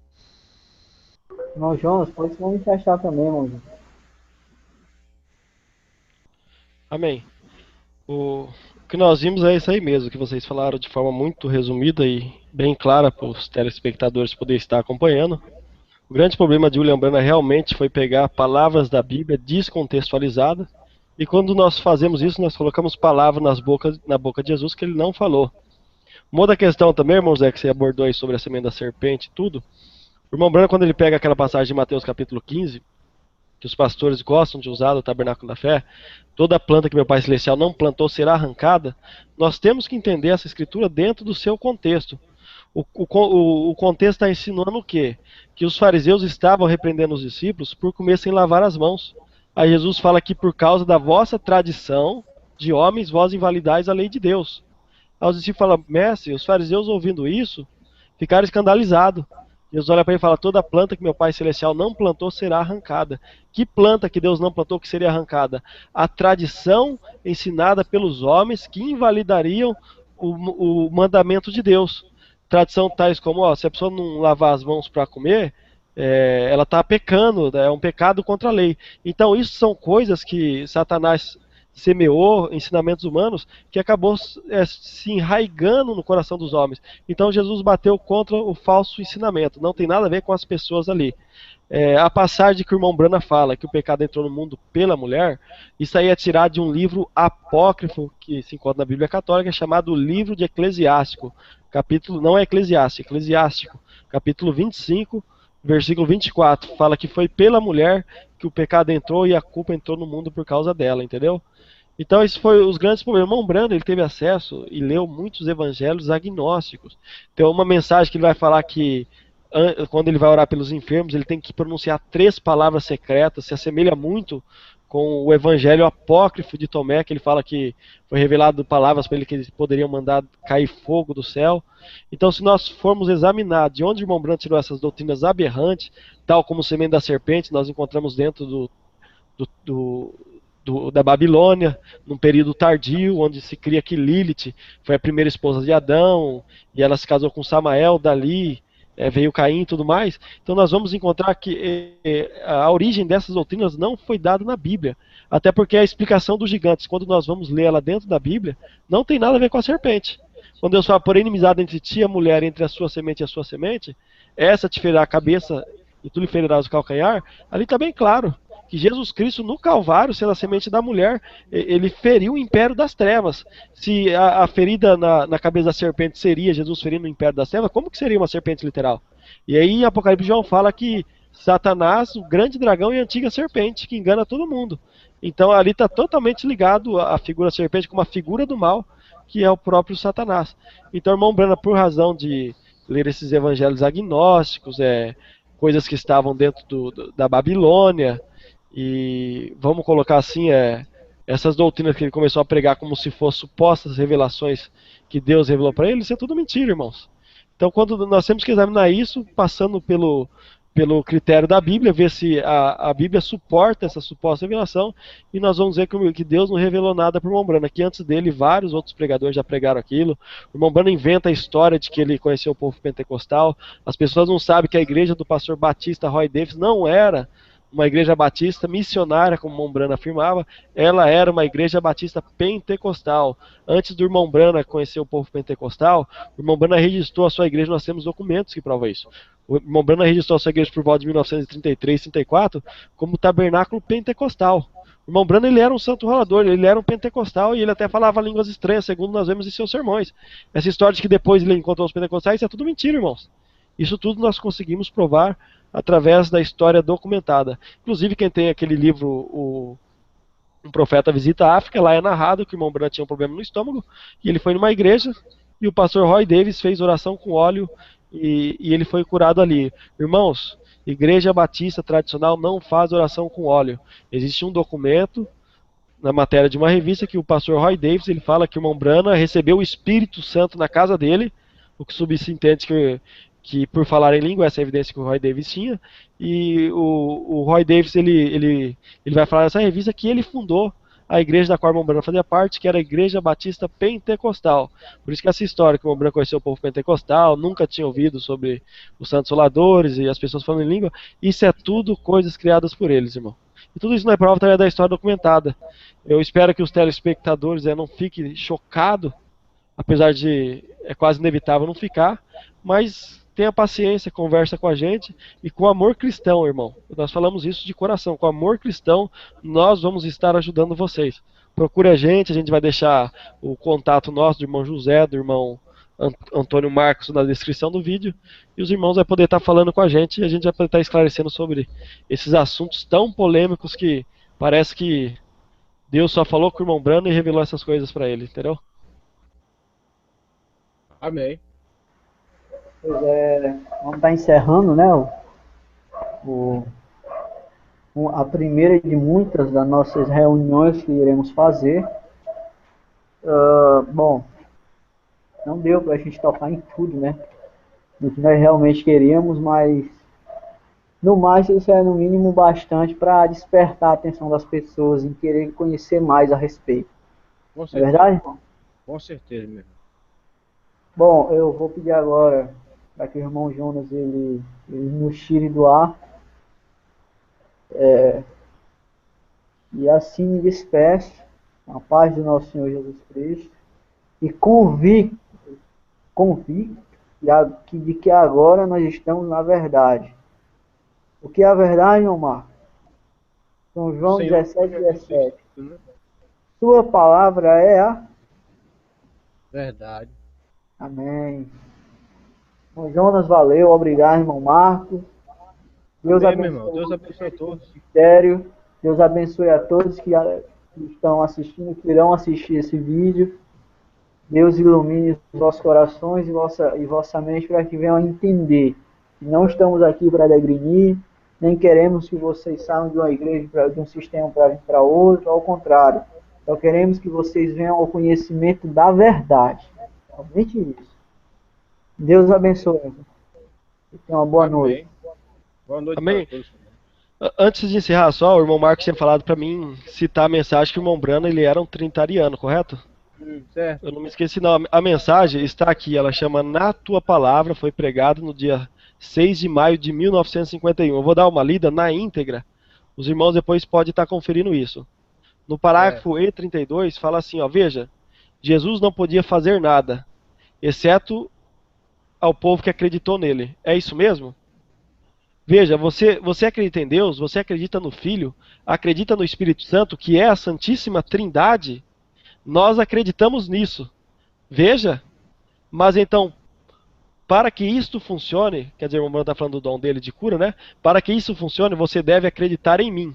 Irmão Jonas, pode se manifestar também, irmão Jonas. Amém. O que nós vimos é isso aí mesmo, que vocês falaram de forma muito resumida e bem clara para os telespectadores poderem estar acompanhando. O grande problema de William Branham realmente foi pegar palavras da Bíblia descontextualizadas, e quando nós fazemos isso, nós colocamos palavras na boca de Jesus que ele não falou. Uma outra questão também, irmão Zé, que você abordou aí sobre a semente da serpente e tudo, o irmão Branham, quando ele pega aquela passagem de Mateus capítulo 15, que os pastores gostam de usar do tabernáculo da fé, toda planta que meu Pai Celestial não plantou será arrancada, nós temos que entender essa escritura dentro do seu contexto. O contexto está ensinando o quê? Que os fariseus estavam repreendendo os discípulos por comer sem lavar as mãos. Aí Jesus fala que por causa da vossa tradição de homens, vós invalidais a lei de Deus. Aí os discípulos falam, mestre, os fariseus ouvindo isso, ficaram escandalizados. Jesus olha para ele e fala, toda planta que meu Pai Celestial não plantou será arrancada. Que planta que Deus não plantou que seria arrancada? A tradição ensinada pelos homens que invalidariam o mandamento de Deus. Tradição tais como, se a pessoa não lavar as mãos para comer, ela está pecando, é um pecado contra a lei. Então isso são coisas que Satanás semeou ensinamentos humanos que acabou se enraigando no coração dos homens. Então Jesus bateu contra o falso ensinamento, não tem nada a ver com as pessoas ali. A passagem que o irmão Brana fala, que o pecado entrou no mundo pela mulher, isso aí é tirado de um livro apócrifo que se encontra na Bíblia Católica, chamado Livro de Eclesiástico. Capítulo, não é Eclesiástico, Eclesiástico. Capítulo 25, versículo 24. Fala que foi pela mulher que o pecado entrou e a culpa entrou no mundo por causa dela, entendeu? Então, esses foram os grandes problemas. O irmão Brando, ele teve acesso e leu muitos evangelhos agnósticos. Tem uma mensagem que ele vai falar que quando ele vai orar pelos enfermos, ele tem que pronunciar 3 palavras secretas, se assemelha muito com o evangelho apócrifo de Tomé, que ele fala que foi revelado palavras para ele que eles poderiam mandar cair fogo do céu. Então, se nós formos examinar de onde o irmão Brando tirou essas doutrinas aberrantes, tal como o semente da serpente, nós encontramos dentro da Babilônia, num período tardio, onde se cria que Lilith foi a primeira esposa de Adão, e ela se casou com Samael, dali veio Caim e tudo mais. Então nós vamos encontrar que a origem dessas doutrinas não foi dada na Bíblia, até porque a explicação dos gigantes, quando nós vamos ler ela dentro da Bíblia, não tem nada a ver com a serpente. Quando Deus fala, por inimizade entre ti e a mulher, entre a sua semente e a sua semente, essa te ferirá a cabeça e tu lhe ferirás o calcanhar, ali está bem claro que Jesus Cristo no Calvário, sendo a semente da mulher, ele feriu o império das trevas. Se a ferida na cabeça da serpente seria Jesus ferindo o império das trevas, como que seria uma serpente literal? E aí em Apocalipse João fala que Satanás, o grande dragão e a antiga serpente, que engana todo mundo. Então ali está totalmente ligado a figura da serpente com uma figura do mal, que é o próprio Satanás. Então, irmão Brana, por razão de ler esses evangelhos agnósticos, coisas que estavam dentro da Babilônia, e vamos colocar assim, essas doutrinas que ele começou a pregar como se fossem supostas revelações que Deus revelou para ele, isso é tudo mentira, irmãos. Então, quando nós temos que examinar isso, passando pelo critério da Bíblia, ver se a Bíblia suporta essa suposta revelação, e nós vamos ver que Deus não revelou nada para o irmão Brana. Aqui antes dele, vários outros pregadores já pregaram aquilo. O irmão Brana inventa a história de que ele conheceu o povo pentecostal. As pessoas não sabem que a igreja do pastor Batista Roy Davis não era uma igreja batista missionária, como o irmão Brana afirmava, ela era uma igreja batista pentecostal. Antes do irmão Brana conhecer o povo pentecostal, o irmão Brana registrou a sua igreja, nós temos documentos que provam isso. O irmão Brana registrou a sua igreja por volta de 1933, 34, como tabernáculo pentecostal. O irmão Brana, ele era um santo rolador, ele era um pentecostal e ele até falava línguas estranhas, segundo nós vemos em seus sermões. Essa história de que depois ele encontrou os pentecostais, isso é tudo mentira, irmãos. Isso tudo nós conseguimos provar através da história documentada. Inclusive, quem tem aquele livro, Um Profeta Visita a África, lá é narrado que o irmão Brana tinha um problema no estômago, e ele foi numa igreja, e o pastor Roy Davis fez oração com óleo, e ele foi curado ali. Irmãos, igreja batista tradicional não faz oração com óleo. Existe um documento na matéria de uma revista que o pastor Roy Davis, ele fala que o irmão Brana recebeu o Espírito Santo na casa dele, o que subentende que por falar em língua, essa é a evidência que o Roy Davis tinha, e o Roy Davis, ele vai falar nessa revista que ele fundou a igreja da qual o irmão Brana fazia parte, que era a Igreja Batista Pentecostal. Por isso que essa história que o irmão Brana conheceu o povo pentecostal, nunca tinha ouvido sobre os santos soladores e as pessoas falando em língua, isso é tudo coisas criadas por eles, irmão. E tudo isso não é prova também da história documentada. Eu espero que os telespectadores não fiquem chocados, apesar de é quase inevitável não ficar, mas tenha paciência, conversa com a gente e com amor cristão, irmão. Nós falamos isso de coração, com amor cristão nós vamos estar ajudando vocês. Procure a gente vai deixar o contato nosso do irmão José, do irmão Antônio Marcos na descrição do vídeo, e os irmãos vão poder estar falando com a gente e a gente vai poder estar esclarecendo sobre esses assuntos tão polêmicos que parece que Deus só falou com o irmão Brana e revelou essas coisas para ele, entendeu? Amém. Pois é, vamos estar encerrando, né, a primeira de muitas das nossas reuniões que iremos fazer. Bom, não deu para a gente tocar em tudo, né, do que nós realmente queríamos, mas no mais isso é no mínimo bastante para despertar a atenção das pessoas em querer conhecer mais a respeito. Com certeza. É verdade, irmão? Com certeza, meu irmão. Bom, eu vou pedir agora para que o irmão Jonas ele nos tire do ar. E assim me despeço. a paz do nosso Senhor Jesus Cristo, e convicto de que agora nós estamos na verdade. O que é a verdade, meu Marco? São João Senhor 17, Jesus 17. Cristo, né? Sua palavra é a... Verdade. Amém. Irmão Jonas, valeu. Obrigado, irmão Marcos. Deus Amém, meu abençoe irmão. Deus o abençoe a todos. ministério. Deus abençoe a todos que estão assistindo, que irão assistir esse vídeo. Deus ilumine os vossos corações e vossa mente para que venham a entender que não estamos aqui para degrinir, nem queremos que vocês saiam de uma igreja, de um sistema para vir para outro, ao contrário. Só queremos que vocês venham ao conhecimento da verdade. Somente isso. Deus abençoe. Tenha uma boa noite. Boa noite Amém. para todos. Antes de encerrar só, o irmão Marcos tinha falado para mim citar a mensagem que o irmão Brana ele era um trinitariano, correto? Certo. Eu não me esqueci não. A mensagem está aqui, ela chama Na Tua Palavra, foi pregada no dia 6 de maio de 1951. Eu vou dar uma lida na íntegra. Os irmãos depois podem estar conferindo isso. No parágrafo E32 fala assim, ó, veja, Jesus não podia fazer nada, exceto ao povo que acreditou nele. É isso mesmo? Veja, você acredita em Deus, você acredita no Filho, acredita no Espírito Santo, que é a Santíssima Trindade? Nós acreditamos nisso. Veja, mas então, para que isto funcione, quer dizer, o irmão está falando do dom dele de cura, né? Para que isso funcione, você deve acreditar em mim.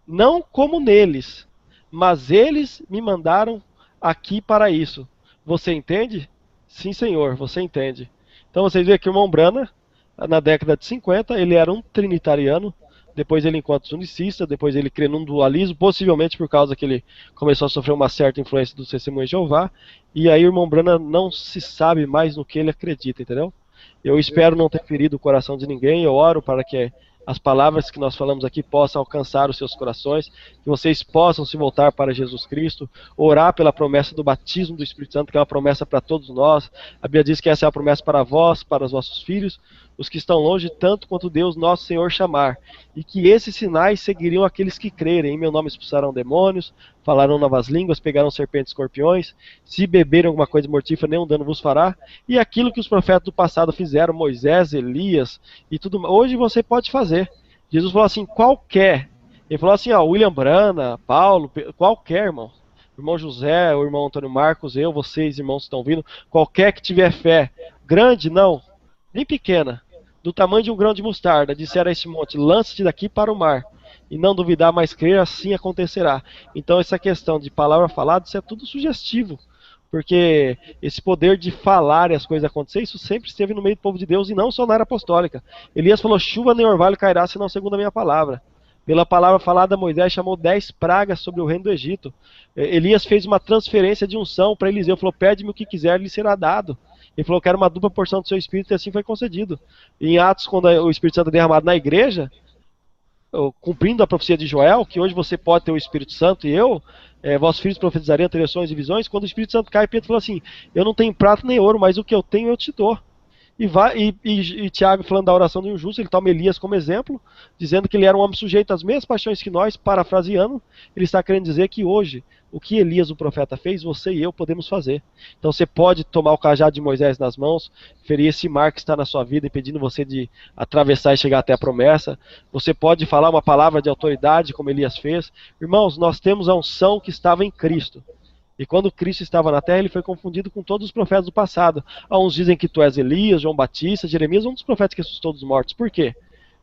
Não como neles, mas eles me mandaram aqui para isso. Você entende? Sim, senhor, você entende. Então vocês veem que o irmão Brana, na década de 50, ele era um trinitariano, depois ele encontra os unicistas, depois ele crê num dualismo, possivelmente por causa que ele começou a sofrer uma certa influência do Testemunho de Jeová, e aí o irmão Brana não se sabe mais no que ele acredita, entendeu? Eu espero não ter ferido o coração de ninguém, eu oro para que as palavras que nós falamos aqui possam alcançar os seus corações, que vocês possam se voltar para Jesus Cristo, orar pela promessa do batismo do Espírito Santo, que é uma promessa para todos nós. A Bíblia diz que essa é a promessa para vós, para os vossos filhos, os que estão longe, tanto quanto Deus nosso Senhor chamar, e que esses sinais seguiriam aqueles que crerem. Em meu nome expulsarão demônios, falarão novas línguas, pegarão serpentes e escorpiões, se beberem alguma coisa mortífera, nenhum dano vos fará, e aquilo que os profetas do passado fizeram, Moisés, Elias e tudo mais, hoje você pode fazer. Jesus falou assim, qualquer, ele falou assim, ó, William Brana, Paulo, qualquer, irmão, o irmão José, o irmão Antônio Marcos, eu, vocês, irmãos que estão vindo, qualquer que tiver fé, grande não, nem pequena, do tamanho de um grão de mostarda, disser a este monte, lança-te daqui para o mar, e não duvidar, mas crer, assim acontecerá. Então essa questão de palavra falada, isso é tudo sugestivo, porque esse poder de falar e as coisas acontecer, isso sempre esteve no meio do povo de Deus, e não só na era apostólica. Elias falou, chuva nem orvalho cairá, senão segundo a minha palavra. Pela palavra falada, Moisés chamou 10 pragas sobre o reino do Egito. Elias fez uma transferência de unção para Eliseu, falou, pede-me o que quiser, lhe será dado. Ele falou que era uma dupla porção do seu Espírito, e assim foi concedido. Em Atos, quando o Espírito Santo é derramado na igreja, cumprindo a profecia de Joel, que hoje você pode ter o Espírito Santo e eu, vossos filhos profetizariam, teriam sonhos e visões. Quando o Espírito Santo cai, Pedro falou assim, eu não tenho prata nem ouro, mas o que eu tenho eu te dou. E Tiago, falando da oração do injusto, ele toma Elias como exemplo, dizendo que ele era um homem sujeito às mesmas paixões que nós, parafraseando, ele está querendo dizer que hoje, o que Elias, o profeta, fez, você e eu podemos fazer. Então você pode tomar o cajado de Moisés nas mãos, ferir esse mar que está na sua vida, impedindo você de atravessar e chegar até a promessa. Você pode falar uma palavra de autoridade, como Elias fez. Irmãos, nós temos a unção que estava em Cristo. E quando Cristo estava na terra, ele foi confundido com todos os profetas do passado. Uns dizem que tu és Elias, João Batista, Jeremias, um dos profetas que ressuscitou dos mortos. Por quê?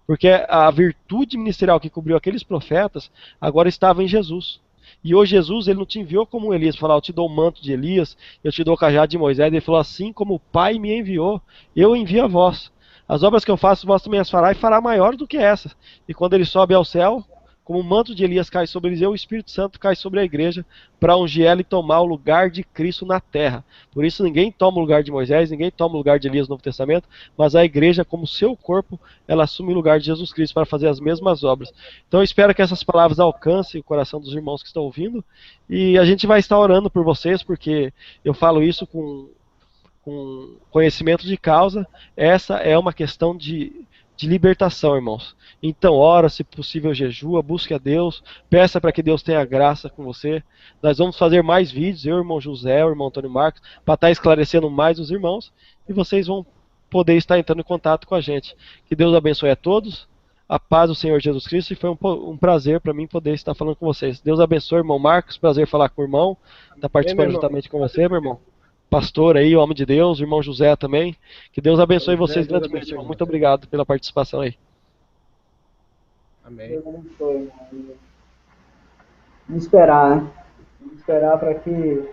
Porque a virtude ministerial que cobriu aqueles profetas agora estava em Jesus. E hoje Jesus, ele não te enviou como um Elias, falar, eu te dou o manto de Elias, eu te dou o cajado de Moisés. Ele falou, assim como o Pai me enviou, eu envio a vós. As obras que eu faço, vós também as fará, e fará maior do que essas. E quando ele sobe ao céu, como o manto de Elias cai sobre Eliseu, o Espírito Santo cai sobre a igreja para ungir ela e tomar o lugar de Cristo na terra. Por isso ninguém toma o lugar de Moisés, ninguém toma o lugar de Elias no Novo Testamento, mas a igreja, como seu corpo, ela assume o lugar de Jesus Cristo para fazer as mesmas obras. Então eu espero que essas palavras alcancem o coração dos irmãos que estão ouvindo, e a gente vai estar orando por vocês, porque eu falo isso com conhecimento de causa. Essa é uma questão de de libertação, irmãos. Então, ora, se possível, jejua, busque a Deus, peça para que Deus tenha graça com você. Nós vamos fazer mais vídeos, eu, o irmão José, o irmão Antônio Marcos, para estar esclarecendo mais os irmãos, e vocês vão poder estar entrando em contato com a gente. Que Deus abençoe a todos, a paz do Senhor Jesus Cristo, e foi um prazer para mim poder estar falando com vocês. Deus abençoe, irmão Marcos, prazer falar com o irmão, estar participando juntamente com você, meu irmão. Pastor aí, o homem de Deus, o irmão José também. Que Deus abençoe vocês grandemente, irmão. Muito obrigado pela participação aí. Amém. Deus abençoe, irmão. Vamos esperar, né? Vamos esperar para que